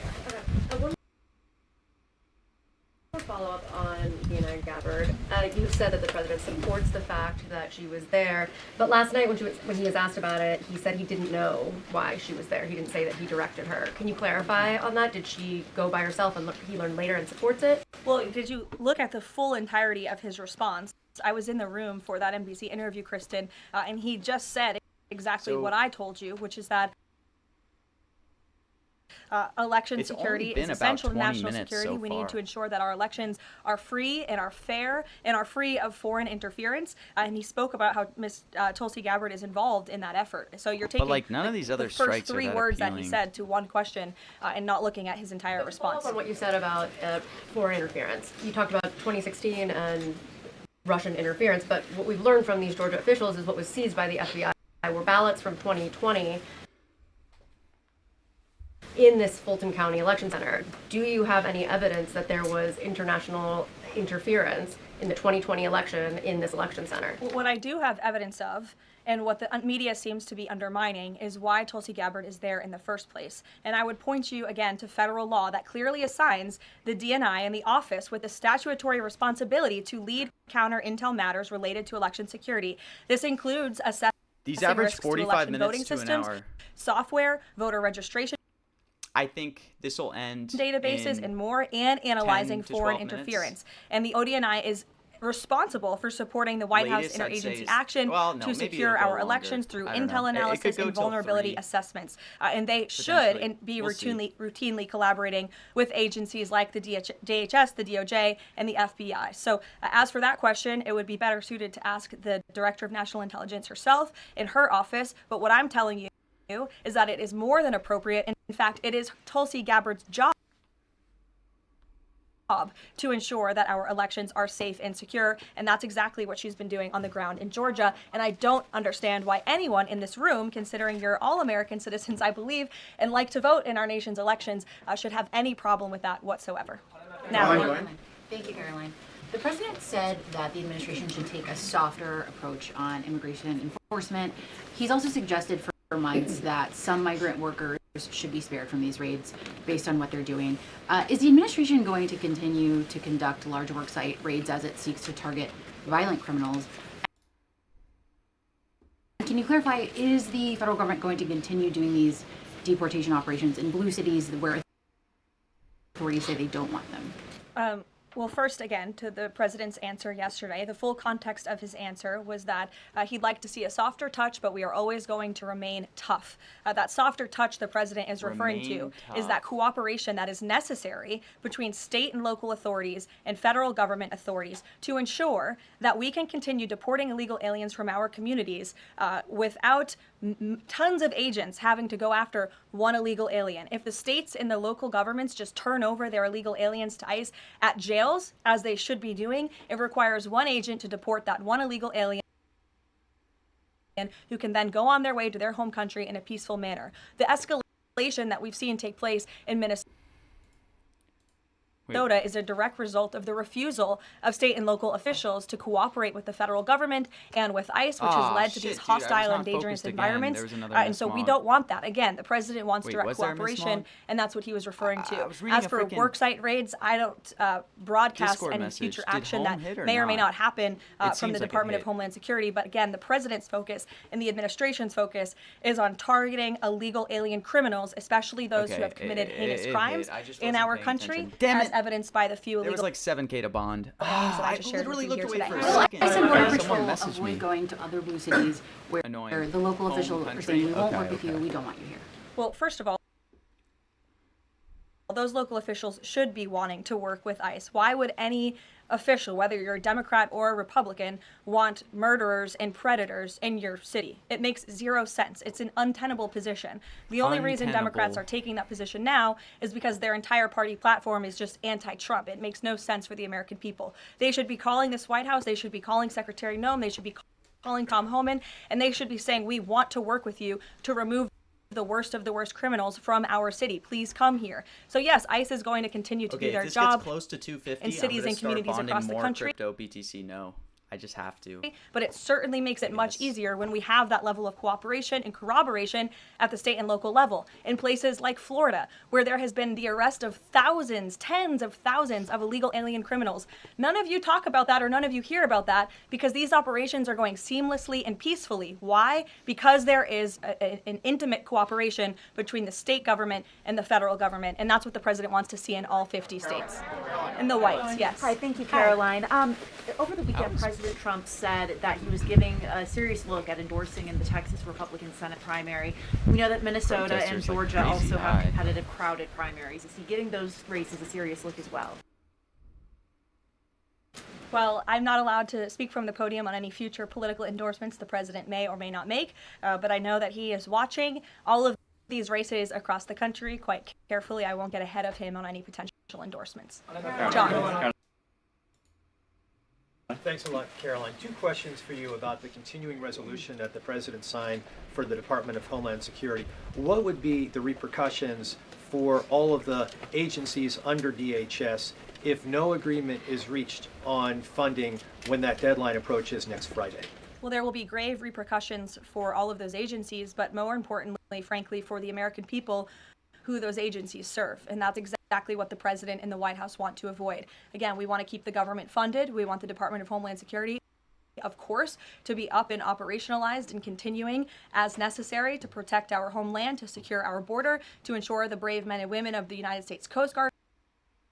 S24: Follow up on Dina Gabbard. You said that the president supports the fact that she was there, but last night when he was asked about it, he said he didn't know why she was there. He didn't say that he directed her. Can you clarify on that? Did she go by herself and he learned later and supports it?
S1: Well, did you look at the full entirety of his response? I was in the room for that NBC interview, Kristen, and he just said exactly what I told you, which is that election security is essential to national security. We need to ensure that our elections are free and are fair and are free of foreign interference. And he spoke about how Ms. Tulsi Gabbard is involved in that effort. So you're taking
S4: none of these other
S1: the first
S4: strikes
S1: three
S4: are that
S1: words
S4: appealing.
S1: that he said to one question and not looking at his entire response.
S24: Follow up on what you said about foreign interference. You talked about 2016 and Russian interference, but what we've learned from these Georgia officials is what was seized by the FBI were ballots from 2020 in this Fulton County Election Center. Do you have any evidence that there was international interference in the 2020 election in this election center?
S1: What I do have evidence of, and what the media seems to be undermining, is why Tulsi Gabbard is there in the first place. And I would point you again to federal law that clearly assigns the DNI and the office with the statutory responsibility to lead counter intel matters related to election security. This includes assessing
S4: These average
S1: risks to
S4: 45
S1: election
S4: minutes
S1: voting
S4: to an
S1: systems,
S4: hour.
S1: software, voter registration
S4: I think this will end
S1: databases
S4: in
S1: and more, and analyzing
S4: 10 to
S1: foreign
S4: 12 minutes.
S1: interference. And the ODNI is responsible for supporting the White House
S4: Latest, I'd say,
S1: interagency
S4: is-
S1: action
S4: well, no,
S1: to
S4: maybe
S1: secure
S4: it'll go
S1: our elections
S4: longer.
S1: through
S4: I don't know.
S1: intel
S4: It could
S1: analysis
S4: go
S1: and
S4: till
S1: vulnerability
S4: 3.
S1: assessments. And they should
S4: Potentially.
S1: and be
S4: We'll see.
S1: routinely collaborating with agencies like the DHS, the DOJ, and the FBI. So as for that question, it would be better suited to ask the Director of National Intelligence herself in her office. But what I'm telling you is that it is more than appropriate. In fact, it is Tulsi Gabbard's job to ensure that our elections are safe and secure, and that's exactly what she's been doing on the ground in Georgia. And I don't understand why anyone in this room, considering you're all American citizens, I believe, and like to vote in our nation's elections, should have any problem with that whatsoever. Now,
S3: Thank you, Caroline. The president said that the administration should take a softer approach on immigration enforcement. He's also suggested for months that some migrant workers should be spared from these raids based on what they're doing. Is the administration going to continue to conduct large worksite raids as it seeks to target violent criminals? Can you clarify, is the federal government going to continue doing these deportation operations in blue cities where authorities say they don't want them?
S1: Well, first, again, to the president's answer yesterday, the full context of his answer was that he'd like to see a softer touch, but we are always going to remain tough. That softer touch the president is referring to is that cooperation that is necessary between state and local authorities and federal government authorities to ensure that we can continue deporting illegal aliens from our communities without tons of agents having to go after one illegal alien. If the states and the local governments just turn over their illegal aliens to ICE at jails, as they should be doing, it requires one agent to deport that one illegal alien who can then go on their way to their home country in a peaceful manner. The escalation that we've seen take place in Minnesota is a direct result of the refusal of state and local officials to cooperate with the federal government and with ICE, which has led to these hostile and dangerous environments. And so we don't want that. Again, the president wants direct cooperation, and that's what he was referring to. As for worksite raids, I don't broadcast any future action that may or may not happen from the Department of Homeland Security. But again, the president's focus and the administration's focus is on targeting illegal alien criminals, especially those who have committed heinous crimes in our country, as evidenced by the few
S4: There was
S1: illegal
S4: like 7K to bond.
S1: that I
S4: I
S1: just shared with
S4: literally
S1: you
S4: looked
S1: here
S4: away
S1: today.
S4: for a
S3: Well,
S4: second.
S3: I said Border
S4: Someone
S3: Patrol
S4: messaged me.
S3: avoid going to other blue cities where
S4: Annoying.
S3: the local
S4: Home
S3: officials are
S4: country?
S3: saying we won't
S4: Okay,
S3: work with you,
S4: okay.
S3: we don't want you here.
S1: Well, first of all, those local officials should be wanting to work with ICE. Why would any official, whether you're a Democrat or a Republican, want murderers and predators in your city? It makes zero sense. It's an untenable position. The only reason Democrats are taking that position now is because their entire party platform is just anti-Trump. It makes no sense for the American people. They should be calling this White House, they should be calling Secretary Noem, they should be calling Tom Homan, and they should be saying, we want to work with you to remove the worst of the worst criminals from our city. Please come here. So yes, ICE is going to continue to do their
S4: if this
S1: job
S4: gets close to 250,
S1: in cities and communities across the country.
S4: Crypto BTC, no. I just have to.
S1: But it certainly makes it much easier when we have that level of cooperation and corroboration at the state and local level. In places like Florida, where there has been the arrest of thousands, tens of thousands of illegal alien criminals. None of you talk about that or none of you hear about that because these operations are going seamlessly and peacefully. Why? Because there is an intimate cooperation between the state government and the federal government. And that's what the president wants to see in all 50 states. And the whites, yes.
S5: Hi, thank you, Caroline. Over the weekend, President Trump said that he was giving a serious look at endorsing in the Texas Republican Senate primary. We know that Minnesota and Georgia also have competitive, crowded primaries. Is he getting those races a serious look as well?
S1: Well, I'm not allowed to speak from the podium on any future political endorsements the president may or may not make, but I know that he is watching all of these races across the country quite carefully. I won't get ahead of him on any potential endorsements. John.
S15: Thanks a lot, Caroline. Two questions for you about the continuing resolution that the president signed for the Department of Homeland Security. What would be the repercussions for all of the agencies under DHS if no agreement is reached on funding when that deadline approaches next Friday?
S1: Well, there will be grave repercussions for all of those agencies, but more importantly, frankly, for the American people who those agencies serve. And that's exactly exactly what the president and the White House want to avoid. Again, we want to keep the government funded. We want the Department of Homeland Security, of course, to be up and operationalized and continuing as necessary to protect our homeland, to secure our border, to ensure the brave men and women of the United States Coast Guard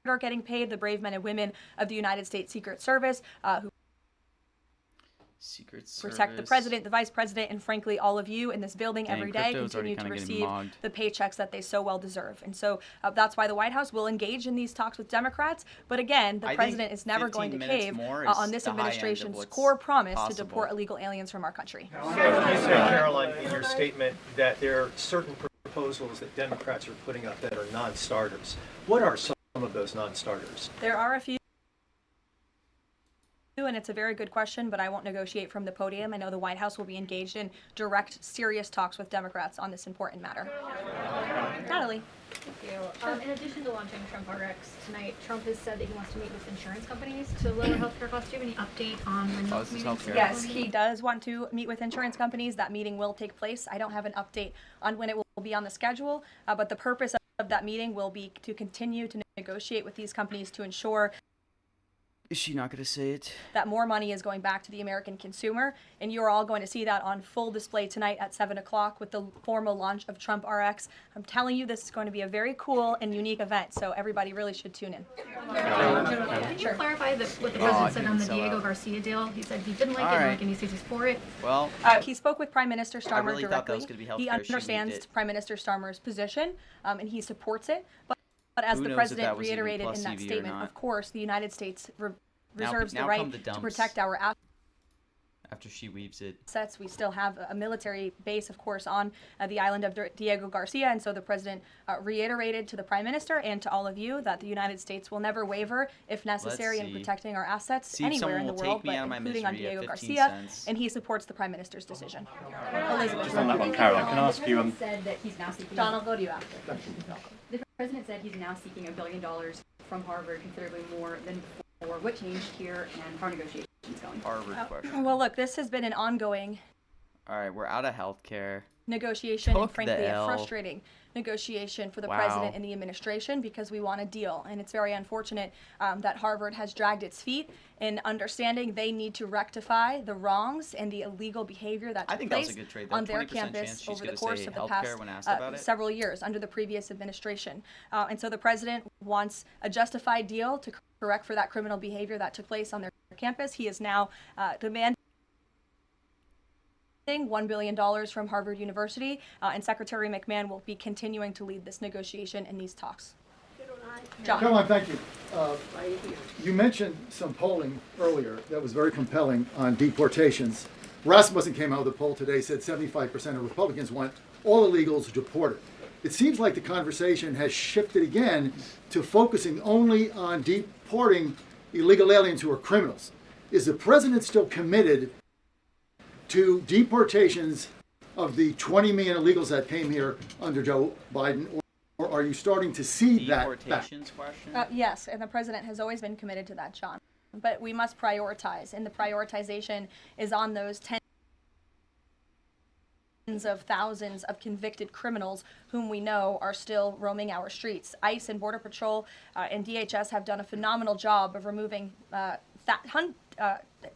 S1: are getting paid, the brave men and women of the United States Secret Service who protect the president, the vice president, and frankly all of you in this building every day continue to receive the paychecks that they so well deserve. And so that's why the White House will engage in these talks with Democrats. But again, the president is never going to cave on this administration's core promise to deport illegal aliens from our country.
S15: You said, Caroline, in your statement that there are certain proposals that Democrats are putting up that are non-starters. What are some of those non-starters?
S1: There are a few. And it's a very good question, but I won't negotiate from the podium. I know the White House will be engaged in direct, serious talks with Democrats on this important matter. Natalie.
S14: Thank you. In addition to launching Trump RX tonight, Trump has said that he wants to meet with insurance companies to lower healthcare costs. Do you have any update on when those meetings?
S1: Yes, he does want to meet with insurance companies. That meeting will take place. I don't have an update on when it will be on the schedule, but the purpose of that meeting will be to continue to negotiate with these companies to ensure
S4: Is she not going to say it?
S1: that more money is going back to the American consumer, and you're all going to see that on full display tonight at 7 o'clock with the formal launch of Trump RX. I'm telling you, this is going to be a very cool and unique event, so everybody really should tune in.
S14: Can you clarify what the president said on the Diego Garcia deal? He said he didn't like it, and he says he's for it.
S4: Well,
S1: he spoke with Prime Minister Starmer
S4: really thought that
S1: directly.
S4: was gonna be
S1: He
S4: healthcare. She
S1: understands
S4: moved it.
S1: Prime Minister Starmer's position, and he supports it. But as
S4: Who
S1: the
S4: knows if
S1: president
S4: that was even
S1: reiterated
S4: plus
S1: in that
S4: CV or
S1: statement,
S4: not.
S1: of course, the United States
S4: Now-
S1: reserves
S4: now
S1: the
S4: come
S1: right
S4: the
S1: to
S4: dumps.
S1: protect our
S4: After she weaves it.
S1: assets. We still have a military base, of course, on the island of Diego Garcia, and so the president reiterated to the Prime Minister and to all of you that the United States will never waver, if necessary, in
S4: see.
S1: protecting our assets
S4: See if
S1: anywhere in
S4: someone
S1: the
S4: will
S1: world,
S4: take me
S1: but
S4: out of my
S1: including on
S4: misery at
S1: Diego
S4: 15
S1: Garcia,
S4: cents.
S1: and he supports the Prime Minister's decision. Elizabeth.
S3: Caroline, can I ask you? Said that he's now seeking.
S1: John, I'll go to you after.
S3: The president said he's now seeking $1 billion from Harvard, considerably more than before. What changed here, and how are negotiations going?
S4: Harvard question.
S1: Well, look, this has been an ongoing
S4: All right, we're out of healthcare.
S1: negotiation and
S4: Took the
S1: frankly a
S4: L.
S1: frustrating negotiation for the
S4: Wow.
S1: president and the administration because we want a deal, and it's very unfortunate that Harvard has dragged its feet in understanding they need to rectify the wrongs and the illegal behavior that
S4: I
S1: took
S4: think that was
S1: place
S4: a good trade, though.
S1: on their
S4: 20% chance
S1: campus
S4: she's
S1: over the
S4: gonna
S1: course
S4: say
S1: of the
S4: healthcare
S1: past
S4: when asked about it.
S1: several years under the previous administration. And so the president wants a justified deal to correct for that criminal behavior that took place on their campus. He is now demanding $1 billion from Harvard University, and Secretary McMahon will be continuing to lead this negotiation and these talks. John.
S16: Caroline, thank you. You mentioned some polling earlier that was very compelling on deportations. Rasmussen came out with a poll today, said 75% of Republicans want all illegals deported. It seems like the conversation has shifted again to focusing only on deporting illegal aliens who are criminals. Is the president still committed to deportations of the 20 million illegals that came here under Joe Biden, or are you starting to see that back?
S4: Deportations question?
S1: Yes, and the president has always been committed to that, John. But we must prioritize, and the prioritization is on those tens of thousands of convicted criminals whom we know are still roaming our streets. ICE and Border Patrol and DHS have done a phenomenal job of removing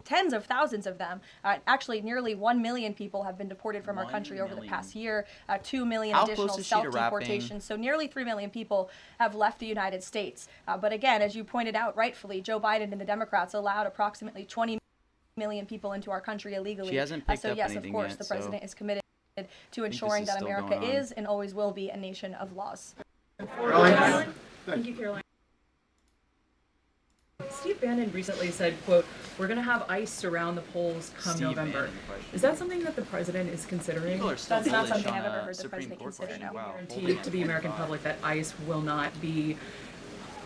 S1: tens of thousands of them. Actually, nearly 1 million people have been deported from our country over the past year. 2 million
S4: How
S1: additional
S4: close is she to
S1: self-deportations. So nearly 3 million people have left the United States. But again, as you pointed out rightfully, Joe Biden and the Democrats allowed approximately 20 million people into our country illegally.
S4: She hasn't picked
S1: so
S4: up
S1: yes, of
S4: anything
S1: course,
S4: yet,
S1: the
S4: so
S1: president is committed to
S4: this
S1: ensuring
S4: is
S1: that
S4: still
S1: America
S4: going on.
S1: is and always will be a nation of laws.
S16: Caroline?
S17: Thank you, Caroline. Steve Bannon recently said, quote, "We're going to have ICE surround the polls come
S4: Steve
S17: November."
S4: Bannon question.
S17: Is that something that the president is considering?
S4: People are still
S1: That's not
S4: bullish
S1: something
S4: on
S1: I've ever
S4: a
S1: heard the
S4: Supreme
S1: president
S4: Court
S1: consider,
S4: question.
S1: no.
S4: Wow.
S17: Guarantee to the American public that ICE will not be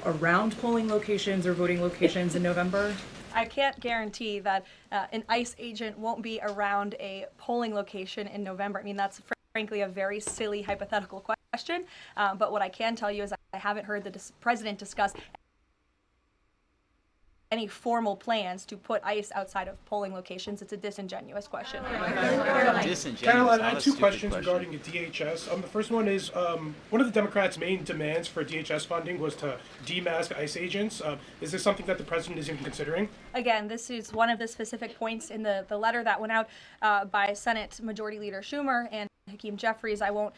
S17: around polling locations or voting locations in November?
S1: I can't guarantee that an ICE agent won't be around a polling location in November. I mean, that's frankly a very silly hypothetical question. But what I can tell you is I haven't heard the president discuss any formal plans to put ICE outside of polling locations. It's a disingenuous question.
S12: Caroline, I have two questions regarding the DHS. The first one is, one of the Democrats' main demands for DHS funding was to demask ICE agents. Is this something that the president is even considering?
S1: Again, this is one of the specific points in the letter that went out by Senate Majority Leader Schumer and Hakeem Jeffries. I won't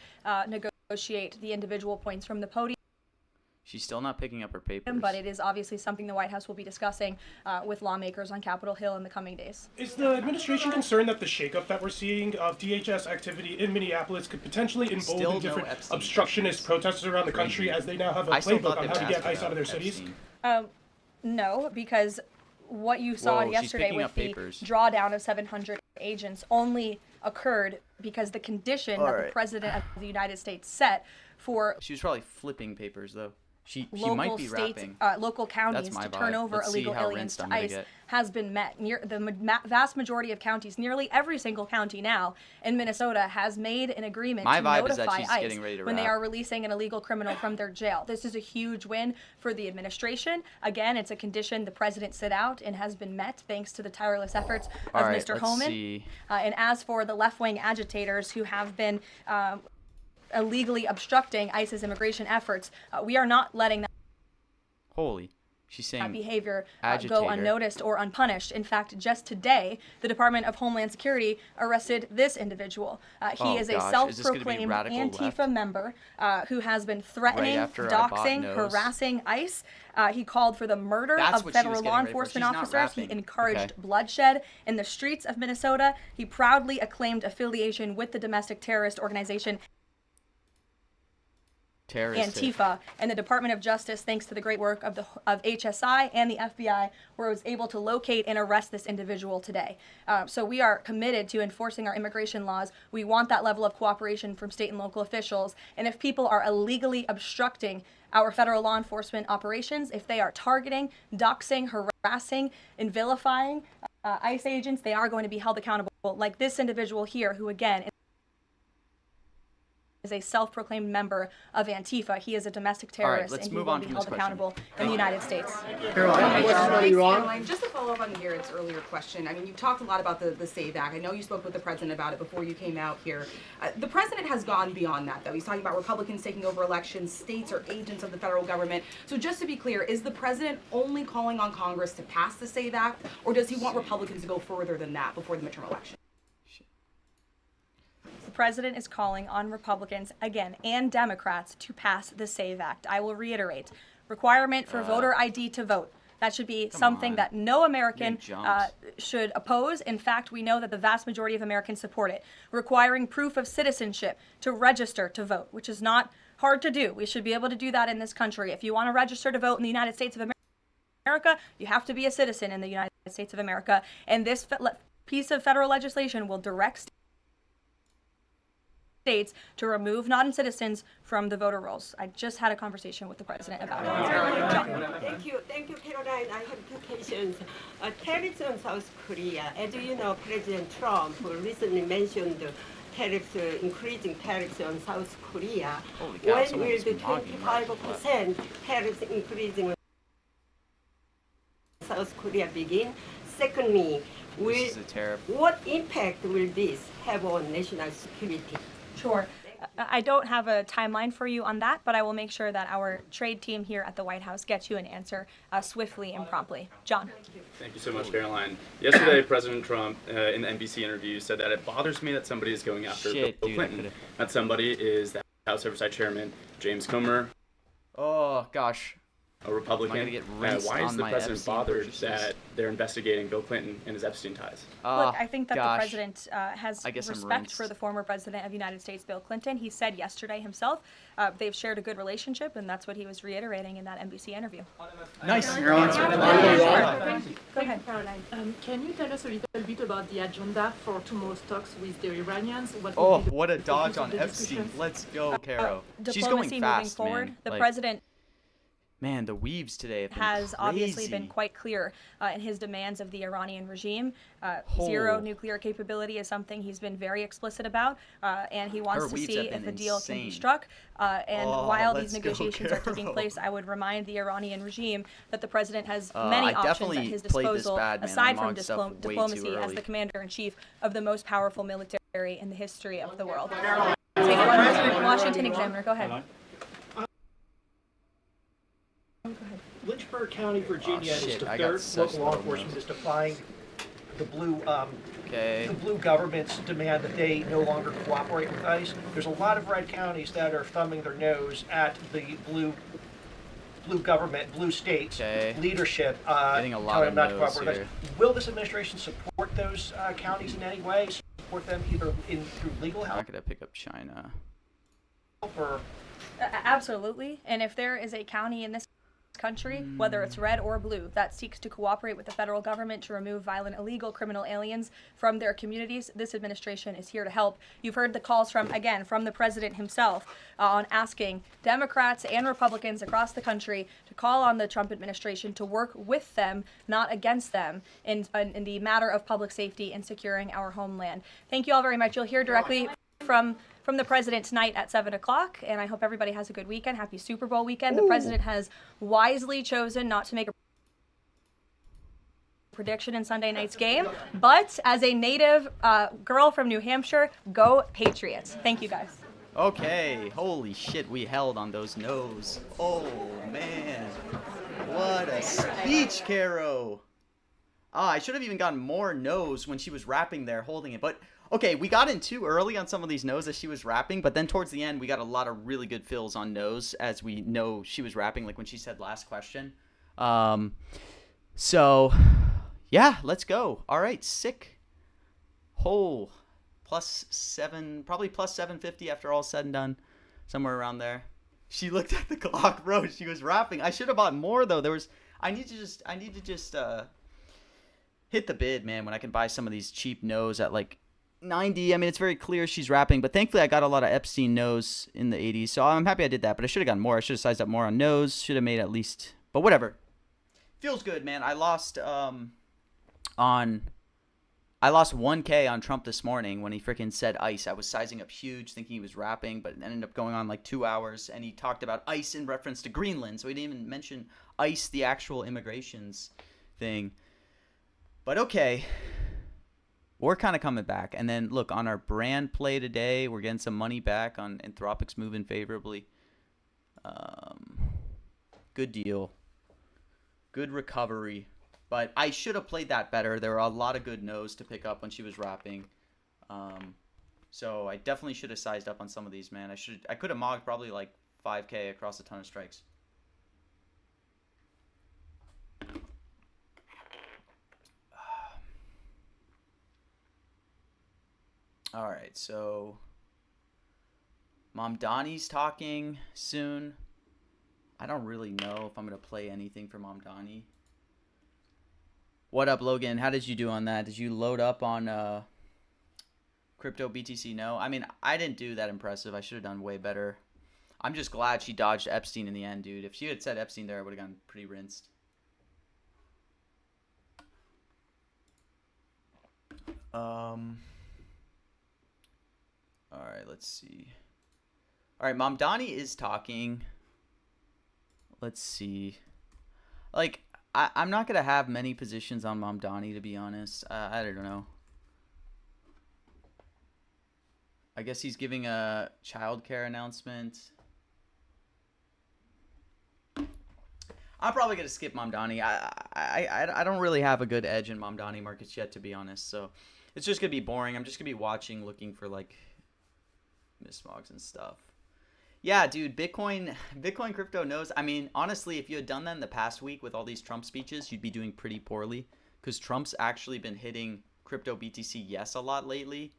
S1: negotiate the individual points from the podium.
S4: She's still not picking up her papers.
S1: But it is obviously something the White House will be discussing with lawmakers on Capitol Hill in the coming days.
S12: Is the administration concerned that the shakeup that we're seeing of DHS activity in Minneapolis could potentially embolden different obstructionist protesters around the country, as they now have a playbook on how to get ICE out of their cities?
S1: No, because what you saw yesterday with the drawdown of 700 agents only occurred because the condition that the President of the United States set for
S4: She was probably flipping papers, though. She
S1: local
S4: might be
S1: states,
S4: rapping.
S1: local counties to turn over illegal aliens to ICE has been met. The vast majority of counties, nearly every single county now in Minnesota, has made an agreement to notify ICE when they are releasing an illegal criminal from their jail. This is a huge win for the administration. Again, it's a condition the president set out and has been met thanks to the tireless efforts of Mr. Homan. And as for the left-wing agitators who have been illegally obstructing ICE's immigration efforts, we are not letting that
S4: She's saying
S1: behavior go unnoticed or unpunished. In fact, just today, the Department of Homeland Security arrested this individual. He is a self-proclaimed Antifa member who has been threatening, doxing, harassing ICE. He called for the murder of federal law enforcement officers. He encouraged bloodshed in the streets of Minnesota. He proudly acclaimed affiliation with the domestic terrorist organization Antifa, and the Department of Justice, thanks to the great work of HSI and the FBI, was able to locate and arrest this individual today. So we are committed to enforcing our immigration laws. We want that level of cooperation from state and local officials. And if people are illegally obstructing our federal law enforcement operations, if they are targeting, doxing, harassing, and vilifying ICE agents, they are going to be held accountable, like this individual here, who again is a self-proclaimed member of Antifa. He is a domestic terrorist, and he will be held accountable in the United States.
S18: Caroline, just to follow up on Garrett's earlier question, I mean, you talked a lot about the SAVE Act. I know you spoke with the president about it before you came out here. The president has gone beyond that, though. He's talking about Republicans taking over elections, states are agents of the federal government. So just to be clear, is the president only calling on Congress to pass the SAVE Act, or does he want Republicans to go further than that before the midterm election?
S1: The president is calling on Republicans, again, and Democrats to pass the SAVE Act. I will reiterate, requirement for voter ID to vote. That should be something that no American should oppose. In fact, we know that the vast majority of Americans support it. Requiring proof of citizenship to register to vote, which is not hard to do. We should be able to do that in this country. If you want to register to vote in the United States of America, you have to be a citizen in the United States of America. And this piece of federal legislation will direct states to remove non-citizens from the voter rolls. I just had a conversation with the president about it.
S19: Thank you, Caroline. I have two questions. Tariffs on South Korea. As you know, President Trump recently mentioned tariffs, increasing tariffs on South Korea. When will the 25% tariffs increasing on South Korea begin? Secondly, what impact will this have on national security?
S1: Sure. I don't have a timeline for you on that, but I will make sure that our trade team here at the White House gets you an answer swiftly and promptly. John.
S20: Thank you so much, Caroline. Yesterday, President Trump, in the NBC interview, said that it bothers me that somebody is going after Bill Clinton. That somebody is the House Oversight Chairman, James Comer.
S4: Oh, gosh.
S20: A Republican.
S4: Am I gonna get rinsed
S20: why is
S4: on
S20: the
S4: my
S20: president
S4: Epstein
S20: bothered
S4: purchases?
S20: that they're investigating Bill Clinton and his Epstein ties?
S1: Look, I think that the president has
S20: I guess I'm
S1: respect
S20: rinsed.
S1: for the former president of the United States, Bill Clinton. He said yesterday himself they've shared a good relationship, and that's what he was reiterating in that NBC interview.
S4: Nice.
S1: Go ahead.
S25: Can you tell us a little bit about the agenda for tomorrow's talks with the Iranians?
S4: Oh, what a dodge on Epstein. Let's go, Caro. She's going
S1: Diplomacy
S4: fast,
S1: moving forward.
S4: man.
S1: The
S4: Like,
S1: president
S4: Man, the weaves today have been
S1: has obviously
S4: crazy.
S1: been quite clear in his demands of the Iranian regime. Zero nuclear capability is something he's been very explicit about, and he wants to see if a deal can be struck. And while these negotiations are taking place, I would remind the Iranian regime that the president has many options at his disposal, aside from diplomacy, as the commander-in-chief of the most powerful military in the history of the world. Take it, Washington Examiner, go ahead.
S2: Lynchburg County, Virginia is the third local law enforcement is defying the blue government's demand that they no longer cooperate with ICE. There's a lot of red counties that are thumbing their nose at the blue government, blue states leadership.
S4: Getting a lot of no's here.
S2: Will this administration support those counties in any way? Support them either through legal help?
S4: I'm not gonna pick up China.
S2: Or
S1: Absolutely, and if there is a county in this country, whether it's red or blue, that seeks to cooperate with the federal government to remove violent, illegal criminal aliens from their communities, this administration is here to help. You've heard the calls from the president himself on asking Democrats and Republicans across the country to call on the Trump administration to work with them, not against them, in the matter of public safety and securing our homeland. Thank you all very much. You'll hear directly from the president tonight at 7 o'clock, and I hope everybody has a good weekend. Happy Super Bowl weekend. The president has wisely chosen not to make a prediction in Sunday night's game, but as a native girl from New Hampshire, go Patriots. Thank you, guys.
S4: Okay, holy shit, we held on those no's. Oh, man. What a speech, Caro. I should have even gotten more no's when she was rapping there, holding it, but... Okay, we got in too early on some of these no's as she was rapping, but then towards the end, we got a lot of really good fills on no's as we know she was rapping, like when she said last question. So, yeah, let's go. All right, sick. Oh, probably plus 750 after all said and done, somewhere around there. She looked at the clock, bro. She was rapping. I should have bought more, though. I need to just hit the bid, man, when I can buy some of these cheap no's at, like, 90. I mean, it's very clear she's rapping, but thankfully I got a lot of Epstein no's in the 80s, so I'm happy I did that, but I should have gotten more. I should have sized up more on no's, should have made at least, but whatever. Feels good, man. I lost 1K on Trump this morning when he freaking said ICE. I was sizing up huge, thinking he was rapping, but it ended up going on like 2 hours, and he talked about ICE in reference to Greenland, so he didn't even mention ICE, the actual immigrations thing. But okay. We're kind of coming back. And then, look, on our brand play today, we're getting some money back on Anthropic's moving favorably. Good deal. Good recovery. But I should have played that better. There were a lot of good no's to pick up when she was rapping. So I definitely should have sized up on some of these, man. I could have mogged probably like 5K across a ton of strikes. All right, so Mom Donnie's talking soon. I don't really know if I'm going to play anything for Mom Donnie. What up, Logan? How did you do on that? Did you load up on Crypto BTC? No? I mean, I didn't do that impressive. I should have done way better. I'm just glad she dodged Epstein in the end, dude. If she had said Epstein there, I would have gotten pretty rinsed. All right, let's see. All right, Mom Donnie is talking. Let's see. Like, I'm not going to have many positions on Mom Donnie, to be honest. I don't know. I guess he's giving a childcare announcement. I'm probably going to skip Mom Donnie. I don't really have a good edge in Mom Donnie markets yet, to be honest. So it's just going to be boring. I'm just going to be watching, looking for, like, mismogs and stuff. Yeah, dude, Bitcoin crypto knows. I mean, honestly, if you had done that in the past week with all these Trump speeches, you'd be doing pretty poorly because Trump's actually been hitting crypto BTC yes a lot lately.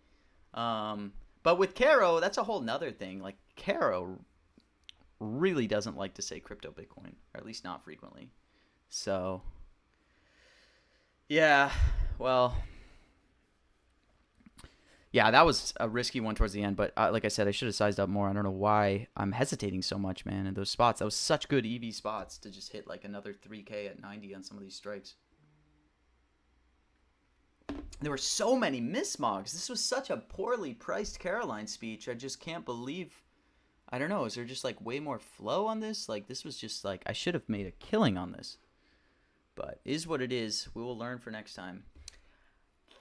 S4: But with Caro, that's a whole nother thing. Like, Caro really doesn't like to say crypto Bitcoin, or at least not frequently. So, yeah, well... Yeah, that was a risky one towards the end, but like I said, I should have sized up more. I don't know why I'm hesitating so much, man, in those spots. That was such good EV spots to just hit like another 3K at 90 on some of these strikes. There were so many mismogs. This was such a poorly priced Caroline speech. I just can't believe. I don't know. Is there just like way more flow on this? Like this was just like I should have made a killing on this. But is what it is. We will learn for next time.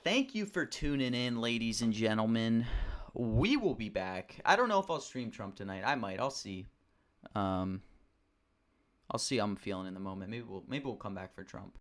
S4: Thank you for tuning in, ladies and gentlemen. We will be back. I don't know if I'll stream Trump tonight. I might. I'll see. I'll see how I'm feeling in the moment. Maybe we'll come back for Trump.